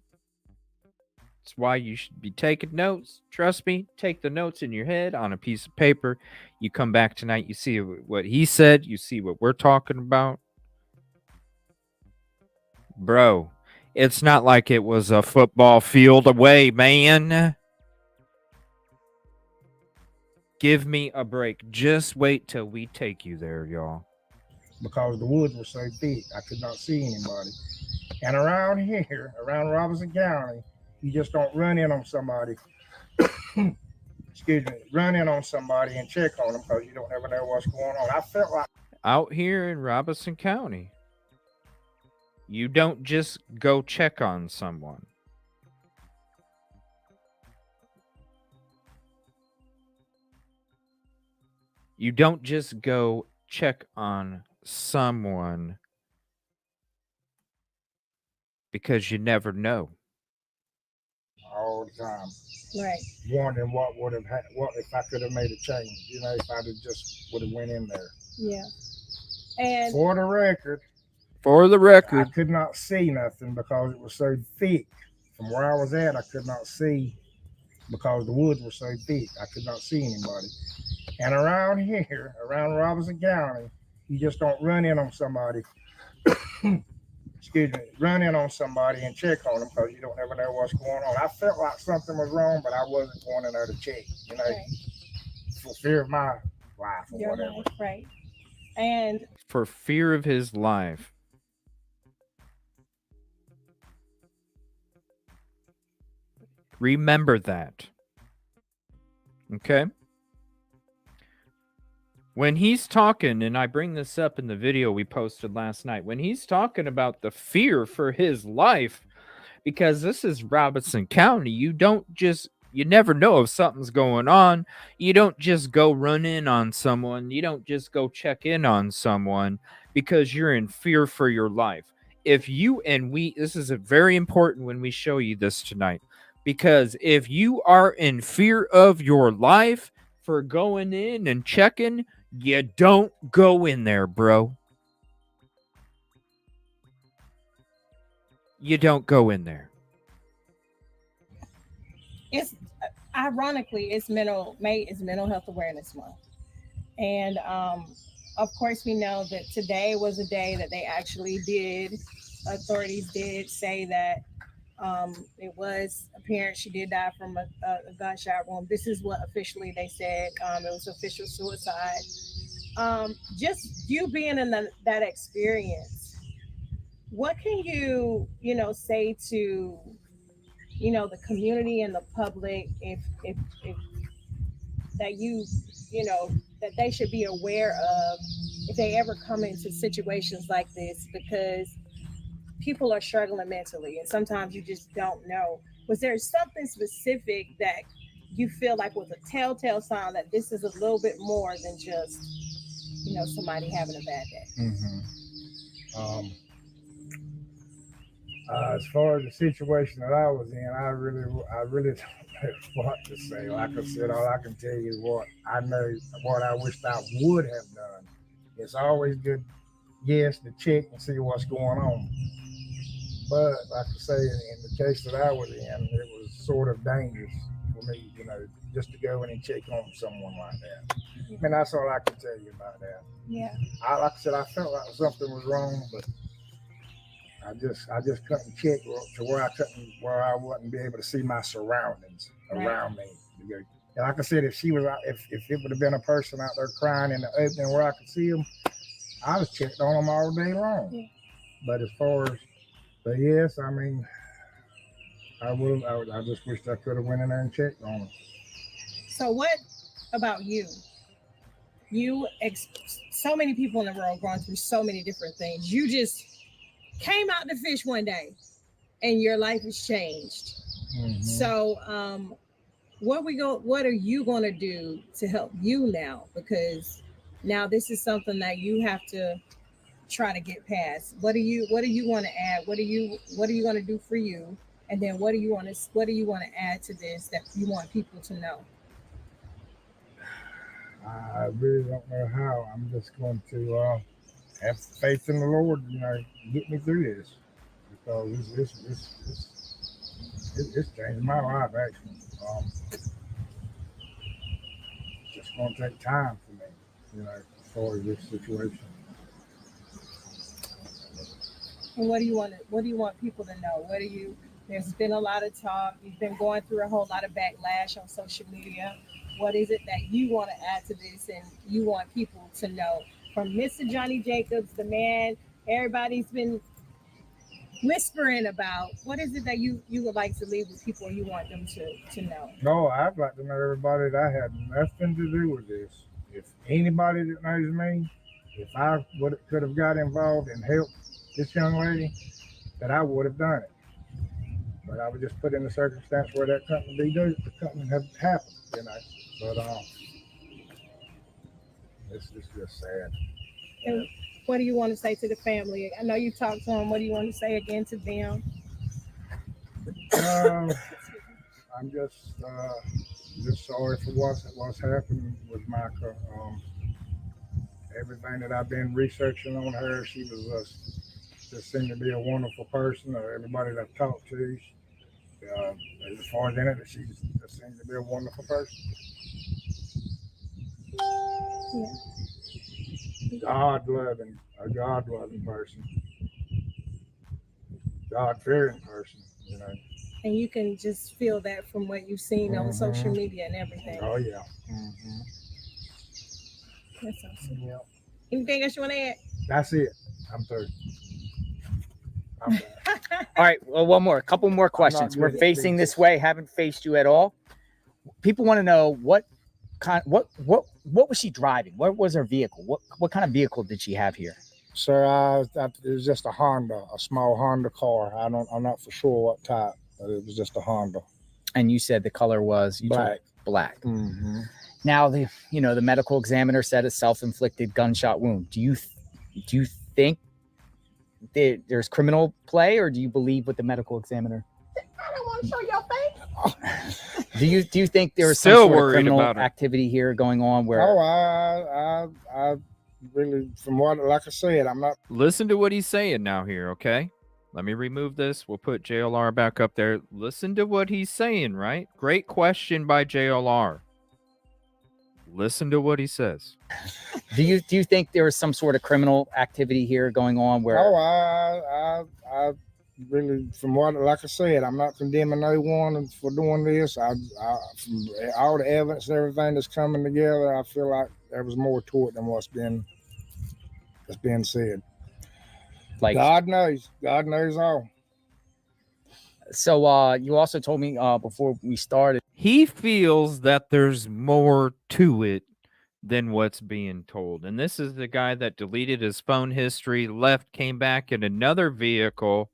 That's why you should be taking notes. Trust me, take the notes in your head on a piece of paper. You come back tonight, you see what he said, you see what we're talking about. Bro, it's not like it was a football field away, man. Give me a break. Just wait till we take you there, y'all. Because the woods were so thick, I could not see anybody. And around here, around Robinson County, you just don't run in on somebody. Excuse me, run in on somebody and check on them because you don't ever know what's going on. I felt like out here in Robinson County, you don't just go check on someone. You don't just go check on someone because you never know. All the time. Right. Wondering what would have what if I could have made a change, you know, if I'd have just would have went in there. Yeah. And for the record, I could not see nothing because it was so thick. From where I was at, I could not see because the woods were so thick. I could not see anybody. And around here, around Robinson County, you just don't run in on somebody. Excuse me, run in on somebody and check on them because you don't ever know what's going on. I felt like something was wrong, but I wasn't going in there to check, you know, right. For fear of my life or whatever. Life, right. And for fear of his life. Remember that. Okay? When he's talking, and I bring this up in the video we posted last night, when he's talking about the fear for his life, because this is Robinson County, you never know if something's going on. You don't just go run in on someone. You don't just go check in on someone because you're in fear for your life. This is very important when we show you this tonight, because if you are in fear of your life for going in and checking, you don't go in there, bro. You don't go in there. It's ironically, it's mental health awareness month. And of course we know that today was a day that they actually authorities did say that it was apparent she did die from a gunshot wound. This is what officially they said. It was official suicide. Just you being in that experience, what can you say to the community and the public if that that they should be aware of if they ever come into situations like this, because people are struggling mentally and sometimes you just don't know. Was there something specific that you feel like was a telltale sign that this is a little bit more than just somebody having a bad day? Mm-hmm. As far as the situation that I was in, I really don't know what to say. Like I said, all I can tell you is what I know, what I wished I would have done. It's always good, yes, to check and see what's going on. But like I say, in the case that I was in, it was sort of dangerous for me, just to go in and check on someone like that. I mean, that's all I can tell you about that. Yeah. Like I said, I felt like something was wrong, but I just couldn't check to where I wouldn't be able to see my surroundings around me. And like I said, if it would have been a person out there crying in the open where I could see them, I was checked on them all day long. Yeah. But yes, I mean, I just wished I could have went in there and checked on them. So what about you? So many people in the world going through so many different things. You just came out to fish one day and your life has changed. Mm-hmm. So what are you going to do to help you now? Because now this is something that you have to try to get past? What do you want to add? What are you going to do for you? And then what do you want to add to this that you want people to know? I really don't know how. I'm just going to have faith in the Lord, get me through this, because it's changed my life, actually. It's just going to take time for me, as far as this situation. And what do you want people to know? There's been a lot of talk. You've been going through a whole lot of backlash on social media. What is it that you want to add to this and you want people to know? From Mr. Johnnie Jacobs, the man everybody's been whispering about, what is it that you would like to leave with people, or you want them to know? No, I'd like to know everybody that I had nothing to do with this. If anybody that knows me, if I could have got involved and helped this young lady, that I would have done it. But I was just put in a circumstance where that couldn't have happened, But it's just sad. And what do you want to say to the family? I know you talked to them. What do you want to say again to them? I'm just sorry for what's happened with Mica. Everything that I've been researching on her, she was just seemed to be a wonderful person. Everybody that I've talked to, as far as in it, she just seemed to be a wonderful person. Yeah. A God-loving person, God-fearing person, And you can just feel that from what you've seen on social media and everything. Oh yeah. That's awesome. Yeah. Anything else you want to add? That's it. I'm through. All right. Well, a couple more questions. We're facing this way. Haven't faced you at all. People want to know what was she driving? What was her vehicle? What kind of vehicle did she have here? Sir, it was just a Honda, a small Honda car. I'm not for sure what type, but it was just a Honda. And you said the color was black. Black. Mm-hmm. Now the medical examiner said a self-inflicted gunshot wound. Do you think there's criminal play, or do you believe what the medical examiner? I don't want to show your face. Do you think there was some sort of criminal activity here going on? Where? Oh, I really, like I said, I'm not. Listen to what he's saying now here, okay? Let me remove this. We'll put JLR back up there. Listen to what he's saying, right? Great question by JLR. Listen to what he says. Do you think there was some sort of criminal activity here going on? Where? Oh, I really, like I said, I'm not condemning no one for doing this. From all the evidence and everything that's coming together, I feel like there was more to it than what's being said. Like God knows all. So you also told me before we started, he feels that there's more to it than what's being told. And this is the guy that deleted his phone history, left, came back in another vehicle,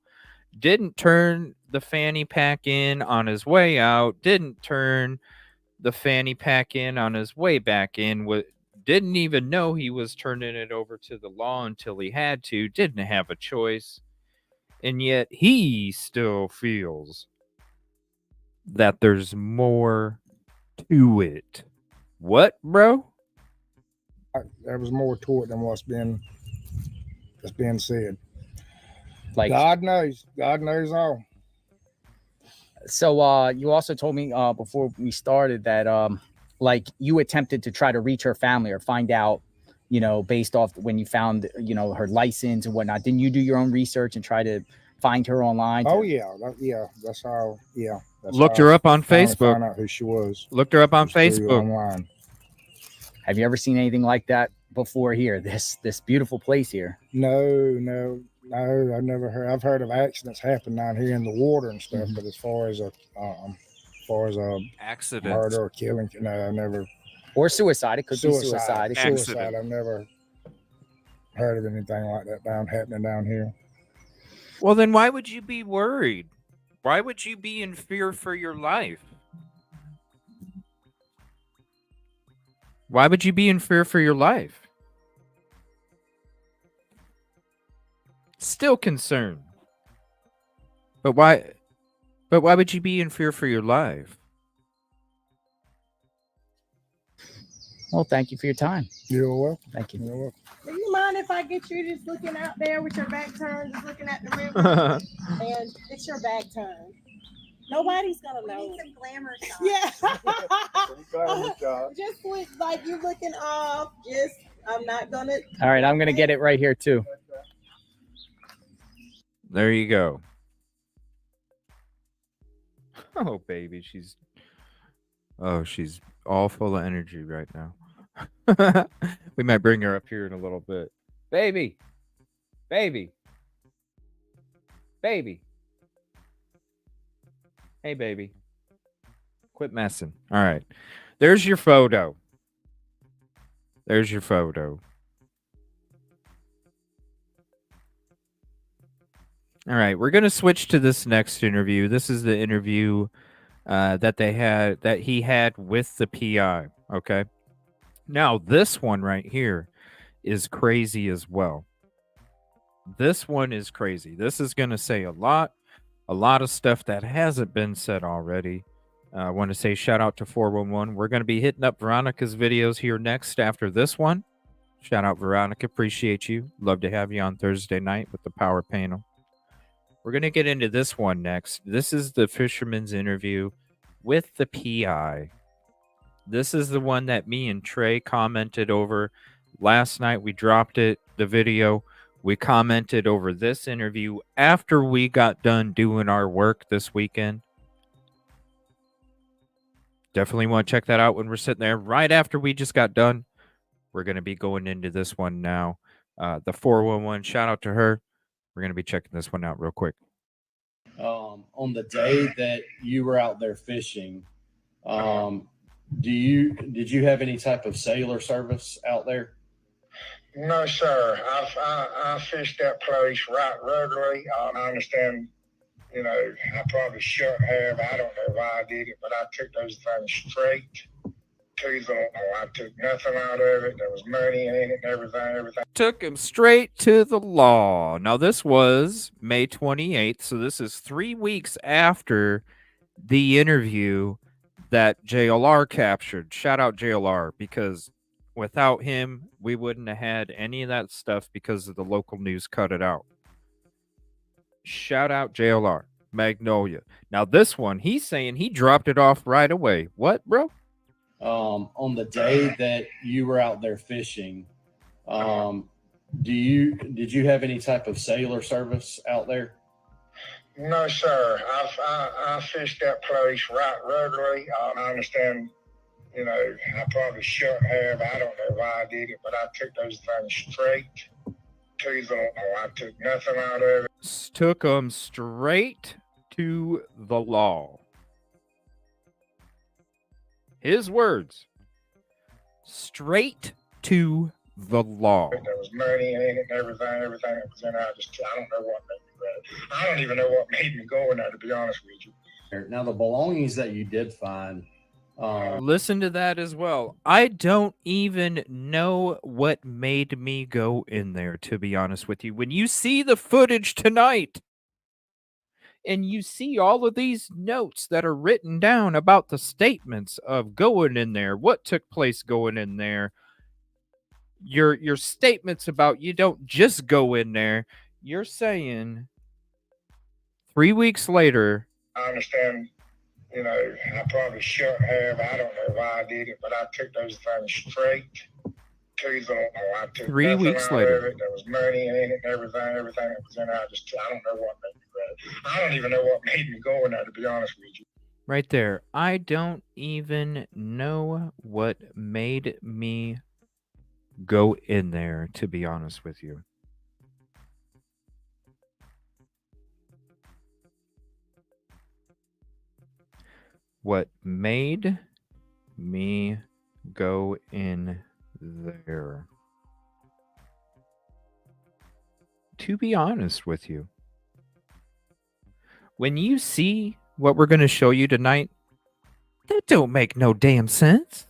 didn't turn the fanny pack in on his way out, didn't turn the fanny pack in on his way back in, didn't even know he was turning it over to the law until he had to, didn't have a choice. And yet he still feels that there's more to it. What, bro? There was more to it than what's being said. Like God knows all. So you also told me before we started that like you attempted to try to reach her family or find out, based off when you found, her license and whatnot. Didn't you do your own research and try to find her online? Oh yeah, that's how. Yeah, looked her up on Facebook. Found out who she was. Looked her up on Facebook. Online. Have you ever seen anything like that before here? This beautiful place here? No, I've never heard. I've heard of accidents happen down here in the water and stuff, but as far as a accident, murder or killing, no, I never. Or suicide. It could be suicide. Suicide. I've never heard of anything like that happening down here. Well, then why would you be worried? Why would you be in fear for your life? Why would you be in fear for your life? Still concerned. But why? But why would you be in fear for your life? Well, thank you for your time. You're welcome. Thank you. You're welcome. Do you mind if I get you just looking out there with your back turned, just looking at the river? And it's your back turned. Nobody's gonna know. We need some glamour shots. Yeah. Just with like you looking off. Just I'm not gonna. All right, I'm gonna get it right here too. There you go. Oh, baby, she's all full of energy right now. We might bring her up here in a little bit. Baby. Hey, baby. Quit messing. All right. There's your photo. All right, we're going to switch to this next interview. This is the interview that he had with the PI, okay? Now, this one right here is crazy as well. This one is crazy. This is going to say a lot of stuff that hasn't been said already. I want to say shout out to 411. We're going to be hitting up Veronica's videos here next after this one. Shout out, Veronica. Appreciate you. Love to have you on Thursday night with the power panel. We're going to get into this one next. This is the fisherman's interview with the PI. This is the one that me and Trey commented over last night. We dropped it, the video. We commented over this interview after we got done doing our work this weekend. Definitely want to check that out when we're sitting there. Right after we just got done, we're going to be going into this one now. The 411, shout out to her. We're going to be checking this one out real quick. On the day that you were out there fishing, did you have any type of sailor service out there? No, sir. I fished that place right regularly. I understand, I probably shouldn't have. I don't know why I did it, but I took those things straight to the law. I took nothing out of it. There was money in it and everything. Took him straight to the law. Now, this was May 28th, so this is 3 weeks after the interview that JLR captured. Shout out JLR, because without him, we wouldn't have had any of that stuff because of the local news cut it out. Shout out JLR, Magnolia. Now, this one, he's saying he dropped it off right away. What, bro? On the day that you were out there fishing, did you have any type of sailor service out there? No, sir. I fished that place right regularly. I understand, I probably shouldn't have. I don't know why I did it, but I took those things straight to the law. I took nothing out of it. Took them straight to the law. His words. Straight to the law. There was money in it and everything that was in it. I don't know what made me grab. I don't even know what made me go in there, to be honest with you. Now, the belongings that you did find. Listen to that as well. I don't even know what made me go in there, to be honest with you. When you see the footage tonight, and you see all of these notes that are written down about the statements of going in there, what took place going in there, your statements about you don't just go in there, you're saying 3 weeks later. I understand, I probably shouldn't have. I don't know why I did it, but I took those things straight to the law. I took 3 weeks later. There was money in it and everything that was in it. I don't know what made me grab. I don't even know what made me go in there, to be honest with you. Right there. I don't even know what made me go in there, to be honest with you. What made me go in there? To be honest with you, when you see what we're going to show you tonight, that don't make no damn sense.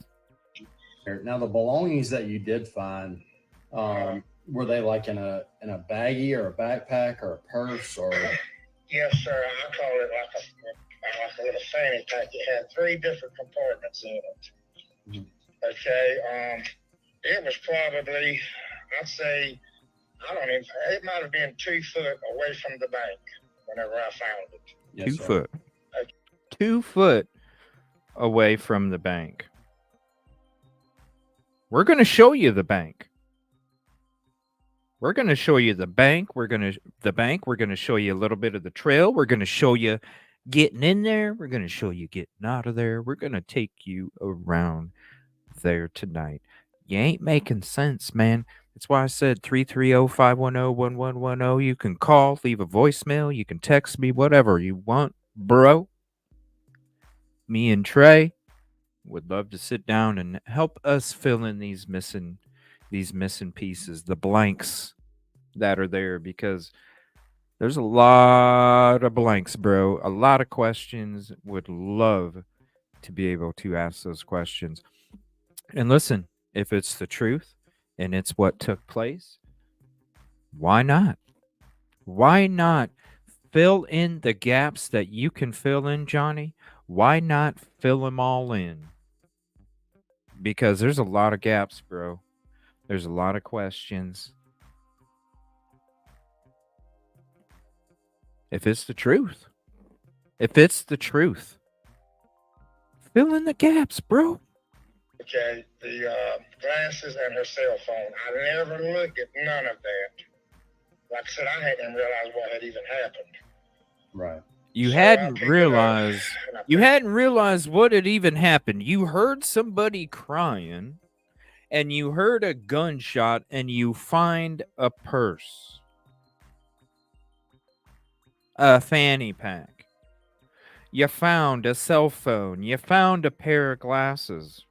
Now, the belongings that you did find, were they like in a baggie or a backpack or a purse or? Yes, sir. I call it like a little fanny pack. It had 3 different compartments in it. Mm-hmm. Okay. It was probably, I'd say, I don't even, it might have been 2 foot away from the bank whenever I found it. Yes, 2 foot. 2 foot away from the bank. We're going to show you the bank. We're going to show you the bank. We're going to show you a little bit of the trail. We're going to show you getting in there. We're going to show you getting out of there. We're going to take you around there tonight. You ain't making sense, man. That's why I said 330-510-1110. You can call, leave a voicemail. You can text me, whatever you want, bro. Me and Trey would love to sit down and help us fill in these missing pieces, the blanks that are there, because there's a lot of blanks, bro. A lot of questions. Would love to be able to ask those questions. And listen, if it's the truth and it's what took place, why not? Why not fill in the gaps that you can fill in, Johnny? Why not fill them all in? Because there's a lot of gaps, bro. There's a lot of questions. If it's the truth, fill in the gaps, bro. Okay, the glasses and her cell phone. I never looked at none of that. Like I said, I hadn't realized what had even happened. Right. You hadn't realized what had even happened. You heard somebody crying, and you heard a gunshot, and you find a purse, a fanny pack. You found a cell phone. You found a pair of glasses.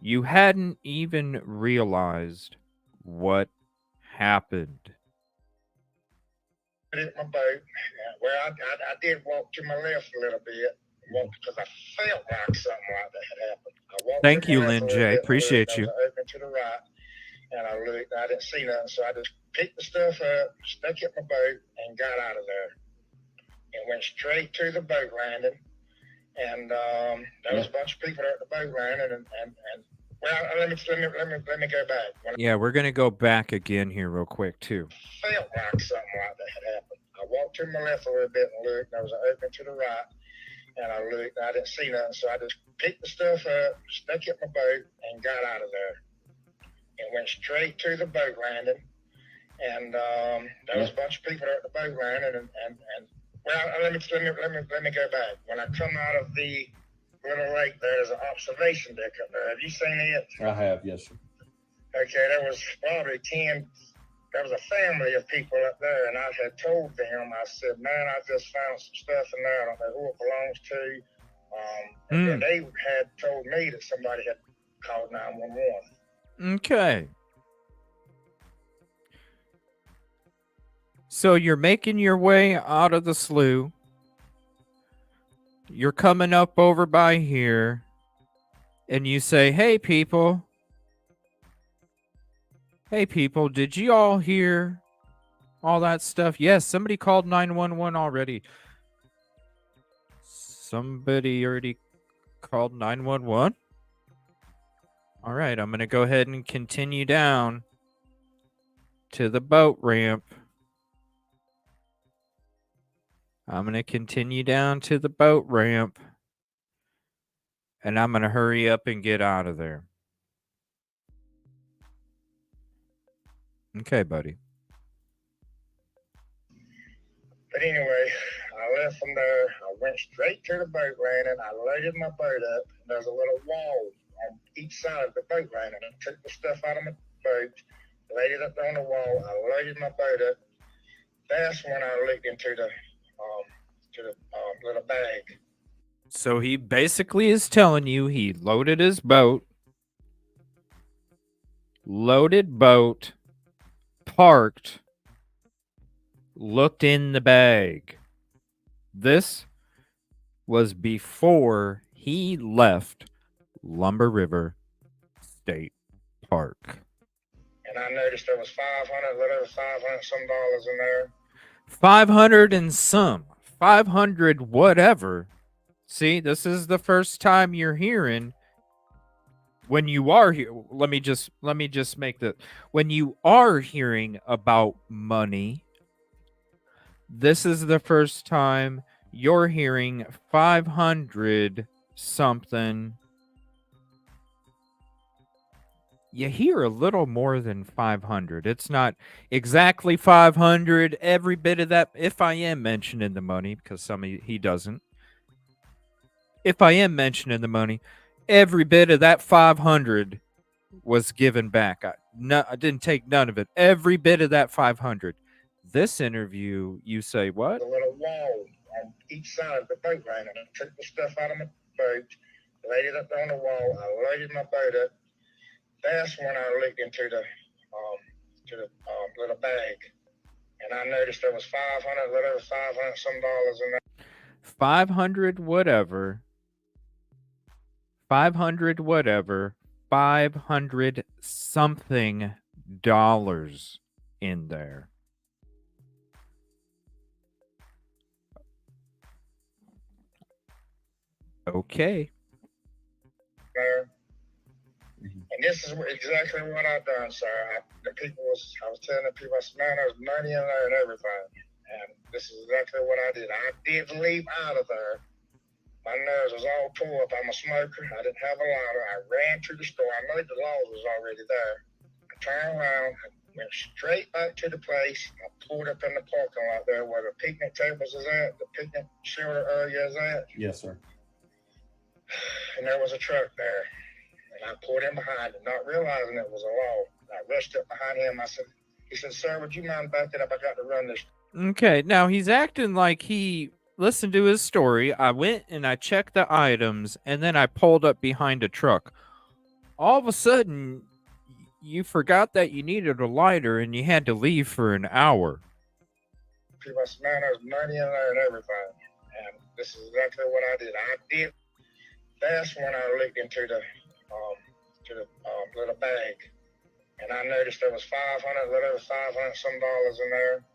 You hadn't even realized what happened. Hit my boat. Well, I did walk to my left a little bit, because I felt like something like that had happened. Thank you, Lynn J. Appreciate you. I opened to the right, and I looked. I didn't see nothing, so I just picked the stuff up, stuck it in my boat, and got out of there, and went straight to the boat landing. And there was a bunch of people at the boat landing, and well, let me go back. Yeah, we're gonna go back again here real quick too. Felt like something like that had happened. I walked to my left a little bit and looked. There was an opening to the right, and I looked. I didn't see nothing, so I just picked the stuff up, stuck it in my boat, and got out of there, and went straight to the boat landing. And there was a bunch of people at the boat landing, and well, let me go back. When I come out of the little lake, there's an observation deck up there. Have you seen it? I have, yes, sir. Okay, there was probably 10. There was a family of people up there, and I had told them, I said, man, I just found some stuff in there. I don't know who it belongs to. And they had told me that somebody had called 911. Okay. So you're making your way out of the slough. You're coming up over by here, and you say, hey, people, did you all hear all that stuff? Yes, somebody called 911 already. Somebody already called 911? All right, I'm going to go ahead and continue down to the boat ramp. I'm going to continue down to the boat ramp, and I'm going to hurry up and get out of there. Okay, buddy. But anyway, I left from there. I went straight to the boat landing. I loaded my boat up. There's a little wall on each side of the boat landing. I took the stuff out of my boat, laid it up on the wall. I loaded my boat up. That's when I looked into the little bag. So he basically is telling you he loaded his boat, parked, looked in the bag. This was before he left Lumber River State Park. And I noticed there was 500, whatever, 500 some dollars in there. 500 and some. 500 whatever. See, this is the first time you're hearing. When you are here, let me just make the, when you are hearing about money, this is the first time you're hearing 500 something. You hear a little more than 500. It's not exactly 500. Every bit of that, if I am mentioning the money, because he doesn't. If I am mentioning the money, every bit of that 500 was given back. I didn't take none of it. Every bit of that 500. This interview, you say what? A little wall on each side of the boat right, and I took the stuff out of my boat, laid it up on the wall. I loaded my boat up. That's when I looked into the little bag, and I noticed there was 500, whatever, 500 some dollars in there. 500 whatever. 500 whatever. 500 something dollars in there. Okay. There. And this is exactly what I've done, sir. I was telling the people, I said, man, there's money in there and everything. And this is exactly what I did. I did leave out of there. My nose was all tore up. I'm a smoker. I didn't have a lighter. I ran to the store. I know the laws was already there. I turned around, I went straight back to the place. I pulled up in the parking lot there where the picnic tables is at, the picnic shelter area is at. Yes, sir. And there was a truck there. And I pulled in behind it, not realizing it was a law. I rushed up behind him. He said, sir, would you mind backing up? I got to run this. Okay, now he's acting like he listened to his story. I went and I checked the items, and then I pulled up behind a truck. All of a sudden, you forgot that you needed a lighter, and you had to leave for an hour. People said, man, there's money in there and everything. And this is exactly what I did. I did. That's when I looked into the little bag, and I noticed there was 500, whatever, 500 some dollars in there.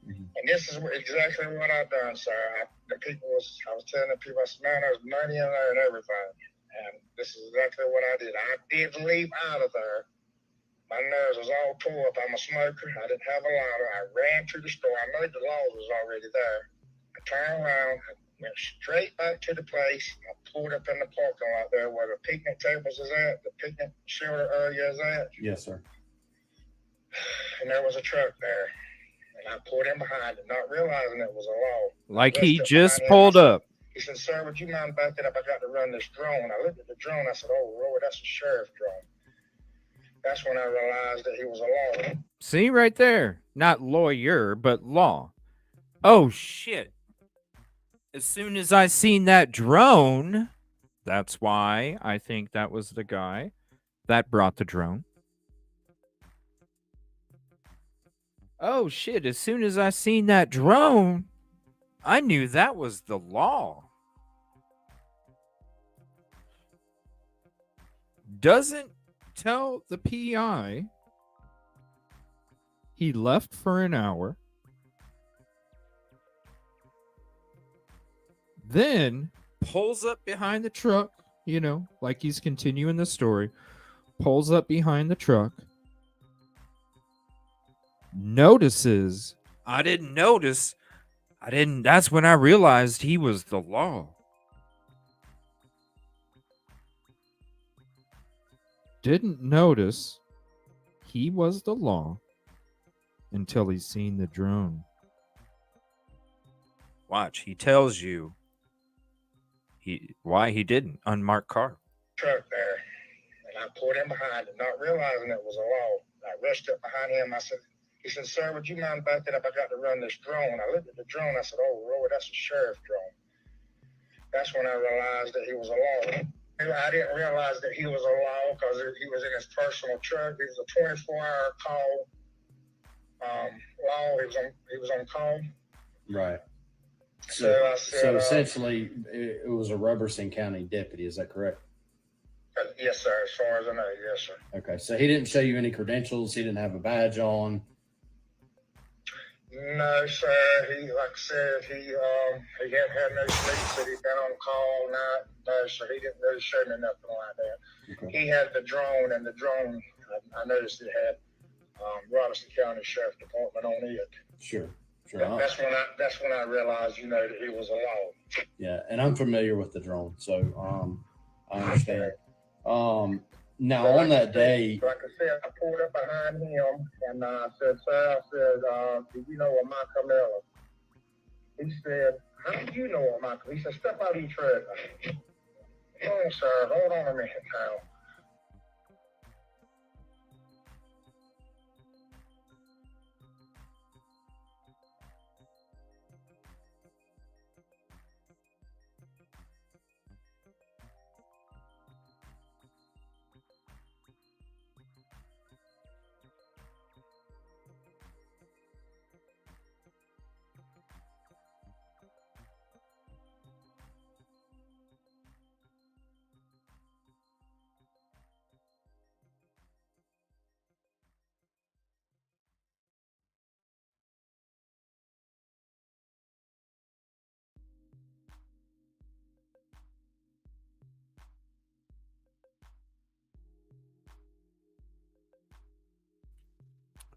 And this is exactly what I've done, sir. I was telling the people, I said, man, there's money in there and everything. And this is exactly what I did. I did leave out of there. My nose was all tore up. I'm a smoker. I didn't have a lighter. I ran to the store. I know the laws was already there. I turned around, I went straight back to the place. I pulled up in the parking lot there where the picnic tables is at, the picnic shelter area is at. Yes, sir. And there was a truck there. And I pulled in behind it, not realizing it was a law. Like he just pulled up. He said, sir, would you mind backing up? I got to run this drone. I looked at the drone. I said, oh, Lord, that's a sheriff drone. That's when I realized that he was a lawyer. See right there. Not lawyer, but law. Oh, shit. As soon as I seen that drone, that's why I think that was the guy that brought the drone. Oh, shit. As soon as I seen that drone, I knew that was the law. Doesn't tell the PI he left for an hour. Then pulls up behind the truck, you know, like he's continuing the story. Pulls up behind the truck. Notices. I didn't notice. That's when I realized he was the law. Didn't notice he was the law until he's seen the drone. Watch, he tells you why he didn't. Unmarked car. Truck there. And I pulled in behind it, not realizing it was a law. I rushed up behind him. He said, sir, would you mind backing up? I got to run this drone. I looked at the drone. I said, oh, Lord, that's a sheriff drone. That's when I realized that he was a lawyer. I didn't realize that he was a law because he was in his personal truck. It was a 24-hour call. Law. He was on call. Right. So I said, essentially, it was a Robertson County deputy. Is that correct? Yes, sir. As far as I know, yes, sir. Okay, so he didn't show you any credentials. He didn't have a badge on. No, sir. He, like I said, he hadn't had no sleep. Said he'd been on call all night. No, sir. He didn't really show me nothing like that. Okay. He had the drone, and the drone, I noticed it had Robertson County Sheriff Department on it. Sure. That's when I realized, that he was a law. Yeah, and I'm familiar with the drone, so I understand. Now on that day, like I said, I pulled up behind him and I said, "Sir, do you know a Mica Miller?" He said, "How do you know a Mica?" He said, "Step out of your truck." Oh, sir, hold on a minute now.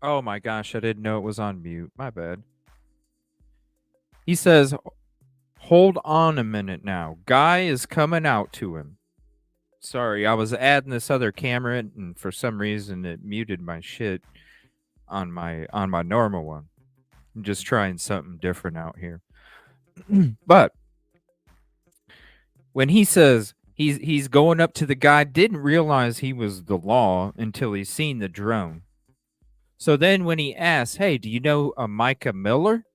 Oh my gosh, I didn't know it was on mute. My bad. He says, hold on a minute now. Guy is coming out to him. Sorry, I was adding this other camera and for some reason it muted my shit on my normal one. I'm just trying something different out here. But when he says he's going up to the guy, didn't realize he was the law until he's seen the drone. So then when he asks, "Hey, do you know a Mica Miller?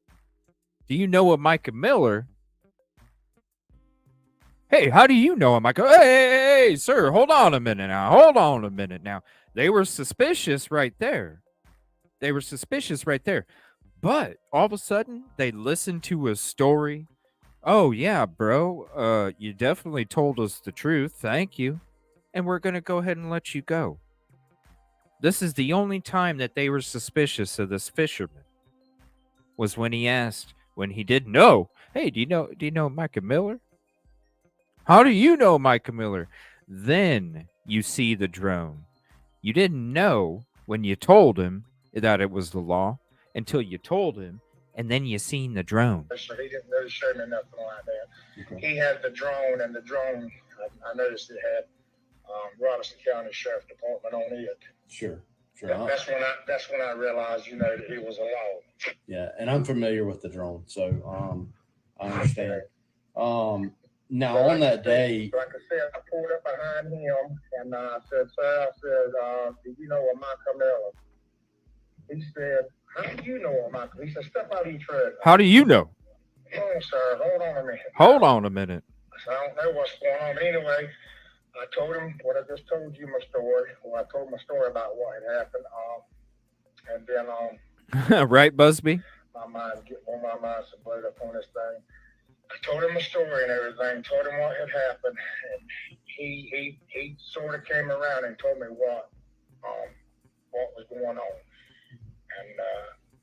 Do you know a Mica Miller?" "Hey, how do you know him?" I go, hey, sir, hold on a minute now. They were suspicious right there. But all of a sudden, they listened to a story. "Oh, yeah, bro. You definitely told us the truth. Thank you. And we're going to go ahead and let you go." This is the only time that they were suspicious of this fisherman. Was when he asked, when he didn't know, "Hey, do you know Mica Miller? How do you know Mica Miller?" Then you see the drone. You didn't know when you told him that it was the law until you told him, and then you seen the drone. So he didn't really show me nothing like that. Okay. He had the drone, and the drone, I noticed it had Robertson County Sheriff Department on it. Sure. That's when I realized, that he was a law. Yeah, and I'm familiar with the drone, so I understand. Now on that day, like I said, I pulled up behind him and I said, "Sir, do you know a Mica Miller?" He said, "How do you know a Mica?" He said, "Step out of your truck." "How do you know?" "Oh, sir, hold on a minute." "Hold on a minute." So I don't know what's going on. But anyway, I told him what I just told you, my story. Well, I told my story about what had happened. And then right, Busby? My mind's so blowed up on this thing. I told him the story and everything, told him what had happened, and he sort of came around and told me what was going on. And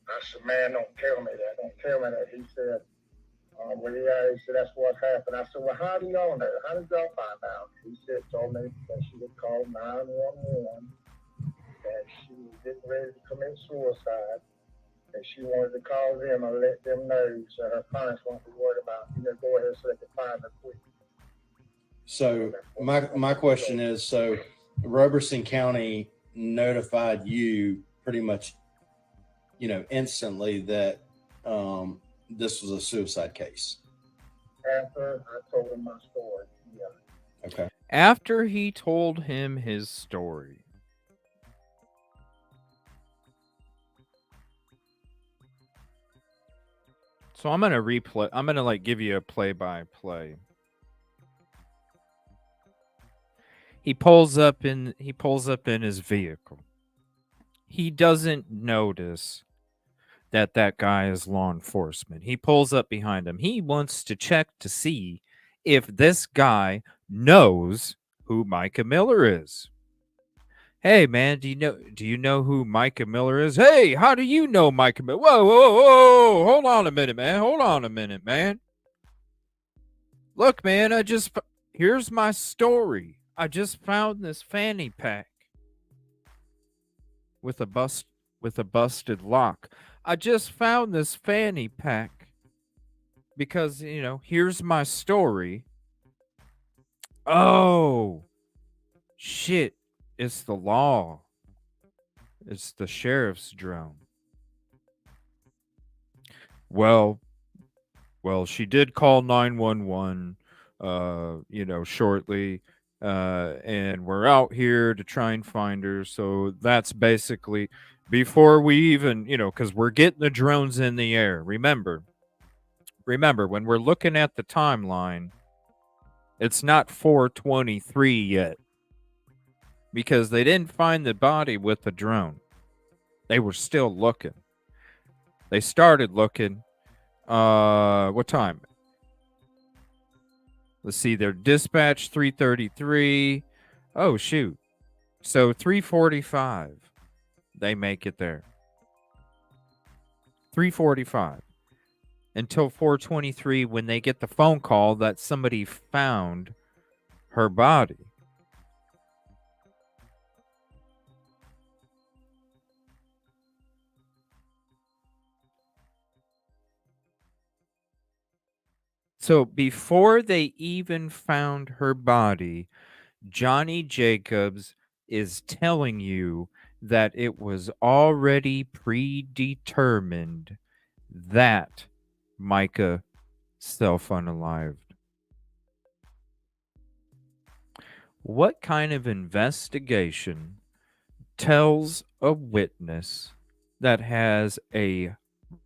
I said, "Man, don't tell me that. Don't tell me that." He said, "Well, yeah," he said, "that's what happened." I said, "Well, how do y'all know? How did y'all find out?" He told me that she had called 911, that she was getting ready to commit suicide. And she wanted to call them and let them know so her parents won't be worried about, go ahead so they can find her quick. So my question is, so Robertson County notified you pretty much, instantly that this was a suicide case. After I told him my story, yeah. Okay. After he told him his story. So I'm gonna replay. I'm gonna give you a play-by-play. He pulls up in his vehicle. He doesn't notice that guy is law enforcement. He pulls up behind him. He wants to check to see if this guy knows who Mica Miller is. Hey man, do you know who Mica Miller is? Hey, how do you know Mica Miller? Whoa, whoa, whoa, hold on a minute, man. Hold on a minute, man. Look, man, here's my story. I just found this fanny pack with a busted lock. I just found this fanny pack because, here's my story. Oh, shit. It's the law. It's the sheriff's drone. Well, she did call 911, shortly. And we're out here to try and find her. So that's basically before we even, because we're getting the drones in the air. Remember, when we're looking at the timeline, it's not 4:23 yet. Because they didn't find the body with the drone. They were still looking. They started looking. What time? Let's see. Their dispatch 3:33. Oh shoot. So 3:45. They make it there. 3:45. Until 4:23 when they get the phone call that somebody found her body. So before they even found her body, Johnnie Jacobs is telling you that it was already predetermined that Mica self-unalived. What kind of investigation tells a witness that has a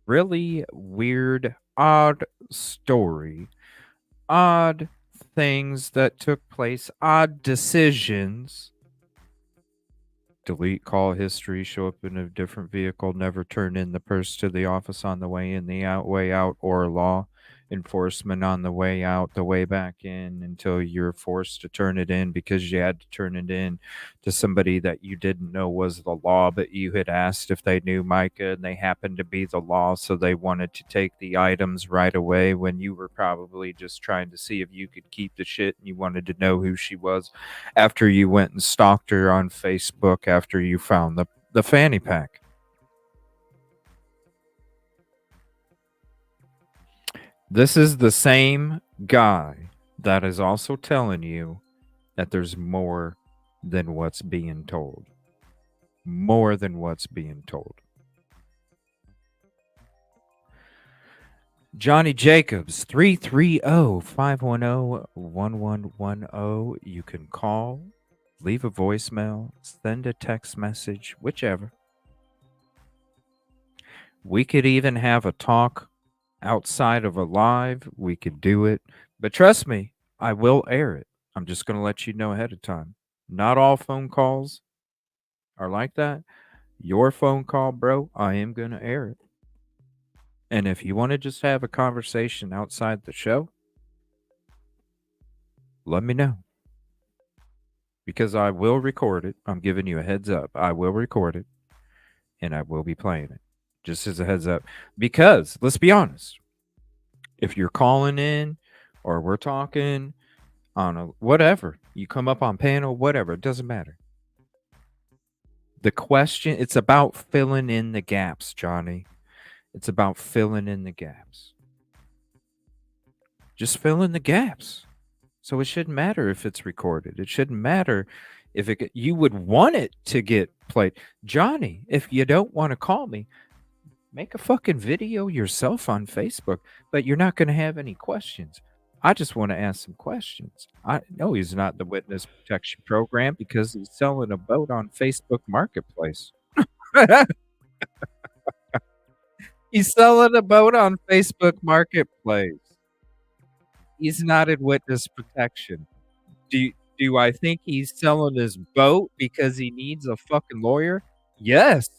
really weird, odd story, odd things that took place, odd decisions? Delete call history, show up in a different vehicle, never turn in the purse to the office on the way in, the way out, or law enforcement on the way out, the way back in, until you're forced to turn it in because you had to turn it in to somebody that you didn't know was the law, but you had asked if they knew Mica and they happened to be the law, so they wanted to take the items right away when you were probably just trying to see if you could keep the shit and you wanted to know who she was after you went and stalked her on Facebook after you found the fanny pack. This is the same guy that is also telling you that there's more than what's being told. More than what's being told. Johnnie Jacobs, 330-510-1110. You can call, leave a voicemail, send a text message, whichever. We could even have a talk outside of a live. We could do it. But trust me, I will air it. I'm just going to let you know ahead of time. Not all phone calls are like that. Your phone call, bro, I am going to air it. And if you want to just have a conversation outside the show, let me know. Because I will record it. I'm giving you a heads up. I will record it. And I will be playing it. Just as a heads up. Because, let's be honest. If you're calling in or we're talking on a whatever, you come up on panel, whatever, it doesn't matter. The question, it's about filling in the gaps, Johnny. It's about filling in the gaps. Just fill in the gaps. So it shouldn't matter if it's recorded. It shouldn't matter if you would want it to get played. Johnny, if you don't want to call me, make a fucking video yourself on Facebook, but you're not going to have any questions. I just want to ask some questions. I know he's not the witness protection program because he's selling a boat on Facebook Marketplace. He's selling a boat on Facebook Marketplace. He's not in witness protection. Do I think he's selling his boat because he needs a fucking lawyer? Yes.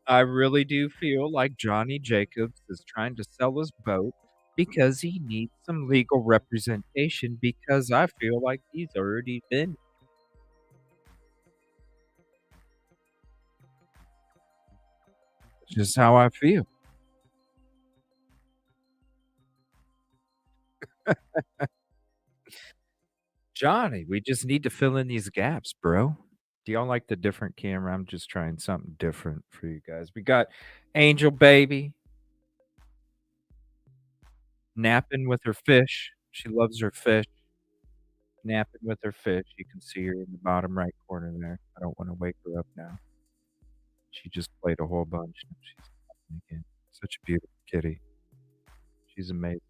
I really do feel like Johnnie Jacobs is trying to sell his boat because he needs some legal representation because I feel like he's already been. Just how I feel. Johnny, we just need to fill in these gaps, bro. Do y'all like the different camera? I'm just trying something different for you guys. We got Angel Baby napping with her fish. She loves her fish. Napping with her fish. You can see her in the bottom right corner there. I don't want to wake her up now. She just played a whole bunch. And she's napping again. Such a beautiful kitty. She's amazing.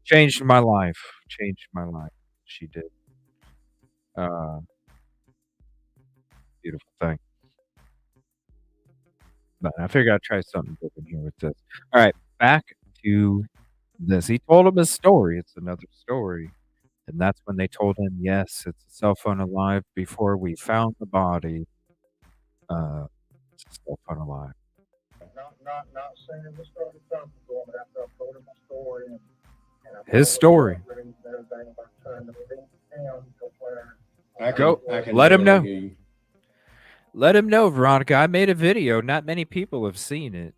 Changed my life. Changed my life. She did. Beautiful thing. But I figured I'd try something different here with this. All right, back to this. He told him his story. It's another story. And that's when they told him, yes, it's a cell phone alive before we found the body. It's a cell phone alive. Not saying the story from before, but after I told him my story and his story. Go. Let him know. Let him know, Veronica. I made a video. Not many people have seen it.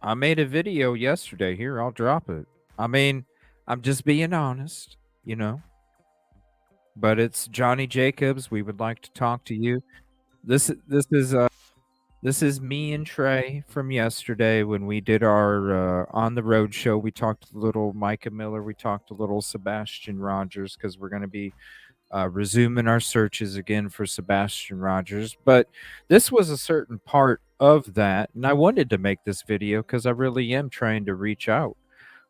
I made a video yesterday. Here, I'll drop it. I mean, I'm just being honest, you know. But it's Johnny Jacobs. We would like to talk to you. This is me and Trey from yesterday when we did our on the road show. We talked a little Mica Miller. We talked a little Sebastian Rogers because we're going to be resuming our searches again for Sebastian Rogers. But this was a certain part of that, and I wanted to make this video because I really am trying to reach out.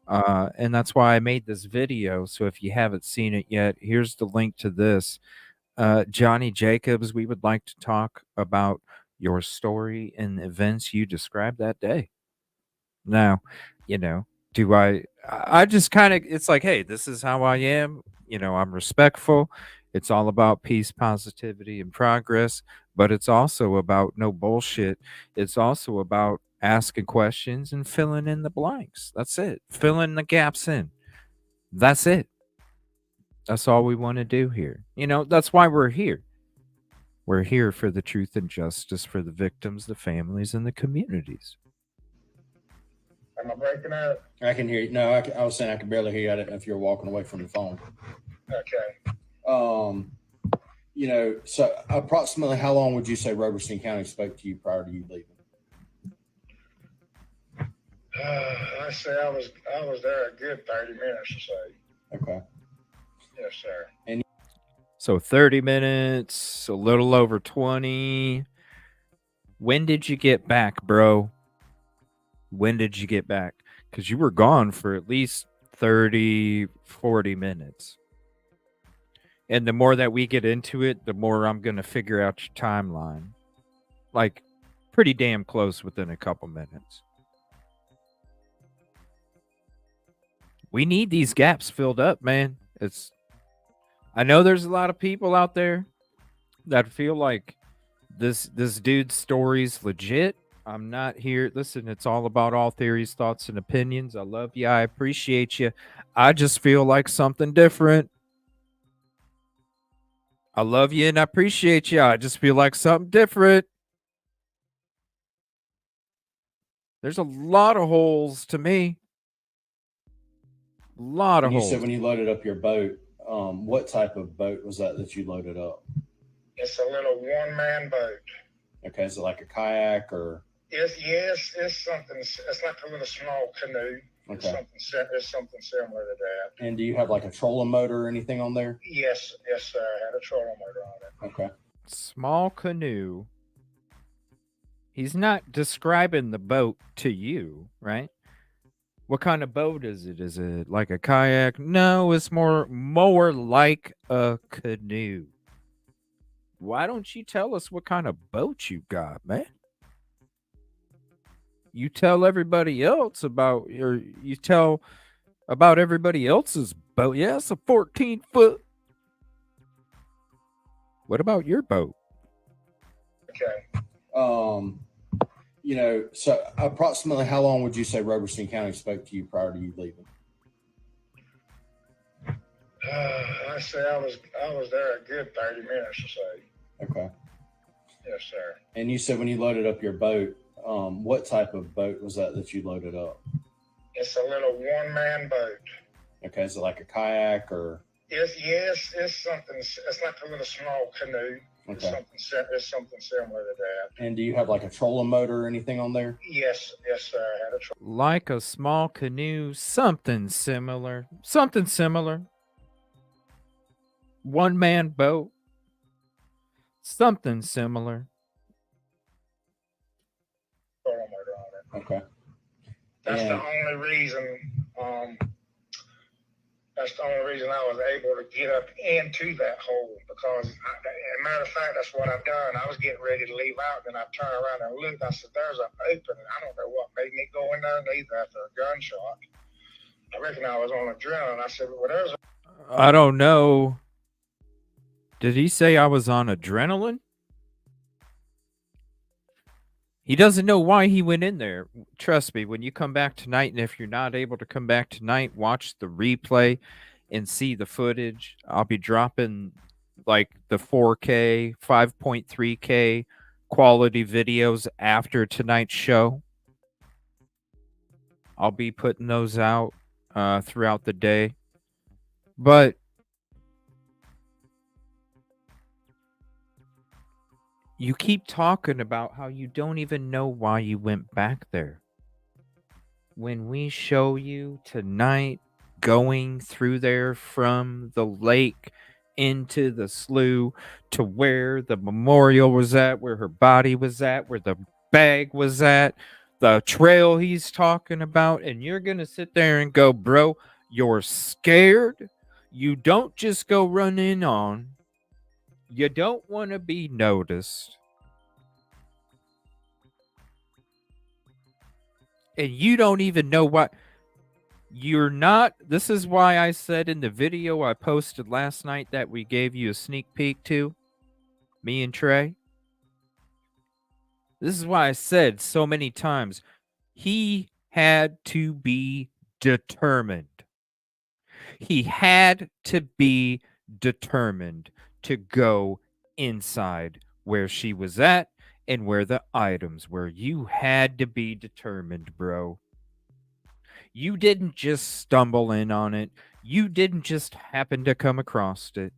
And that's why I made this video. So if you haven't seen it yet, here's the link to this. Johnny Jacobs, we would like to talk about your story and events you described that day. Now, you know, I just kind of, it's like, hey, this is how I am. You know, I'm respectful. It's all about peace, positivity, and progress, but it's also about no bullshit. It's also about asking questions and filling in the blanks. That's it. Filling the gaps in. That's it. That's all we want to do here. You know, that's why we're here. We're here for the truth and justice for the victims, the families, and the communities. Am I breaking up? I can hear you. No, I was saying I could barely hear you. I didn't know if you were walking away from the phone. Okay. You know, so approximately how long would you say Robertson County spoke to you prior to you leaving? I say I was there a good 30 minutes or so. Okay. Yes, sir. And so 30 minutes, a little over 20. When did you get back, bro? When did you get back? Because you were gone for at least 30, 40 minutes. And the more that we get into it, the more I'm going to figure out your timeline. Like, pretty damn close within a couple minutes. We need these gaps filled up, man. I know there's a lot of people out there that feel like this dude's story's legit. I'm not here. Listen, it's all about all theories, thoughts, and opinions. I love you. I appreciate you. I just feel like something different. I love you and I appreciate you. I just feel like something different. There's a lot of holes to me. A lot of holes. You said when you loaded up your boat, what type of boat was that you loaded up? It's a little one-man boat. Okay, is it like a kayak or? It's something. It's like a little small canoe. Okay. It's something similar to that. And do you have like a trolling motor or anything on there? Yes, sir. I had a trolling motor on it. Okay. Small canoe. He's not describing the boat to you, right? What kind of boat is it? Is it like a kayak? No, it's more like a canoe. Why don't you tell us what kind of boat you got, man? You tell everybody else about you tell about everybody else's boat. Yeah, it's a 14-foot. What about your boat? Okay. you know, so approximately how long would you say Robertson County spoke to you prior to you leaving? I say I was there a good 30 minutes or so. Okay. Yes, sir. And you said when you loaded up your boat, what type of boat was that you loaded up? It's a little one-man boat. Okay, is it like a kayak or? It's something. It's like a little small canoe. Okay. It's something similar to that. And do you have like a trolling motor or anything on there? Yes, sir. I had a Like a small canoe, something similar. Something similar. One-man boat. Something similar. trolling motor on it. Okay. That's the only reason. That's the only reason I was able to get up into that hole, because, as a matter of fact, that's what I've done. I was getting ready to leave out, then I turned around and looked. I said, "There's an opening." I don't know what made me go in there neither after a gunshot. I reckon I was on adrenaline. I said, "Well, there's." I don't know. Did he say I was on adrenaline? He doesn't know why he went in there. Trust me, when you come back tonight, and if you're not able to come back tonight, watch the replay and see the footage. I'll be dropping like the 4K, 5.3K quality videos after tonight's show. I'll be putting those out throughout the day. But you keep talking about how you don't even know why you went back there. When we show you tonight going through there from the lake into the slough to where the memorial was at, where her body was at, where the bag was at, the trail he's talking about, and you're going to sit there and go, bro, you're scared. You don't just go run in on. You don't want to be noticed. And you don't even know what you're not. This is why I said in the video I posted last night that we gave you a sneak peek to, me and Trey. This is why I said so many times, he had to be determined. He had to be determined to go inside where she was at and where the items were. You had to be determined, bro. You didn't just stumble in on it. You didn't just happen to come across it.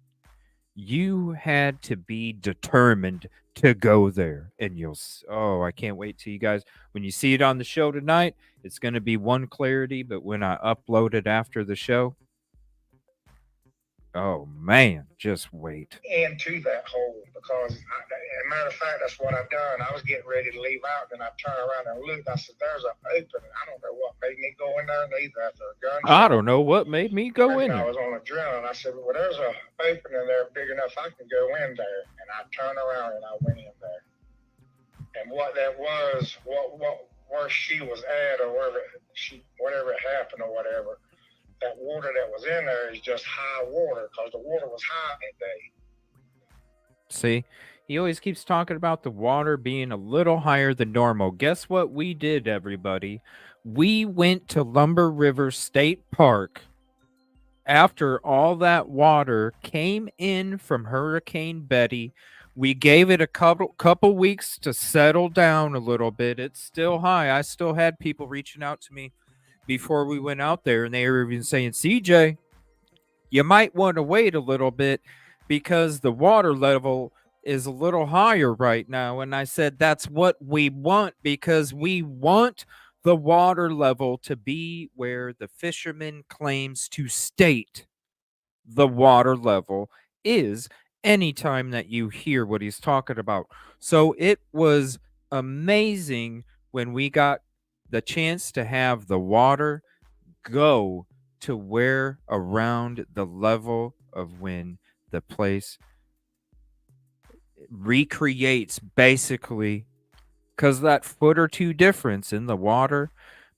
You had to be determined to go there. And I can't wait till you guys, when you see it on the show tonight, it's going to be one clarity, but when I upload it after the show, oh man, just wait. Into that hole, because, as a matter of fact, that's what I've done. I was getting ready to leave out, then I turned around and looked. I said, "There's an opening." I don't know what made me go in there neither after a gunshot. I don't know what made me go in I there. was on adrenaline. I said, "Well, there's an opening there big enough I can go in there." And I turned around and I went in there. And what that was, where she was at, or whatever happened or whatever, that water that was in there is just high water, because the water was high that day. See, he always keeps talking about the water being a little higher than normal. Guess what we did, everybody? We went to Lumber River State Park after all that water came in from Hurricane Betty. We gave it a couple weeks to settle down a little bit. It's still high. I still had people reaching out to me before we went out there, and they were even saying, CJ, you might want to wait a little bit because the water level is a little higher right now. And I said, that's what we want, because we want the water level to be where the fisherman claims to state the water level is anytime that you hear what he's talking about. So it was amazing when we got the chance to have the water go to where around the level of when the place recreates, basically, because that foot or two difference in the water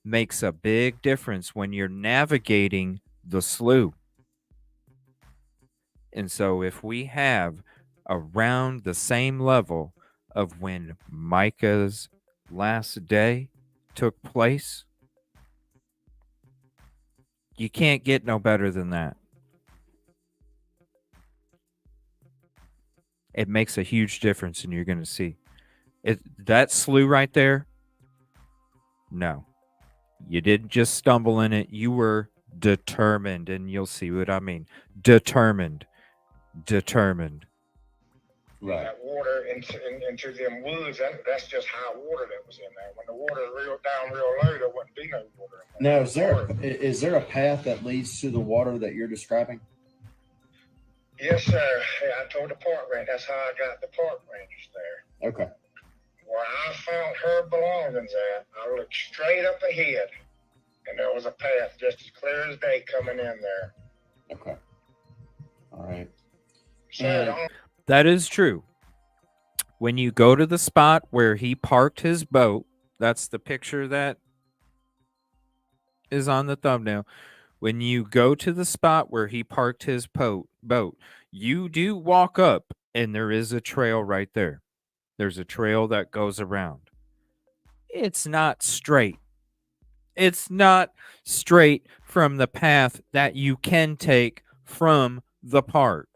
makes a big difference when you're navigating the slough. And so if we have around the same level of when Mica's last day took place, you can't get no better than that. It makes a huge difference, and you're going to see. That slough right there, no. You didn't just stumble in it. You were determined, and you'll see what I mean. Determined. Right. That water into them woods, that's just high water that was in there. When the water real down real low, there wouldn't be no water in there. Now, is there a path that leads to the water that you're describing? Yes, sir. I told the park ranger. That's how I got the park rangers there. Okay. Where I found her belongings at, I looked straight up ahead, and there was a path just as clear as day coming in there. Okay. All right. That is true. When you go to the spot where he parked his boat, that's the picture that is on the thumbnail. When you go to the spot where he parked his boat, you do walk up, and there is a trail right there. There's a trail that goes around. It's not straight. It's not straight from the path that you can take from the park.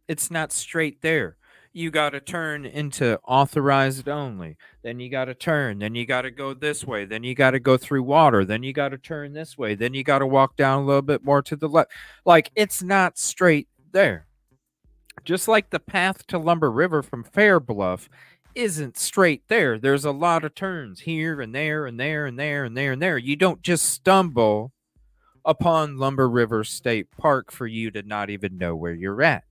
It's not straight there. You got to turn into authorized only. Then you got to turn. Then you got to go this way. Then you got to go through water. Then you got to turn this way. Then you got to walk down a little bit more to the left. Like, it's not straight there. Just like the path to Lumber River from Fair Bluff isn't straight there. There's a lot of turns here and there and there and there and there and there. You don't just stumble upon Lumber River State Park for you to not even know where you're at.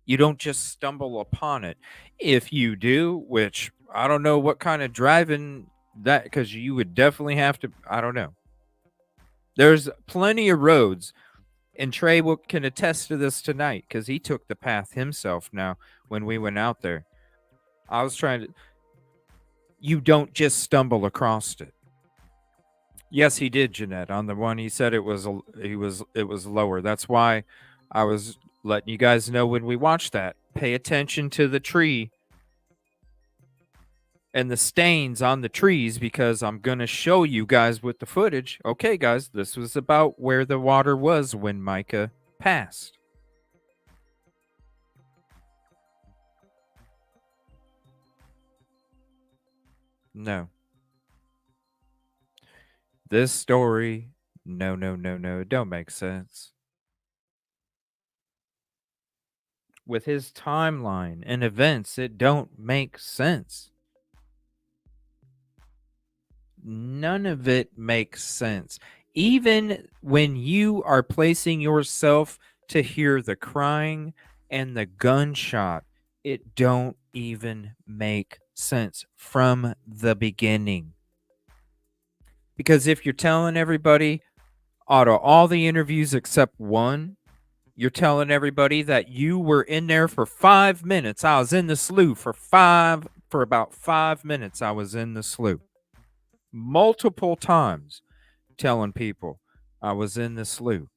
You don't just stumble upon it. If you do, which I don't know what kind of driving that, because you would definitely have to, I don't know. There's plenty of roads, and Trey can attest to this tonight because he took the path himself now when we went out there. I was trying to, you don't just stumble across it. Yes, he did, Jeanette. On the one he said it was lower. That's why I was letting you guys know when we watch that. Pay attention to the tree and the stains on the trees, because I'm going to show you guys with the footage. Okay, guys, this was about where the water was when Mica passed. No. This story, no, it don't make sense. With his timeline and events, it don't make sense. None of it makes sense. Even when you are placing yourself to hear the crying and the gunshot, it don't even make sense from the beginning. Because if you're telling everybody out of all the interviews except one, you're telling everybody that you were in there for 5 minutes. I was in the slough for about 5 minutes. I was in the slough. Multiple times telling people I was in the slough.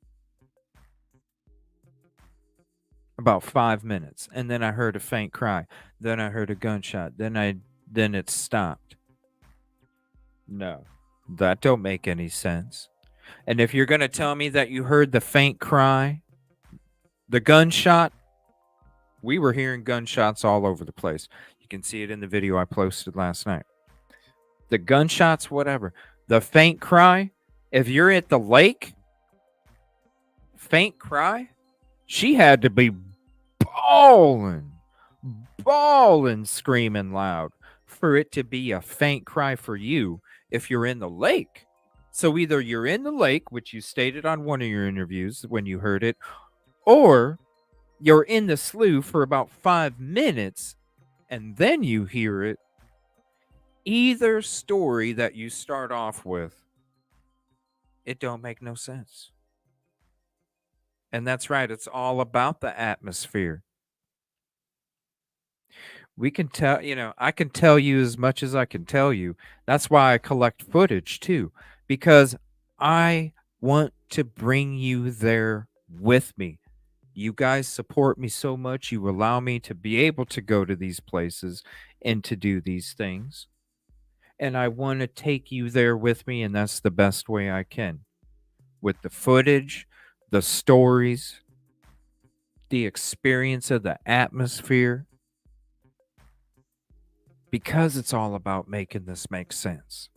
About 5 minutes. And then I heard a faint cry. Then I heard a gunshot. Then it stopped. No, that don't make any sense. And if you're going to tell me that you heard the faint cry, the gunshot, we were hearing gunshots all over the place. You can see it in the video I posted last night. The gunshots, whatever. The faint cry, if you're at the lake, faint cry, she had to be bawling, screaming loud for it to be a faint cry for you if you're in the lake. So either you're in the lake, which you stated on one of your interviews when you heard it, or you're in the slough for about 5 minutes and then you hear it. Either story that you start off with, it don't make no sense. And that's right. It's all about the atmosphere. We can tell, I can tell you as much as I can tell you. That's why I collect footage too, because I want to bring you there with me. You guys support me so much. You allow me to be able to go to these places and to do these things. And I want to take you there with me, and that's the best way I can. With the footage, the stories, the experience of the atmosphere. Because it's all about making this make sense.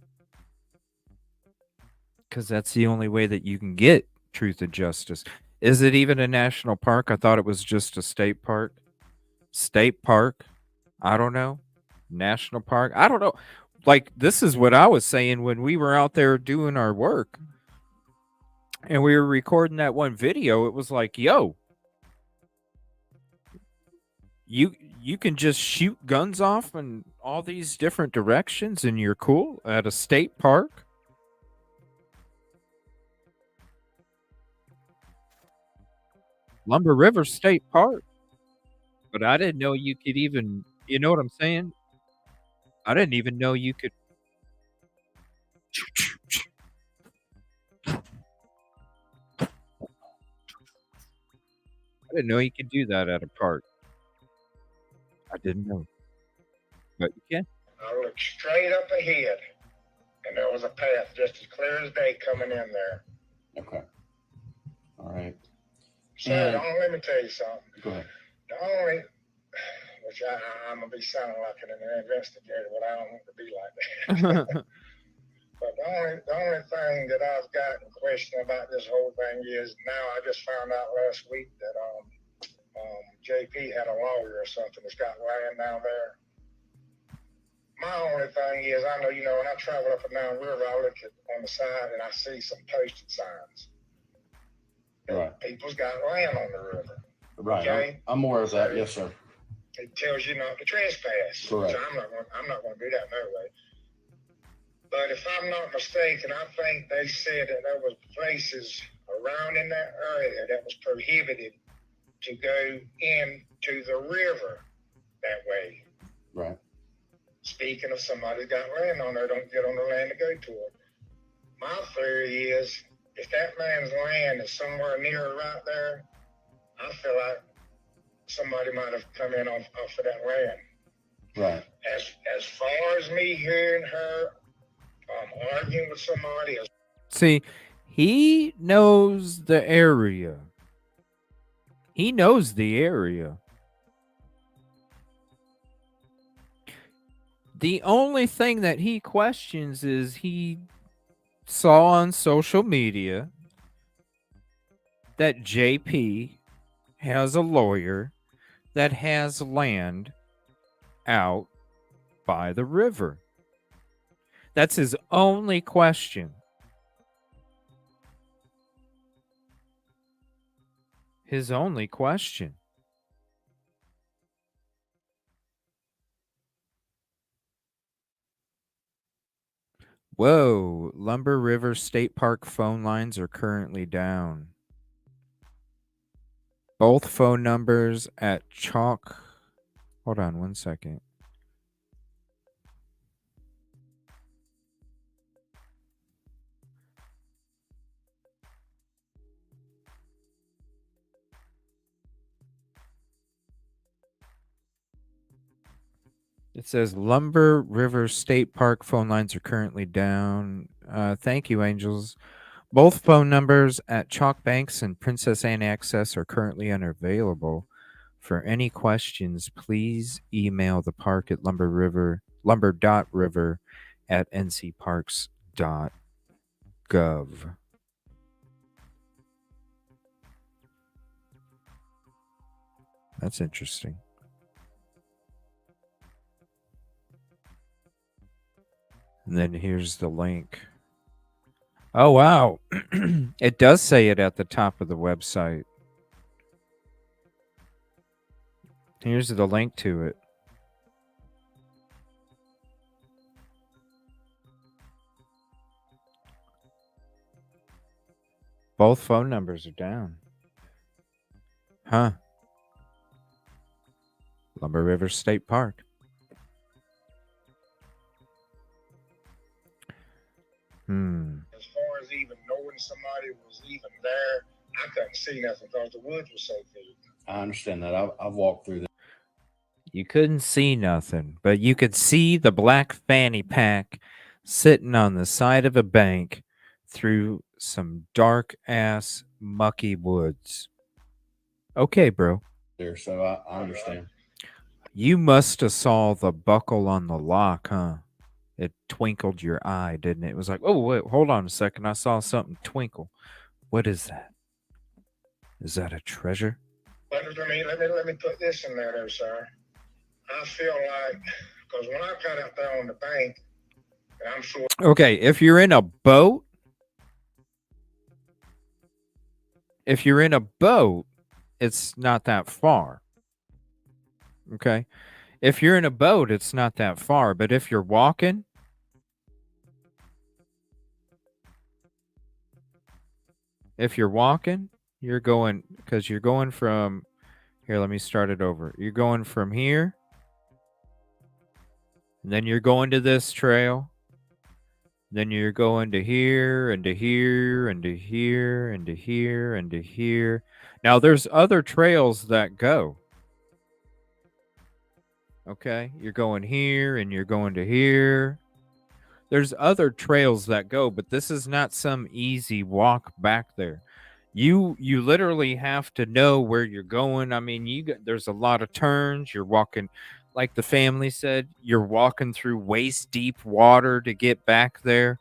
Because that's the only way that you can get truth and justice. Is it even a national park? I thought it was just a state park. State park? I don't know. National park? I don't know. Like, this is what I was saying when we were out there doing our work and we were recording that one video. It was like, yo, you can just shoot guns off in all these different directions and you're cool at a state park. Lumber River State Park. But I didn't know you could even, you know what I'm saying? I didn't even know you could. I didn't know you could do that at a park. I didn't know. But you can. I looked straight up ahead, and there was a path just as clear as day coming in there. Okay. All right. Sir, let me tell you something. Go ahead. The only, which I'm going to be sounding like an investigator, but I don't want to be like that. But the only thing that I've got in question about this whole thing is now I just found out last week that JP had a lawyer or something that's got land down there. My only thing is, I know, when I travel up and down the river, I look on the side and I see some posted signs. Right. People's got land on the river. Right. Okay? I'm aware of that. Yes, sir. It tells you not to trespass. Correct. So I'm not going to do that no way. But if I'm not mistaken, I think they said that there was places around in that area that was prohibited to go into the river that way. Right. Speaking of somebody's got land on there, don't get on the land to go to it. My theory is, if that man's land is somewhere near right there, I feel like somebody might have come in off of that land. Right. As far as me hearing her arguing with somebody. See, he knows the area. He knows the area. The only thing that he questions is he saw on social media that JP has a lawyer that has land out by the river. That's his only question. His only question. Whoa, Lumber River State Park phone lines are currently down. Both phone numbers at Chalk. Hold on 1 second. It says Lumber River State Park phone lines are currently down. Thank you, Angels. Both phone numbers at Chalk Banks and Princess Anne Access are currently unavailable. For any questions, please email the park at lumber.river@ncparks.gov. That's interesting. And then here's the link. Oh, wow. It does say it at the top of the website. Here's the link to it. Both phone numbers are down. Huh. Lumber River State Park. As far as even knowing somebody was even there, I couldn't see nothing because the woods was so thick. I understand that. I've walked through that. You couldn't see nothing, but you could see the black fanny pack sitting on the side of a bank through some dark ass mucky woods. Okay, bro. There, so I understand. You must have saw the buckle on the lock, huh? It twinkled your eye, didn't it? It was like, oh, wait, hold on a second. I saw something twinkle. What is that? Is that a treasure? Let me put this in there, sir. I feel like, because when I got out there on the bank, and I'm sure. Okay, if you're in a boat, it's not that far. Okay? If you're in a boat, it's not that far. But if you're walking, you're going, because you're going from, here, let me start it over. You're going from here, and then you're going to this trail. Then you're going to here and to here and to here and to here and to here. Now, there's other trails that go. Okay? You're going here and you're going to here. There's other trails that go, but this is not some easy walk back there. You literally have to know where you're going. I mean, there's a lot of turns. You're walking, like the family said, you're walking through waist deep water to get back there.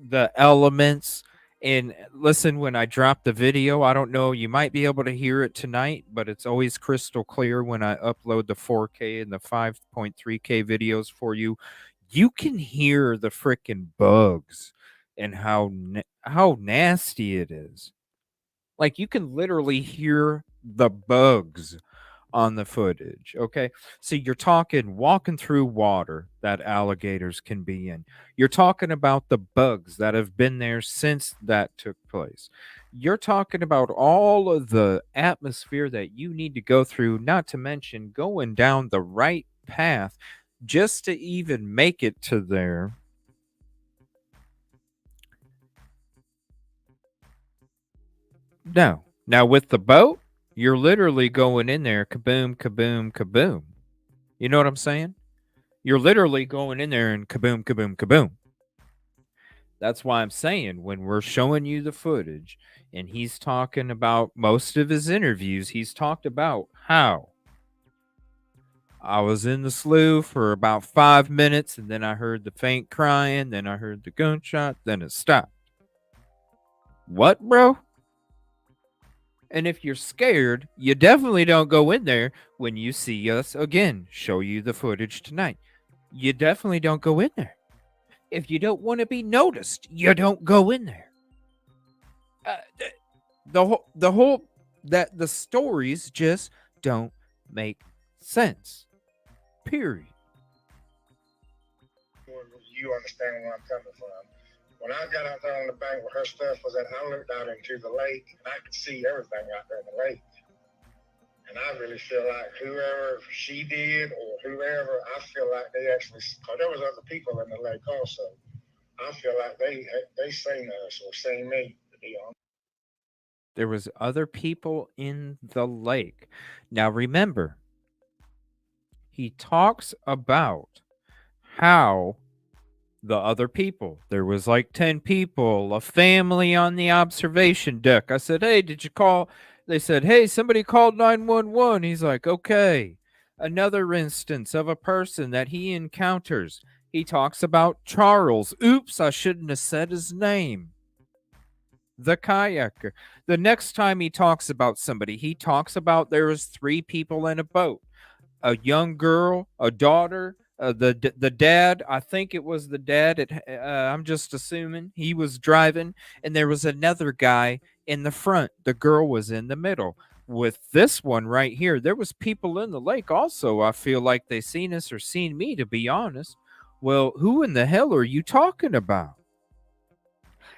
The elements. And listen, when I drop the video, I don't know, you might be able to hear it tonight, but it's always crystal clear when I upload the 4K and the 5.3K videos for you. You can hear the freaking bugs and how nasty it is. Like, you can literally hear the bugs on the footage. Okay, so you're talking walking through water that alligators can be in. You're talking about the bugs that have been there since that took place. You're talking about all of the atmosphere that you need to go through, not to mention going down the right path just to even make it to there. No. Now with the boat, you're literally going in there, kaboom, kaboom, kaboom. You know what I'm saying? You're literally going in there and kaboom, kaboom, kaboom. That's why I'm saying when we're showing you the footage and he's talking about most of his interviews, he's talked about how I was in the slough for about 5 minutes and then I heard the faint crying, then I heard the gunshot, then it stopped. What, bro? And if you're scared, you definitely don't go in there when you see us again show you the footage tonight. You definitely don't go in there. If you don't want to be noticed, you don't go in there. The stories just don't make sense. Period. You understand where I'm coming from. When I got out there on the bank where her stuff was at, I looked out into the lake and I could see everything out there in the lake. And I really feel like whoever she did or whoever, I feel like they actually, because there was other people in the lake also. I feel like they seen us or seen me, to be honest. There was other people in the lake. Now remember, he talks about how the other people, there was like 10 people, a family on the observation deck. I said, hey, did you call? They said, hey, somebody called 911. He's like, okay. Another instance of a person that he encounters. He talks about Charles. Oops, I shouldn't have said his name. The kayaker. The next time he talks about somebody, he talks about there was 3 people in a boat. A young girl, a daughter, the dad. I think it was the dad. I'm just assuming he was driving, and there was another guy in the front. The girl was in the middle. With this one right here, there was people in the lake also. I feel like they seen us or seen me, to be honest. Well, who in the hell are you talking about?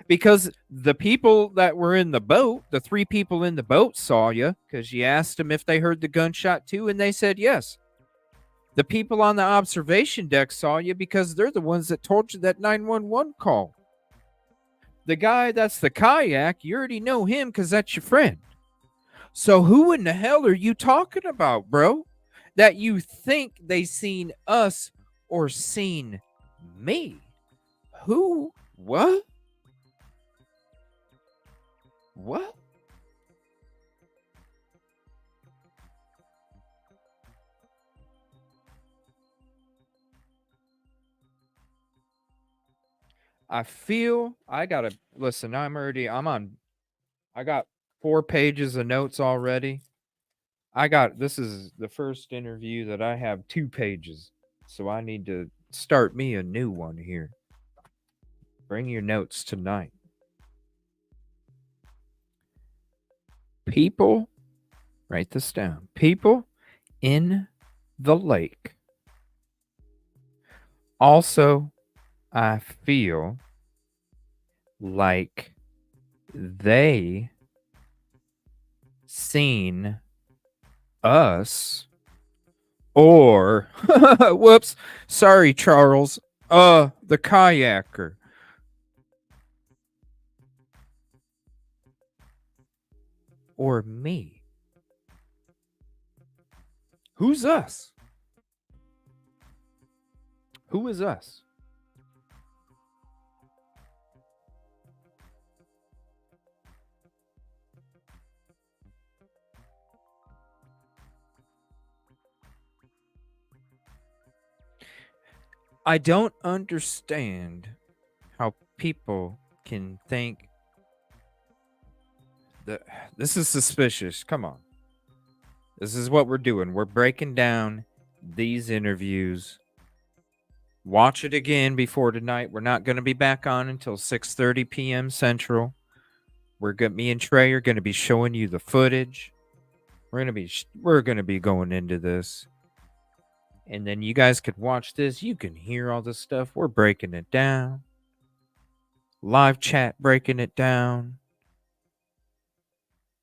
Because the people that were in the boat, the 3 people in the boat saw you, because you asked them if they heard the gunshot too, and they said yes. The people on the observation deck saw you because they're the ones that told you that 911 call. The guy that's the kayak, you already know him because that's your friend. So who in the hell are you talking about, bro? That you think they seen us or seen me? Who? What? What? I feel I gotta listen. I got 4 pages of notes already. This is the first interview that I have 2 pages. So I need to start me a new one here. Bring your notes tonight. People, write this down. People in the lake. Also, I feel like they seen us or whoops, sorry Charles, the kayaker. Or me. Who's us? Who is us? I don't understand how people can think that this is suspicious. Come on. This is what we're doing. We're breaking down these interviews. Watch it again before tonight. We're not going to be back on until 6:30 p.m. Central. Me and Trey are going to be showing you the footage. We're going to be going into this. And then you guys could watch this. You can hear all this stuff. We're breaking it down. Live chat breaking it down.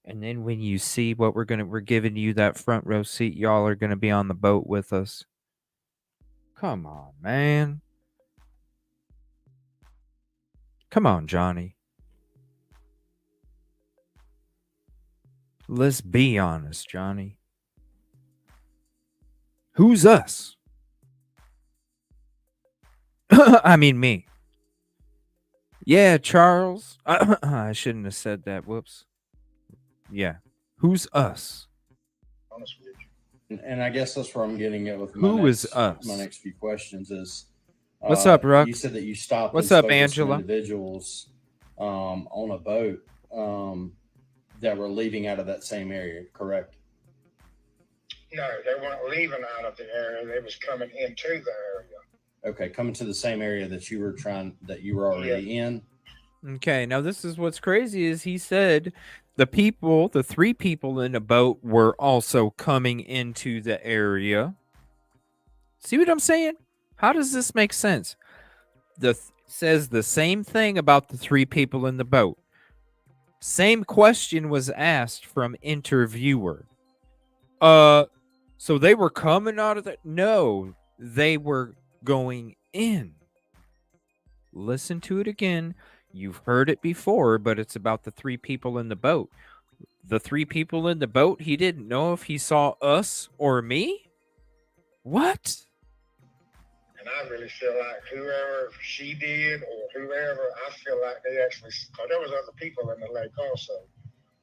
And then when you see what we're giving you that front row seat. Y'all are going to be on the boat with us. Come on, man. Come on, Johnny. Let's be honest, Johnny. Who's us? I mean, me. Yeah, Charles. I shouldn't have said that. Whoops. Yeah. Who's us? And I guess that's where I'm getting at with Who is us? My next few questions is, what's up, Ruck? You said that you stopped. What's and up, spoke with some Angela? individuals on a boat that were leaving out of that same area, correct? No, they weren't leaving out of the area. They was coming into the area. Okay, coming to the same area that you were already in. Okay, now this is what's crazy is he said the 3 people in the boat were also coming into the area. See what I'm saying? How does this make sense? Says the same thing about the 3 people in the boat. Same question was asked from interviewer. So they were coming out of the... No, they were going in. Listen to it again. You've heard it before, but it's about the 3 people in the boat. The 3 people in the boat, he didn't know if he saw us or me? What? And I really feel like whoever she did or whoever, I feel like they actually, because there was other people in the lake also.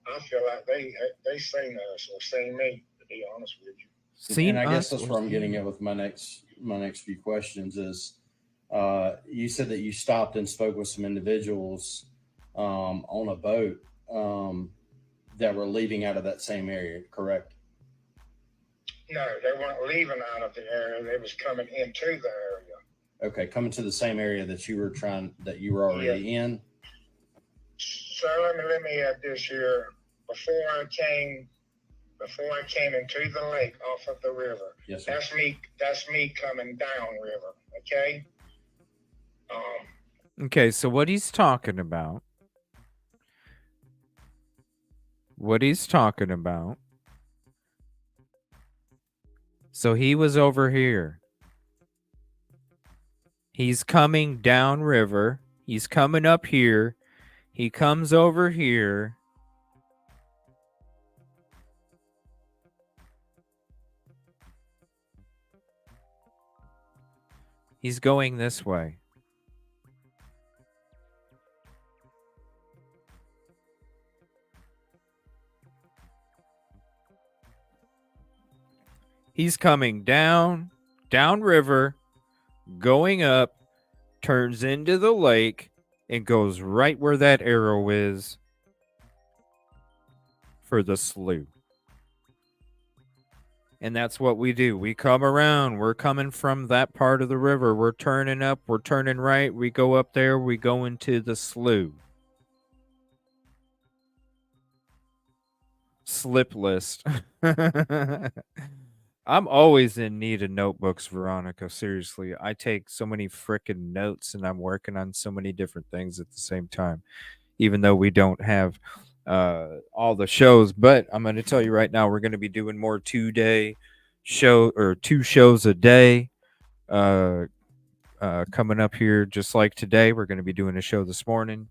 I feel like they seen us or seen me, to be honest with you. And I guess that's where I'm getting at with my next few questions is, you said that you stopped and spoke with some individuals on a boat that were leaving out of that same area, correct? No, they weren't leaving out of the area. They was coming into the area. Okay, coming to the same area that you were already in. So let me add this here. Before I came into the lake off of the river. Yes, sir. That's me coming down river. Okay. Okay, so what he's talking about. So he was over here. He's coming down river. He's coming up here. He comes over here. He's going this way. He's coming down river, going up, turns into the lake, and goes right where that arrow is for the slough. And that's what we do. We come around. We're coming from that part of the river. We're turning up. We're turning right. We go up there. We go into the slough. Slip list. I'm always in need of notebooks, Veronica. Seriously. I take so many frickin' notes and I'm working on so many different things at the same time, even though we don't have all the shows. But I'm going to tell you right now, we're going to be doing more 2 shows a day coming up here. Just like today, we're going to be doing a show this morning.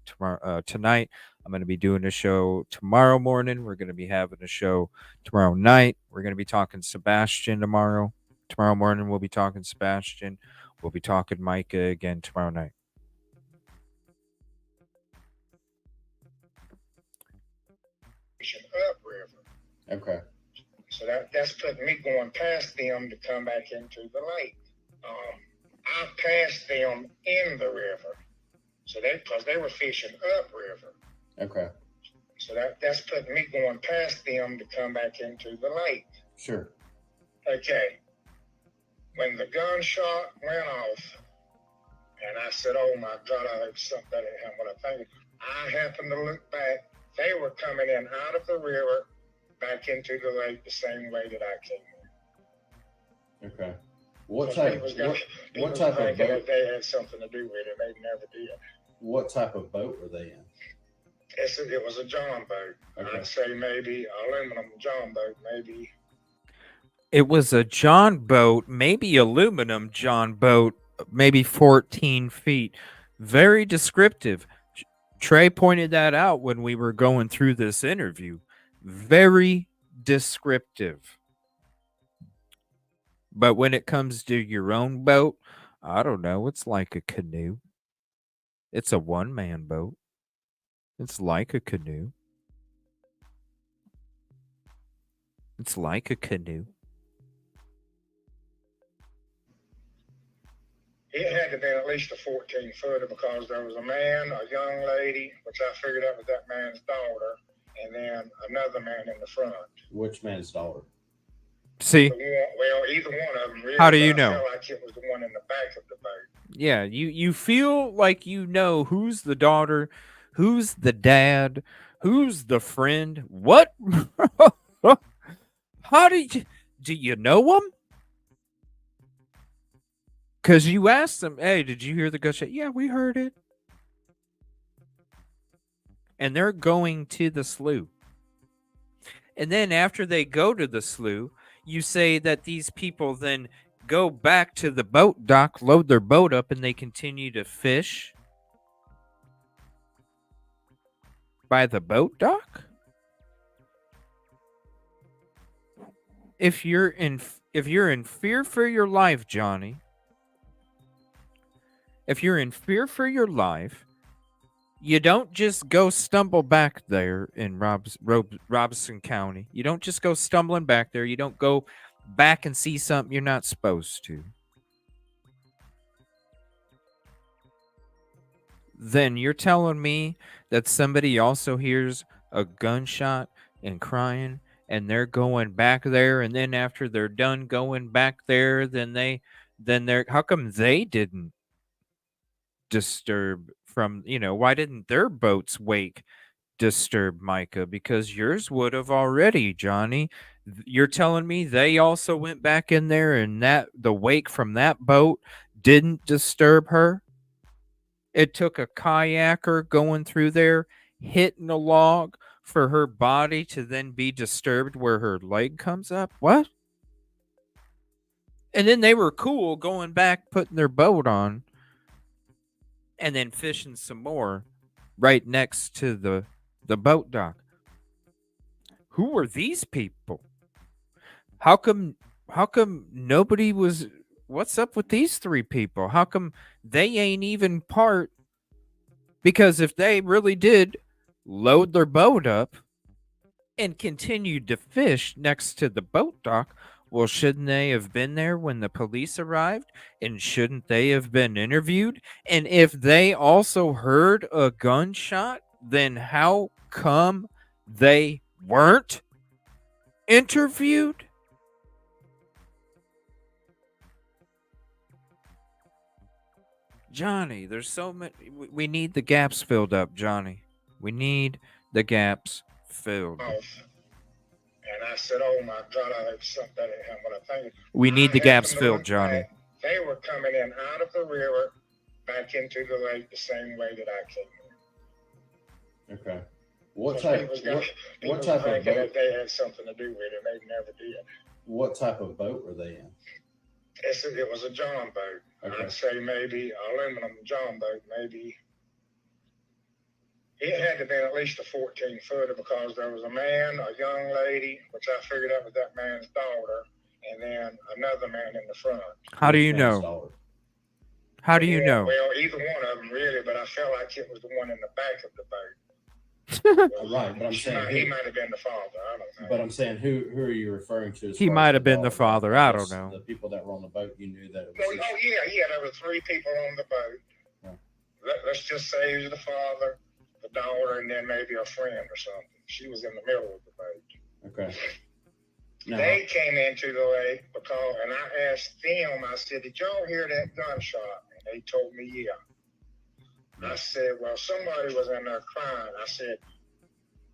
Tonight, I'm going to be doing a show tomorrow morning. We're going to be having a show tomorrow night. We're going to be talking Sebastian tomorrow. Tomorrow morning, we'll be talking Sebastian. We'll be talking Mica again tomorrow night. Upriver. Okay. So that's putting me going past them to come back into the lake. I passed them in the river. So because they were fishing upriver. Okay. So that's putting me going past them to come back into the lake. Sure. Okay. When the gunshot went off, and I said, "Oh my God, I hope something better than what I think." I happened to look back. They were coming in out of the river back into the lake the same way that I came in. Okay. What type of boat? They had something to do with it. They never did. What type of boat were they in? It was a John boat. Okay. I'd say maybe aluminum John boat, maybe. It was a John boat, maybe aluminum John boat, maybe 14 feet. Very descriptive. Trey pointed that out when we were going through this interview. Very descriptive. But when it comes to your own boat, I don't know. It's like a canoe. It's a one-man boat. It's like a canoe. It's like a canoe. It had to be at least a 14-footer because there was a man, a young lady, which I figured out was that man's daughter, and then another man in the front. Which man's daughter? See? Well, either one of them. Really, how do you know? I felt like it was the one in the back of the boat. Yeah, you feel like you know who's the daughter, who's the dad, who's the friend. What? How do you know them? Because you asked them, "Hey, did you hear the gunshot?" "Yeah, we heard it." And they're going to the slough. And then after they go to the slough, you say that these people then go back to the boat dock, load their boat up, and they continue to fish by the boat dock? If you're in fear for your life, Johnny, if you're in fear for your life, you don't just go stumble back there in Robeson County. You don't just go stumbling back there. You don't go back and see something you're not supposed to. Then you're telling me that somebody also hears a gunshot and crying, and they're going back there, and then after they're done going back there, then they're how come they didn't disturb from, why didn't their boat's wake disturb Mica? Because yours would have already, Johnny. You're telling me they also went back in there and that the wake from that boat didn't disturb her? It took a kayaker going through there, hitting a log for her body to then be disturbed where her leg comes up? What? And then they were cool going back, putting their boat on, and then fishing some more right next to the boat dock. Who are these people? How come nobody was, what's up with these three people? How come they ain't even part? Because if they really did load their boat up and continued to fish next to the boat dock, well, shouldn't they have been there when the police arrived? And shouldn't they have been interviewed? And if they also heard a gunshot, then how come they weren't interviewed? Johnny, there's so many. We need the gaps filled up, Johnny. We need the gaps filled. And I said, oh my God, I heard something that happened. I think we need the gaps filled, Johnny. They were coming in out of the river back into the lake the same way that I came in. Okay. What type of boat? That they had something to do with it. They never did. What type of boat were they in? It was a John boat. Okay. I'd say maybe aluminum John boat, maybe. It had to be at least a 14-footer because there was a man, a young lady, which I figured out was that man's daughter, and then another man in the front. How do you know? How do you know? Well, either one of them really, but I felt like it was the one in the back of the boat. Right, but I'm saying he might have been the father. I don't know. But I'm saying, who are you referring to? He might have been the father. I don't know. The people that were on the boat, you knew that it was. Oh yeah. There were three people on the boat. Yeah. Let's just say he was the father, the daughter, and then maybe a friend or something. She was in the middle of the boat. Okay. No. They came into the lake and I asked them. I said, "Did y'all hear that gunshot?" And they told me, "Yeah." I said, well, somebody was in there crying. I said,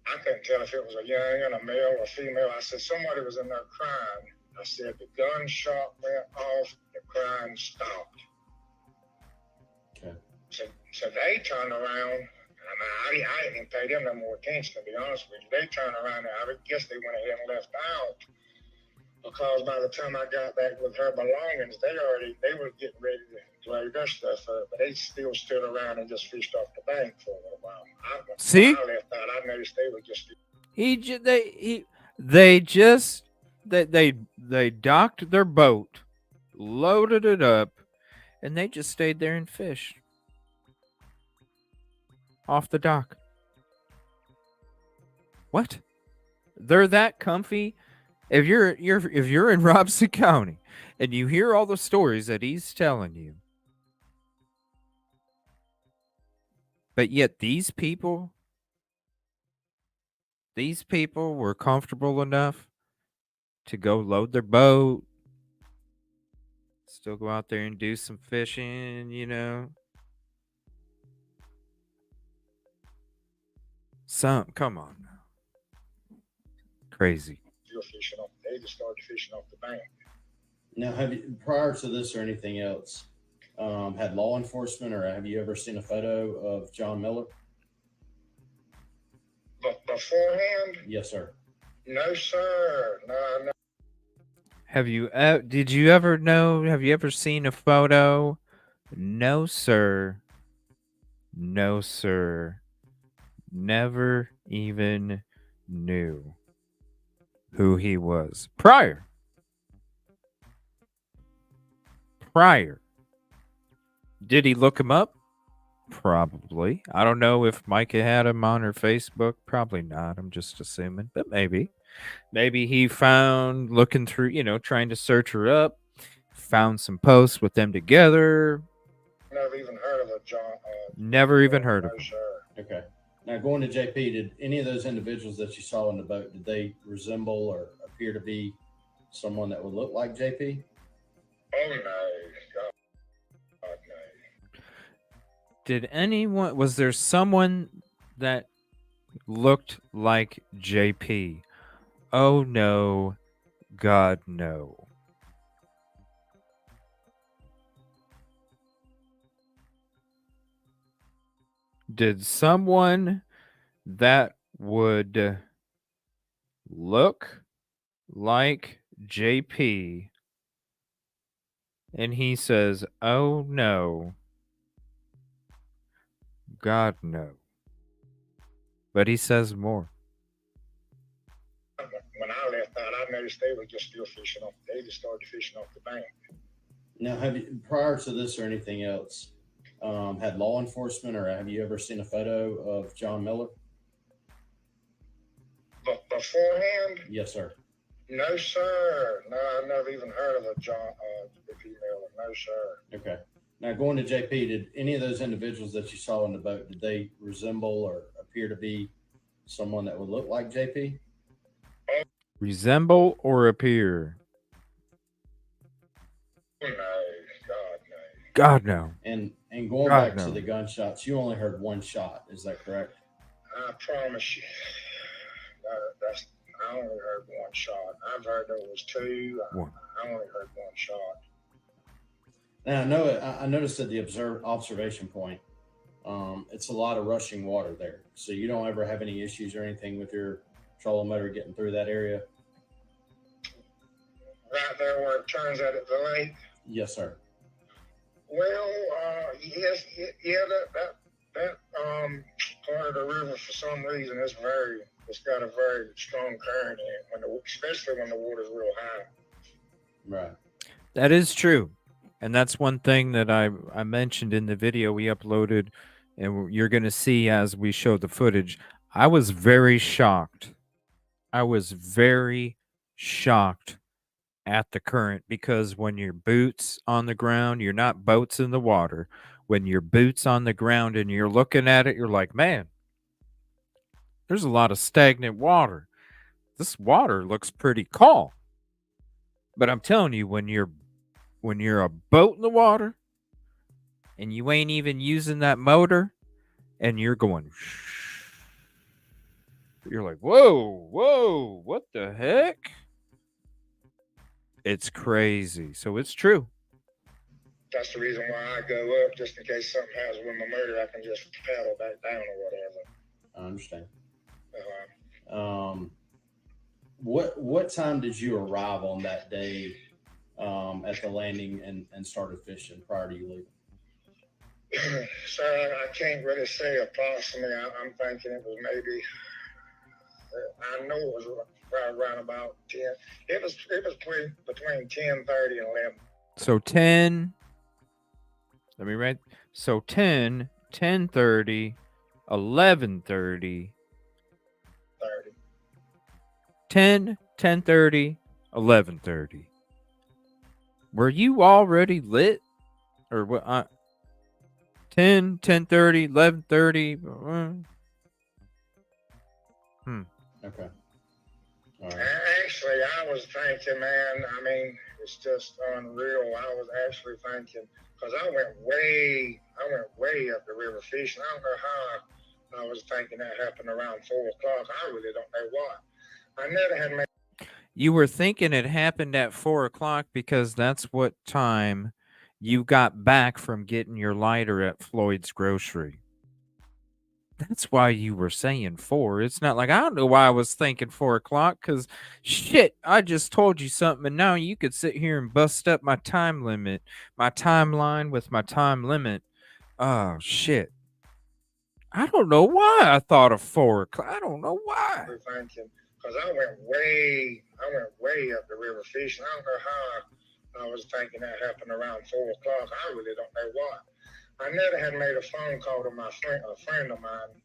I couldn't tell if it was a young, a male, or female. I said, somebody was in there crying. I said, the gunshot went off, the crying stopped. Okay. So they turned around, and I didn't pay them no more attention, to be honest with you. They turned around, and I guess they went ahead and left out. Because by the time I got back with her belongings, they were getting ready to load their stuff up, but they still stood around and just fished off the bank for a little while. See? When I left out, I noticed they were just. They docked their boat, loaded it up, and they just stayed there and fished off the dock. What? They're that comfy? If you're in Robeson County and you hear all the stories that he's telling you, but yet these people were comfortable enough to go load their boat, still go out there and do some fishing, you know. Come on now. Crazy. They just started fishing off the bank. Now, have you, prior to this or anything else, had law enforcement, or have you ever seen a photo of John Miller? Beforehand? Yes, sir. No, sir. No. Have you ever seen a photo? No, sir. No, sir. Never even knew who he was prior. Did he look him up? Probably. I don't know if Mica had him on her Facebook. Probably not. I'm just assuming, but maybe he found, looking through, trying to search her up, found some posts with them together. Never even heard of a John. Never even heard of him. Okay. Now, going to JP, did any of those individuals that you saw on the boat, did they resemble or appear to be someone that would look like JP? Oh, no. God, no. Was there someone that looked like JP? Oh, no. God, no. Did someone that would look like JP, and he says, oh no, God no. but he says more. When I left out, I noticed they were just still fishing off. They just started fishing off the bank. Now, have you, prior to this or anything else, had law enforcement, or have you ever seen a photo of John Miller? But beforehand? Yes, sir. No, sir. No, I never even heard of a John, the female. No, sir. Okay. Now, going to JP, did any of those individuals that you saw in the boat, did they resemble or appear to be someone that would look like JP? Resemble or appear? No, God, no. God, no. And going back to the gunshots, you only heard one shot. Is that correct? I promise you. I only heard one shot. I've heard there was two. I only heard one shot. Now, I noticed at the observation point, it's a lot of rushing water there. So you don't ever have any issues or anything with your trolling motor getting through that area? Right there where it turns out at the lake? Yes, sir. Well, yes, yeah, that part of the river for some reason it's got a very strong current in it, especially when the water's real high. Right. That is true. And that's one thing that I mentioned in the video we uploaded, and you're going to see as we show the footage. I was very shocked. I was very shocked at the current, because when your boots on the ground, you're not boats in the water. When your boots on the ground and you're looking at it, you're like, man, there's a lot of stagnant water. This water looks pretty calm. But I'm telling you, when you're a boat in the water and you ain't even using that motor and you're going, you're like, whoa, what the heck? It's crazy. So it's true. That's the reason why I go up, just in case something happens with my motor, I can just paddle back down or whatever. I understand. What time did you arrive on that day at the landing and started fishing prior to you leaving? Sir, I can't really say approximately. I'm thinking it was maybe, I know it was right around about 10. It was between 10:30 and 11. So 10, let me write. So 10, 10:30, 11:30, 10, 10:30, 11:30. Were you already lit? Or what? 10, 10:30, 11:30. Okay. All right. Actually, I was thinking, man, I mean, it's just unreal. I was actually thinking, because I went way up the river fishing. I don't know how I was thinking that happened around 4 o'clock. I really don't know why. I never had made. You were thinking it happened at 4 o'clock because that's what time you got back from getting your lighter at Floyd's Grocery. That's why you were saying 4. It's not like, I don't know why I was thinking 4 o'clock, because shit, I just told you something, and now you could sit here and bust up my time limit, my timeline with my time limit. Oh, shit. I don't know why I thought of 4 o'clock. I don't know why. Thinking, because I went way up the river fishing. I don't know how I was thinking that happened around 4 o'clock. I really don't know why. I never had made a phone call to a friend of mine.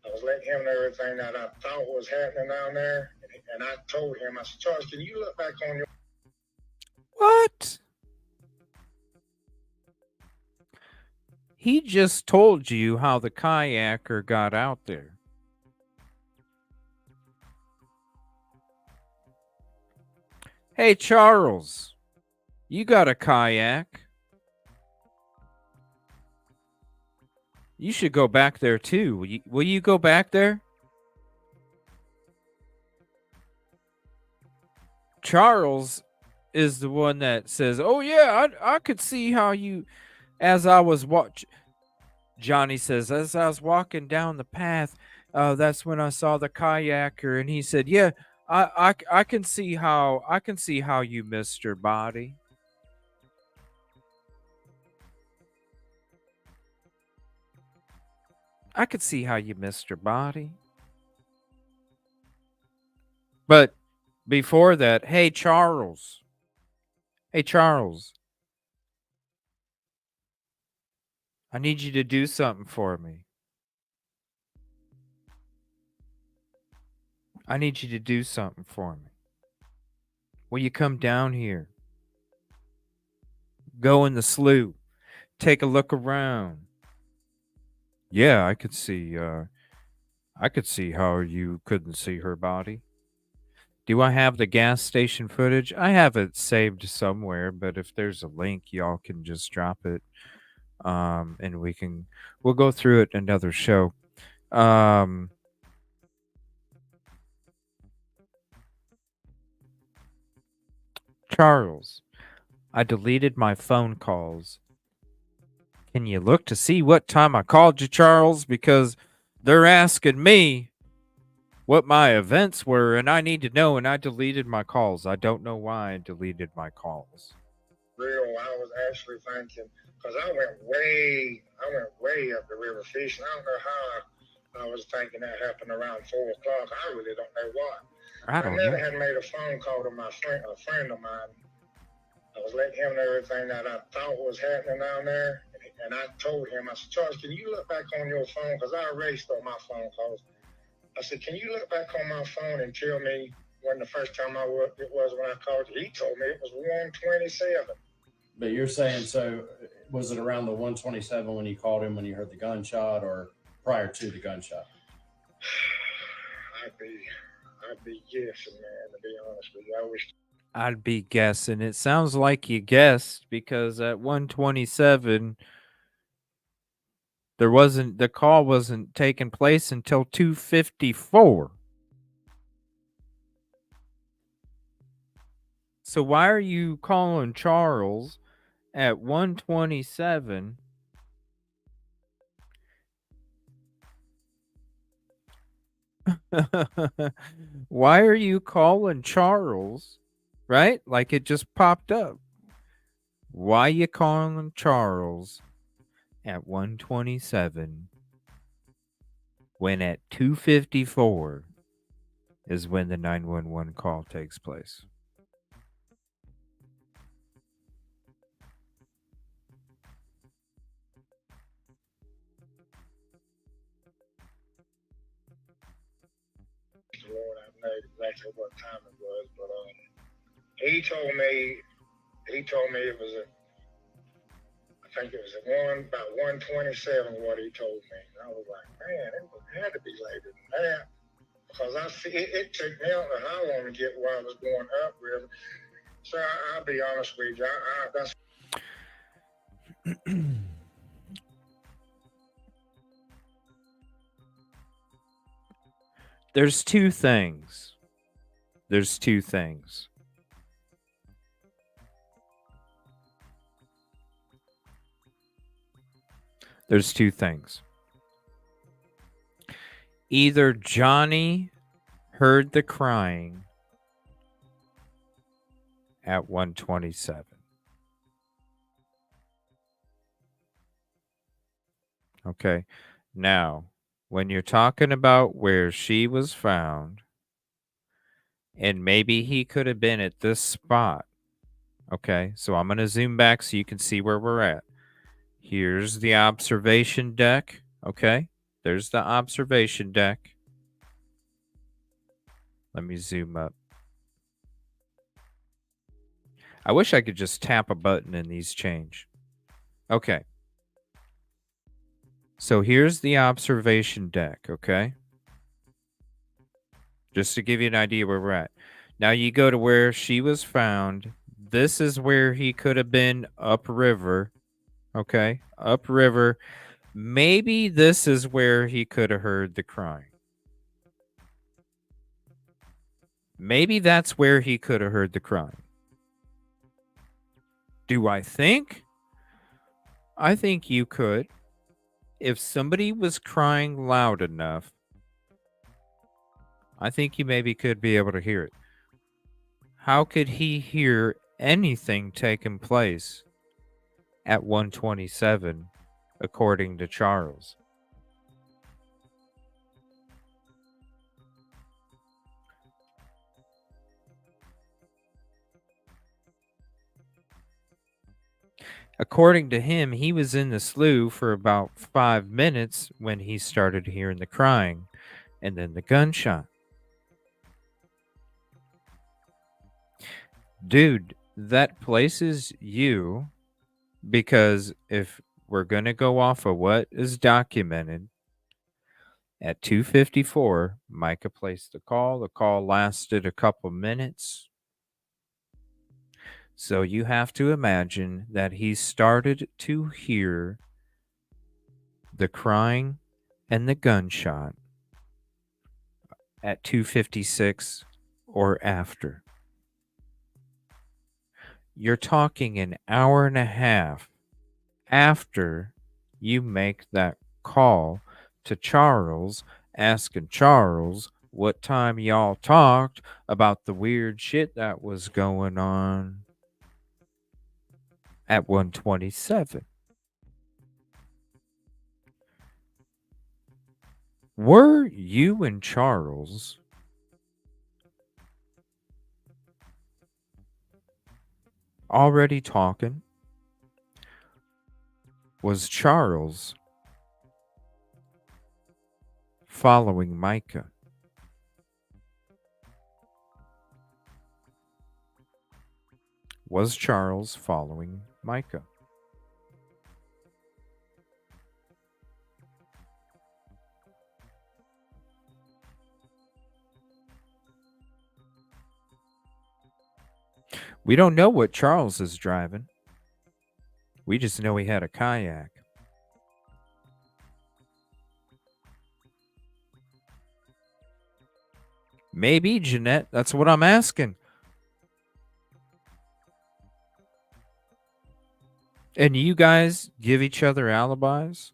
I was letting him know everything that I thought was happening down there. And I told him, I said, Charles, can you look back on your... What? He just told you how the kayaker got out there. Hey, Charles, you got a kayak. You should go back there too. Will you go back there? Charles is the one that says, oh yeah, I could see how you, as I was Johnny says, as I was walking down the path, that's when I saw the kayaker, and he said, yeah, I can see how you missed your body. I could see how you missed her body. But before that, hey, Charles. Hey, Charles. I need you to do something for me. I need you to do something for me. Will you come down here? Go in the slough. Take a look around. Yeah, I could see how you couldn't see her body. Do I have the gas station footage? I have it saved somewhere, but if there's a link, y'all can just drop it. And we'll go through it in another show. Charles, I deleted my phone calls. Can you look to see what time I called you, Charles? Because they're asking me what my events were, and I need to know, and I deleted my calls. I don't know why I deleted my calls. Real, I was actually thinking, because I went way up the river fishing. I don't know how I was thinking that happened around 4 o'clock. I really don't know why. I don't know. had made a phone call to a friend of mine. I was letting him know everything that I thought was happening down there. And I told him, I said, Charles, can you look back on your phone? Because I erased all my phone calls. I said, can you look back on my phone and tell me when the first time it was when I called you? He told me it was 1:27. But you're saying, so was it around the 1:27 when you called him when you heard the gunshot, or prior to the gunshot? I'd be guessing, man, to be honest with you. I'd be guessing. It sounds like you guessed, because at 1:27 the call wasn't taking place until 2:54. So why are you calling Charles at 1:27? Why are you calling Charles? Right? Like it just popped up. Why you calling Charles at 1:27 when at 2:54 is when the 911 call takes place? Lord, I know exactly what time it was, but he told me it was I think it was about 1:27 what he told me. And I was like, man, it had to be later than that. Because it took me, I don't know how long to get where I was going upriver. So I'll be honest with you, that's There's two things. There's two things. There's two things. Either Johnnie heard the crying at 1:27. Okay. Now, when you're talking about where she was found, and maybe he could have been at this spot. Okay, so I'm going to zoom back so you can see where we're at. Here's the observation deck. Okay, there's the observation deck. Let me zoom up. I wish I could just tap a button and these change. Okay. So here's the observation deck, okay? Just to give you an idea where we're at. Now you go to where she was found. This is where he could have been upriver. Okay, upriver. Maybe this is where he could have heard the crying. Maybe that's where he could have heard the crying. Do I think? I think you could. If somebody was crying loud enough, I think you maybe could be able to hear it. How could he hear anything taking place at 1:27, according to Charles? According to him, he was in the slough for about 5 minutes when he started hearing the crying and then the gunshot. Dude, that places you, because if we're going to go off of what is documented, at 2:54, Mica placed the call. The call lasted a couple minutes. So you have to imagine that he started to hear the crying and the gunshot at 2:56 or after. You're talking an hour and a half after you make that call to Charles, asking Charles what time y'all talked about the weird shit that was going on at 1:27. Were you and Charles already talking? Was Charles following Mica? Was Charles following Mica? We don't know what Charles is driving. We just know he had a kayak. Maybe, Jeanette. That's what I'm asking. And you guys give each other alibis?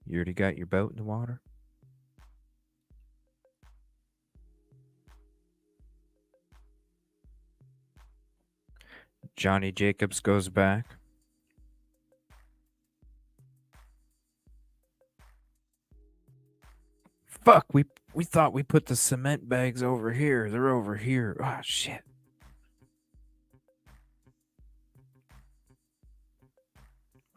You already got your boat in the water? Johnny Jacobs goes back. Fuck, we thought we put the cement bags over here. They're over here. Ah, shit.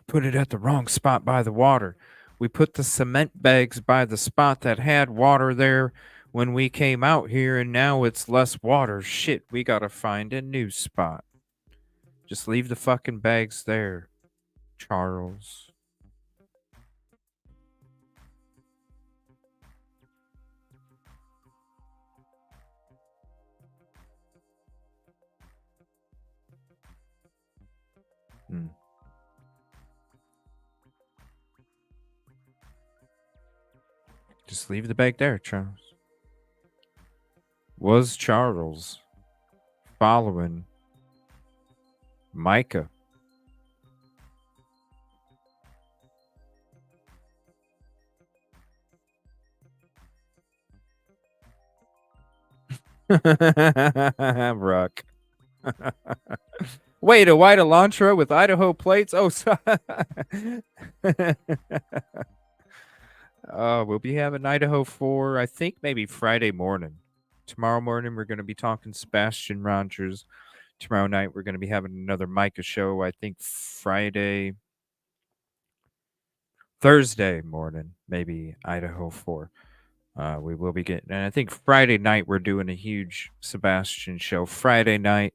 Put it at the wrong spot by the water. We put the cement bags by the spot that had water there when we came out here, and now it's less water. Shit, we gotta find a new spot. Just leave the fucking bags there, Charles. Just leave the bag there, Charles. Was Charles following Mica? Ruck. Wait, a white Elantra with Idaho plates? Oh, we'll be having Idaho 4, I think maybe Friday morning. Tomorrow morning, we're going to be talking Sebastian Rogers. Tomorrow night, we're going to be having another Mica show. I think Thursday morning, maybe Idaho 4. We will be getting, and I think Friday night, we're doing a huge Sebastian show. Friday night,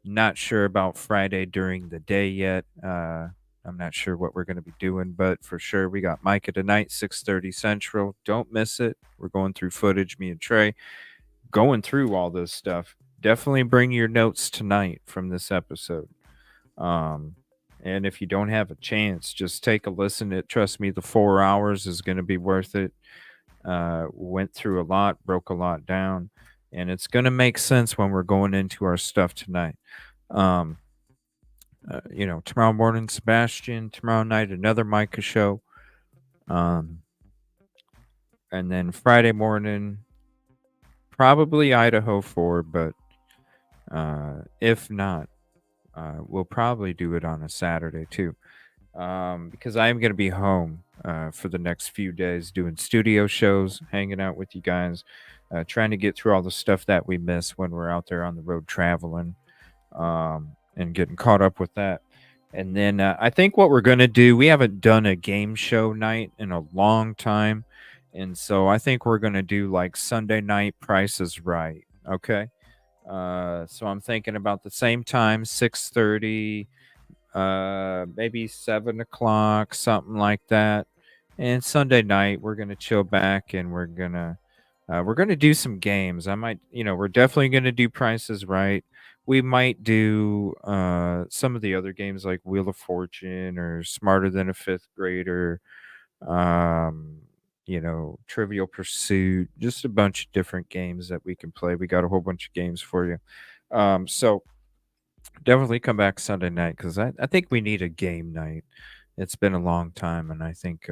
not sure about Friday during the day yet. I'm not sure what we're going to be doing, but for sure, we got Mica tonight, 6:30 Central. Don't miss it. We're going through footage, me and Trey, going through all this stuff. Definitely bring your notes tonight from this episode. And if you don't have a chance, just take a listen. Trust me, the 4 hours is going to be worth it. Went through a lot, broke a lot down, and it's going to make sense when we're going into our stuff tonight. Tomorrow morning, Sebastian. Tomorrow night, another Mica show. And then Friday morning, probably Idaho 4, but if not, we'll probably do it on a Saturday too. because I am going to be home for the next few days doing studio shows, hanging out with you guys, trying to get through all the stuff that we miss when we're out there on the road traveling, and getting caught up with that. And then I think what we're going to do, we haven't done a game show night in a long time. And so I think we're going to do like Sunday night Price is Right. Okay. So I'm thinking about the same time, 6:30, maybe 7 o'clock, something like that. And Sunday night, we're gonna chill back and we're gonna do some games. I might, we're definitely gonna do Prices Right. We might do some of the other games like Wheel of Fortune or Smarter Than a Fifth Grader, um, Trivial Pursuit, just a bunch of different games that we can play. We got a whole bunch of games for you. So definitely come back Sunday night because I think we need a game night. It's been a long time, and I think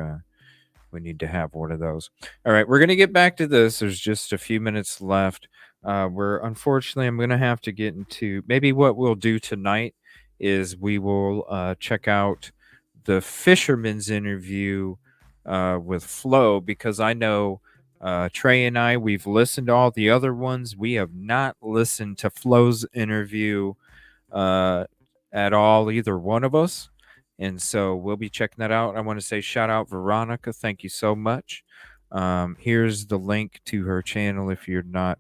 we need to have one of those. All right, we're going to get back to this. There's just a few minutes left. Unfortunately, I'm going to have to get into maybe what we'll do tonight is we will check out the fisherman's interview with Flo, because I know Trey and I, we've listened to all the other ones. We have not listened to Flo's interview at all, either one of us. And so we'll be checking that out. I want to say shout out Veronica. Thank you so much. Here's the link to her channel. If you're not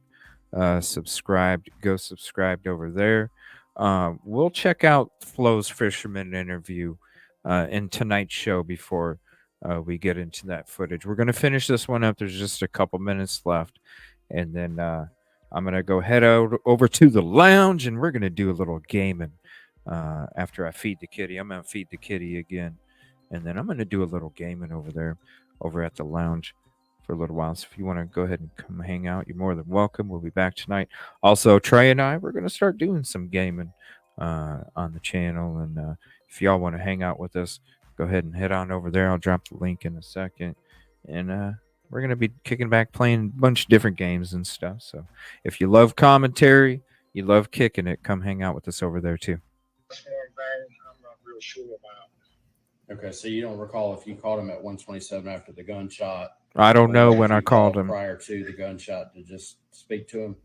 subscribed, go subscribed over there. We'll check out Flo's fisherman interview in tonight's show before we get into that footage. We're going to finish this one up. There's just a couple minutes left. And then I'm going to go head out over to the lounge and we're going to do a little gaming after I feed the kitty. I'm going to feed the kitty again. And then I'm going to do a little gaming over there, over at the lounge for a little while. So if you want to go ahead and come hang out, you're more than welcome. We'll be back tonight. Also, Trey and I, we're going to start doing some gaming on the channel. And if y'all want to hang out with us, go ahead and head on over there. I'll drop the link in a second. And we're going to be kicking back, playing a bunch of different games and stuff. So if you love commentary, you love kicking it, come hang out with us over there too. That's one thing I'm not real sure about. Okay, so you don't recall if you called him at 127 after the gunshot? I don't know when I called him. Prior to the gunshot to just speak to him?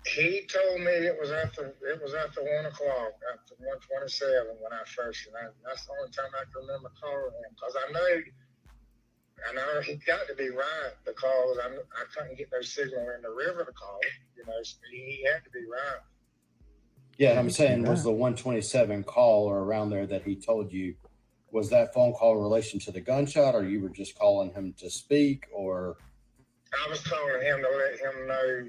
He told me it was after 1 o'clock, after 127 when I first, and that's the only time I can remember calling him, because I know he got to be right, because I couldn't get no signal in the river to call, so he had to be right. Yeah, and I'm saying, was the 127 call or around there that he told you, was that phone call in relation to the gunshot, or you were just calling him to speak, or? I was calling him to let him know,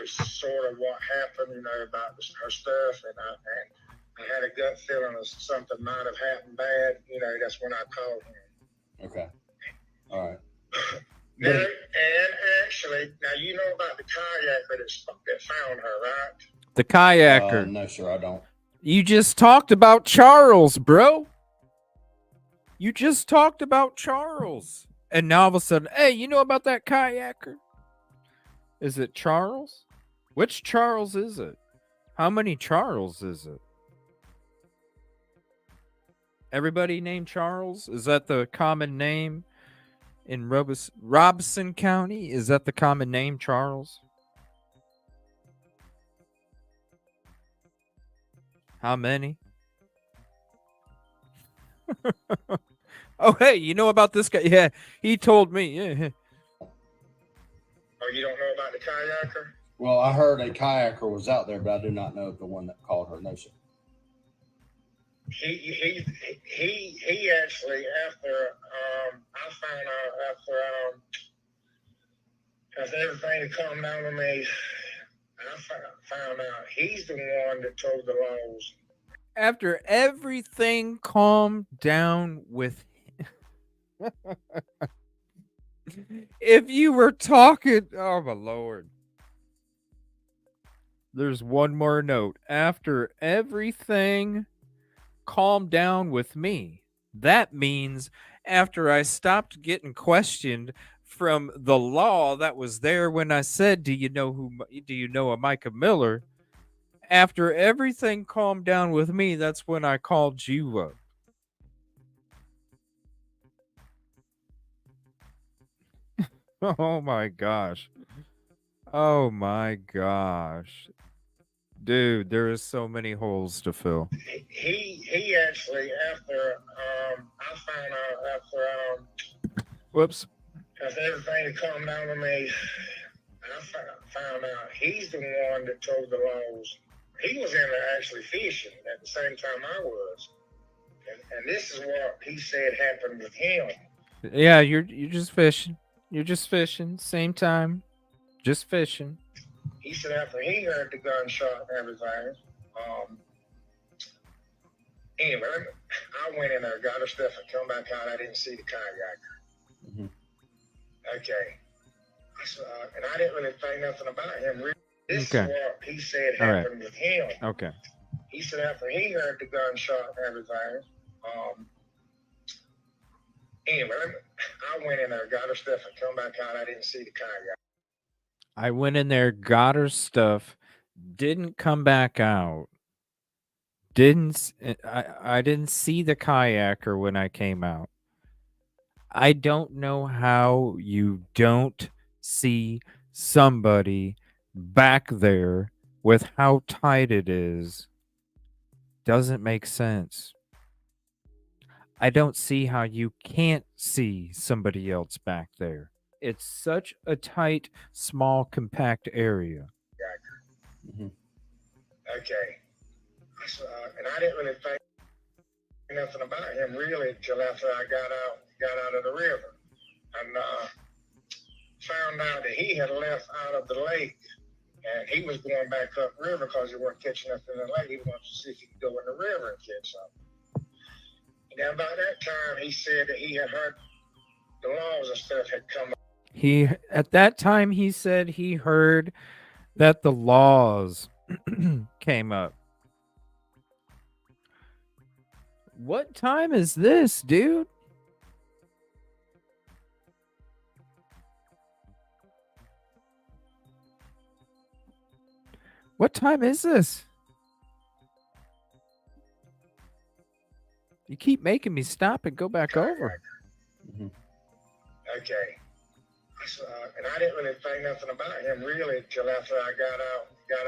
sort of what happened, about her stuff, and I had a gut feeling that something might have happened bad. That's when I called him. Okay. All right. Now, and actually, you know about the kayaker that found her, right? The kayaker. No, sir, I don't. You just talked about Charles, bro. You just talked about Charles. And now all of a sudden, hey, you know about that kayaker? Is it Charles? Which Charles is it? How many Charles is it? Everybody named Charles? Is that the common name in Robeson County? Is that the common name, Charles? How many? Oh, hey, you know about this guy? Yeah, he told me. Yeah. Oh, you don't know about the kayaker? Well, I heard a kayaker was out there, but I do not know the one that called her. No, sir. He actually, after I found out after everything calmed down with me, I found out he's the one that told the laws. After everything calmed down with him. If you were talking, oh my Lord. There's one more note. After everything calmed down with me, that means after I stopped getting questioned from the law that was there when I said, do you know a Mica Miller? After everything calmed down with me, that's when I called you up. Oh my gosh. Oh my gosh. Dude, there is so many holes to fill. He actually, after I found out after Whoops. after everything had calmed down to me, I found out he's the one that told the laws. He was in there actually fishing at the same time I was, and this is what he said happened with him. Yeah, you're just fishing. You're just fishing. Same time, just fishing. He said after he heard the gunshot and everything, anyway, I went in there, got her stuff, and come back out. I didn't see the kayaker. Mm-hmm. Okay. And I didn't really think nothing about him. This is what he said happened with him. Okay. He said after he heard the gunshot and everything, anyway, I went in there, got her stuff, and come back out. I didn't see the kayaker. I went in there, got her stuff, didn't come back out. I didn't see the kayaker when I came out. I don't know how you don't see somebody back there with how tight it is. Doesn't make sense. I don't see how you can't see somebody else back there. It's such a tight, small, compact area. Mm-hmm. Okay. And I didn't really think nothing about him really until after I got out of the river, and found out that he had left out of the lake, and he was going back up river because he wasn't catching up in the lake. He wanted to see if he could go in the river and catch something. And then about that time, he said that he had heard the laws and stuff had come up. At that time, he said he heard that the laws came up. What time is this, dude? What time is this? You keep making me stop and go back over. Mm-hmm. Okay. And I didn't really think nothing about him really until after I got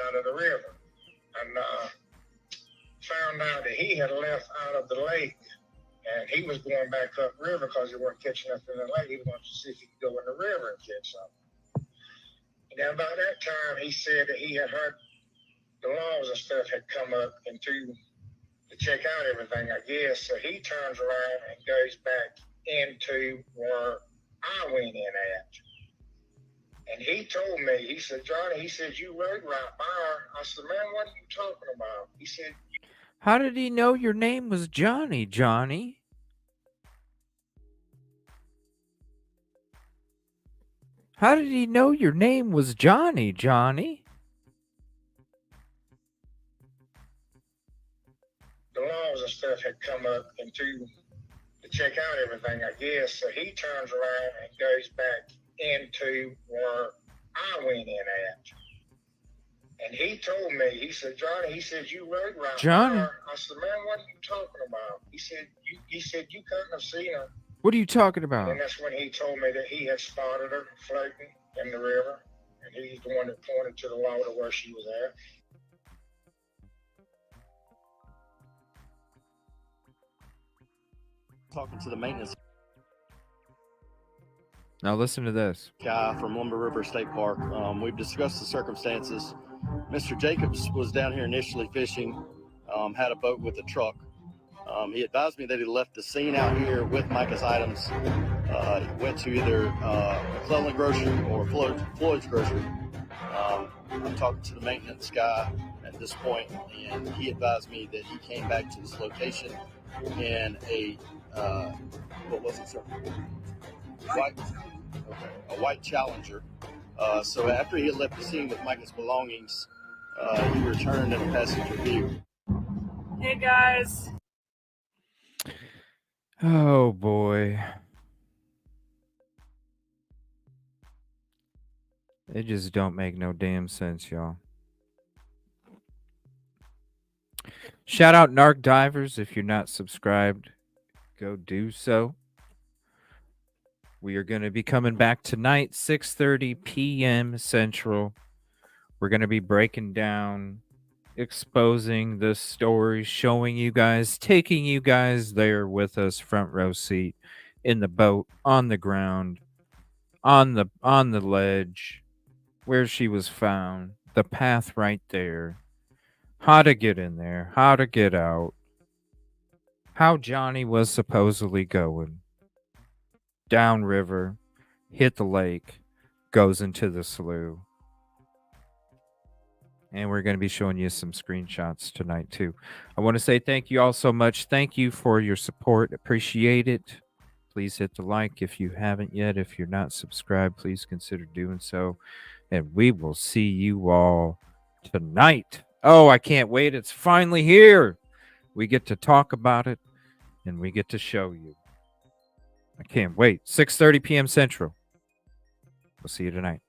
out of the river, and found out that he had left out of the lake, and he was going back up river because he wasn't catching up in the lake. He wanted to see if he could go in the river and catch something. And then about that time, he said that he had heard the laws and stuff had come up and to check out everything, I guess. So he turns around and goes back into where I went in at. And he told me, he said, Johnny, he said, you rode right by her. I said, man, what are you talking about? He said, how did he know your name was Johnny, Johnny? How did he know your name was Johnny, Johnny? The laws and stuff had come up and to check out everything, I guess. So he turns around and goes back into where I went in at. And he told me, he said, Johnny, he said, you rode right Johnny. by her. I said, man, what are you talking about? He said, you couldn't have seen her. What are you talking about? And that's when he told me that he had spotted her floating in the river. And he's the one that pointed to the law to where she was at. Talking to the maintenance now listen to this guy from Lumber River State Park. We've discussed the circumstances. Mr. Jacobs was down here initially fishing, had a boat with a truck. He advised me that he left the scene out here with Mica's items. He went to either McClellan Grocery or Floyd's Grocery. I'm talking to the maintenance guy at this point, and he advised me that he came back to this location in a what was it, sir? A white Challenger. So after he had left the scene with Mica's belongings, he returned in a passenger vehicle. Hey guys. Oh boy. It just don't make no damn sense, y'all. Shout out Narc Divers. If you're not subscribed, go do so. We are going to be coming back tonight, 6:30 p.m. Central. We're going to be breaking down, exposing the story, showing you guys, taking you guys there with us, front row seat, in the boat, on the ground, on the ledge, where she was found, the path right there, how to get in there, how to get out, how Johnnie was supposedly going. Downriver, hit the lake, goes into the slough. And we're going to be showing you some screenshots tonight, too. I want to say thank you all so much. Thank you for your support. Appreciate it. Please hit the like if you haven't yet. If you're not subscribed, please consider doing so. And we will see you all tonight. Oh, I can't wait. It's finally here. We get to talk about it, and we get to show you. I can't wait. 6:30 p.m. Central. We'll see you tonight.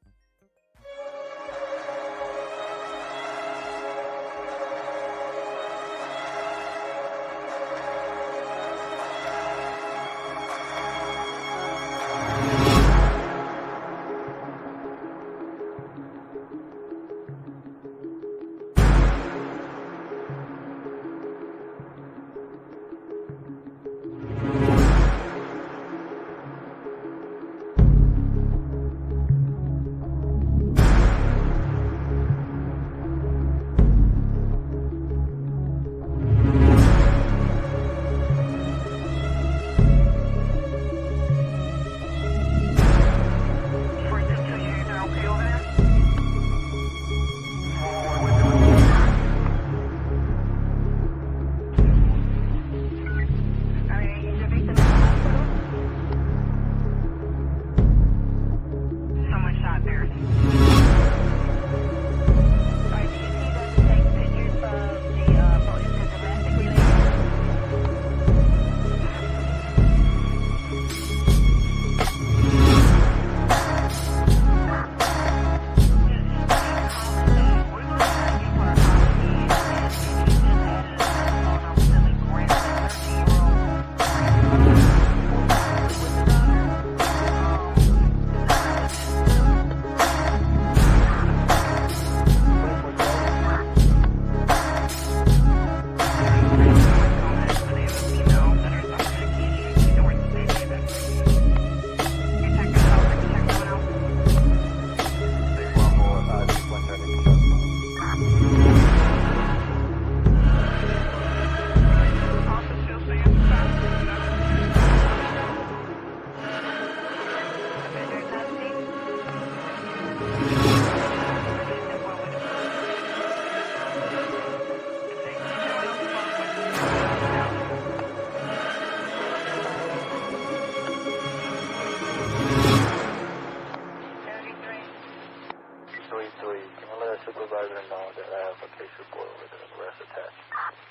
Supervisor know that I have a case report with an arrest attached.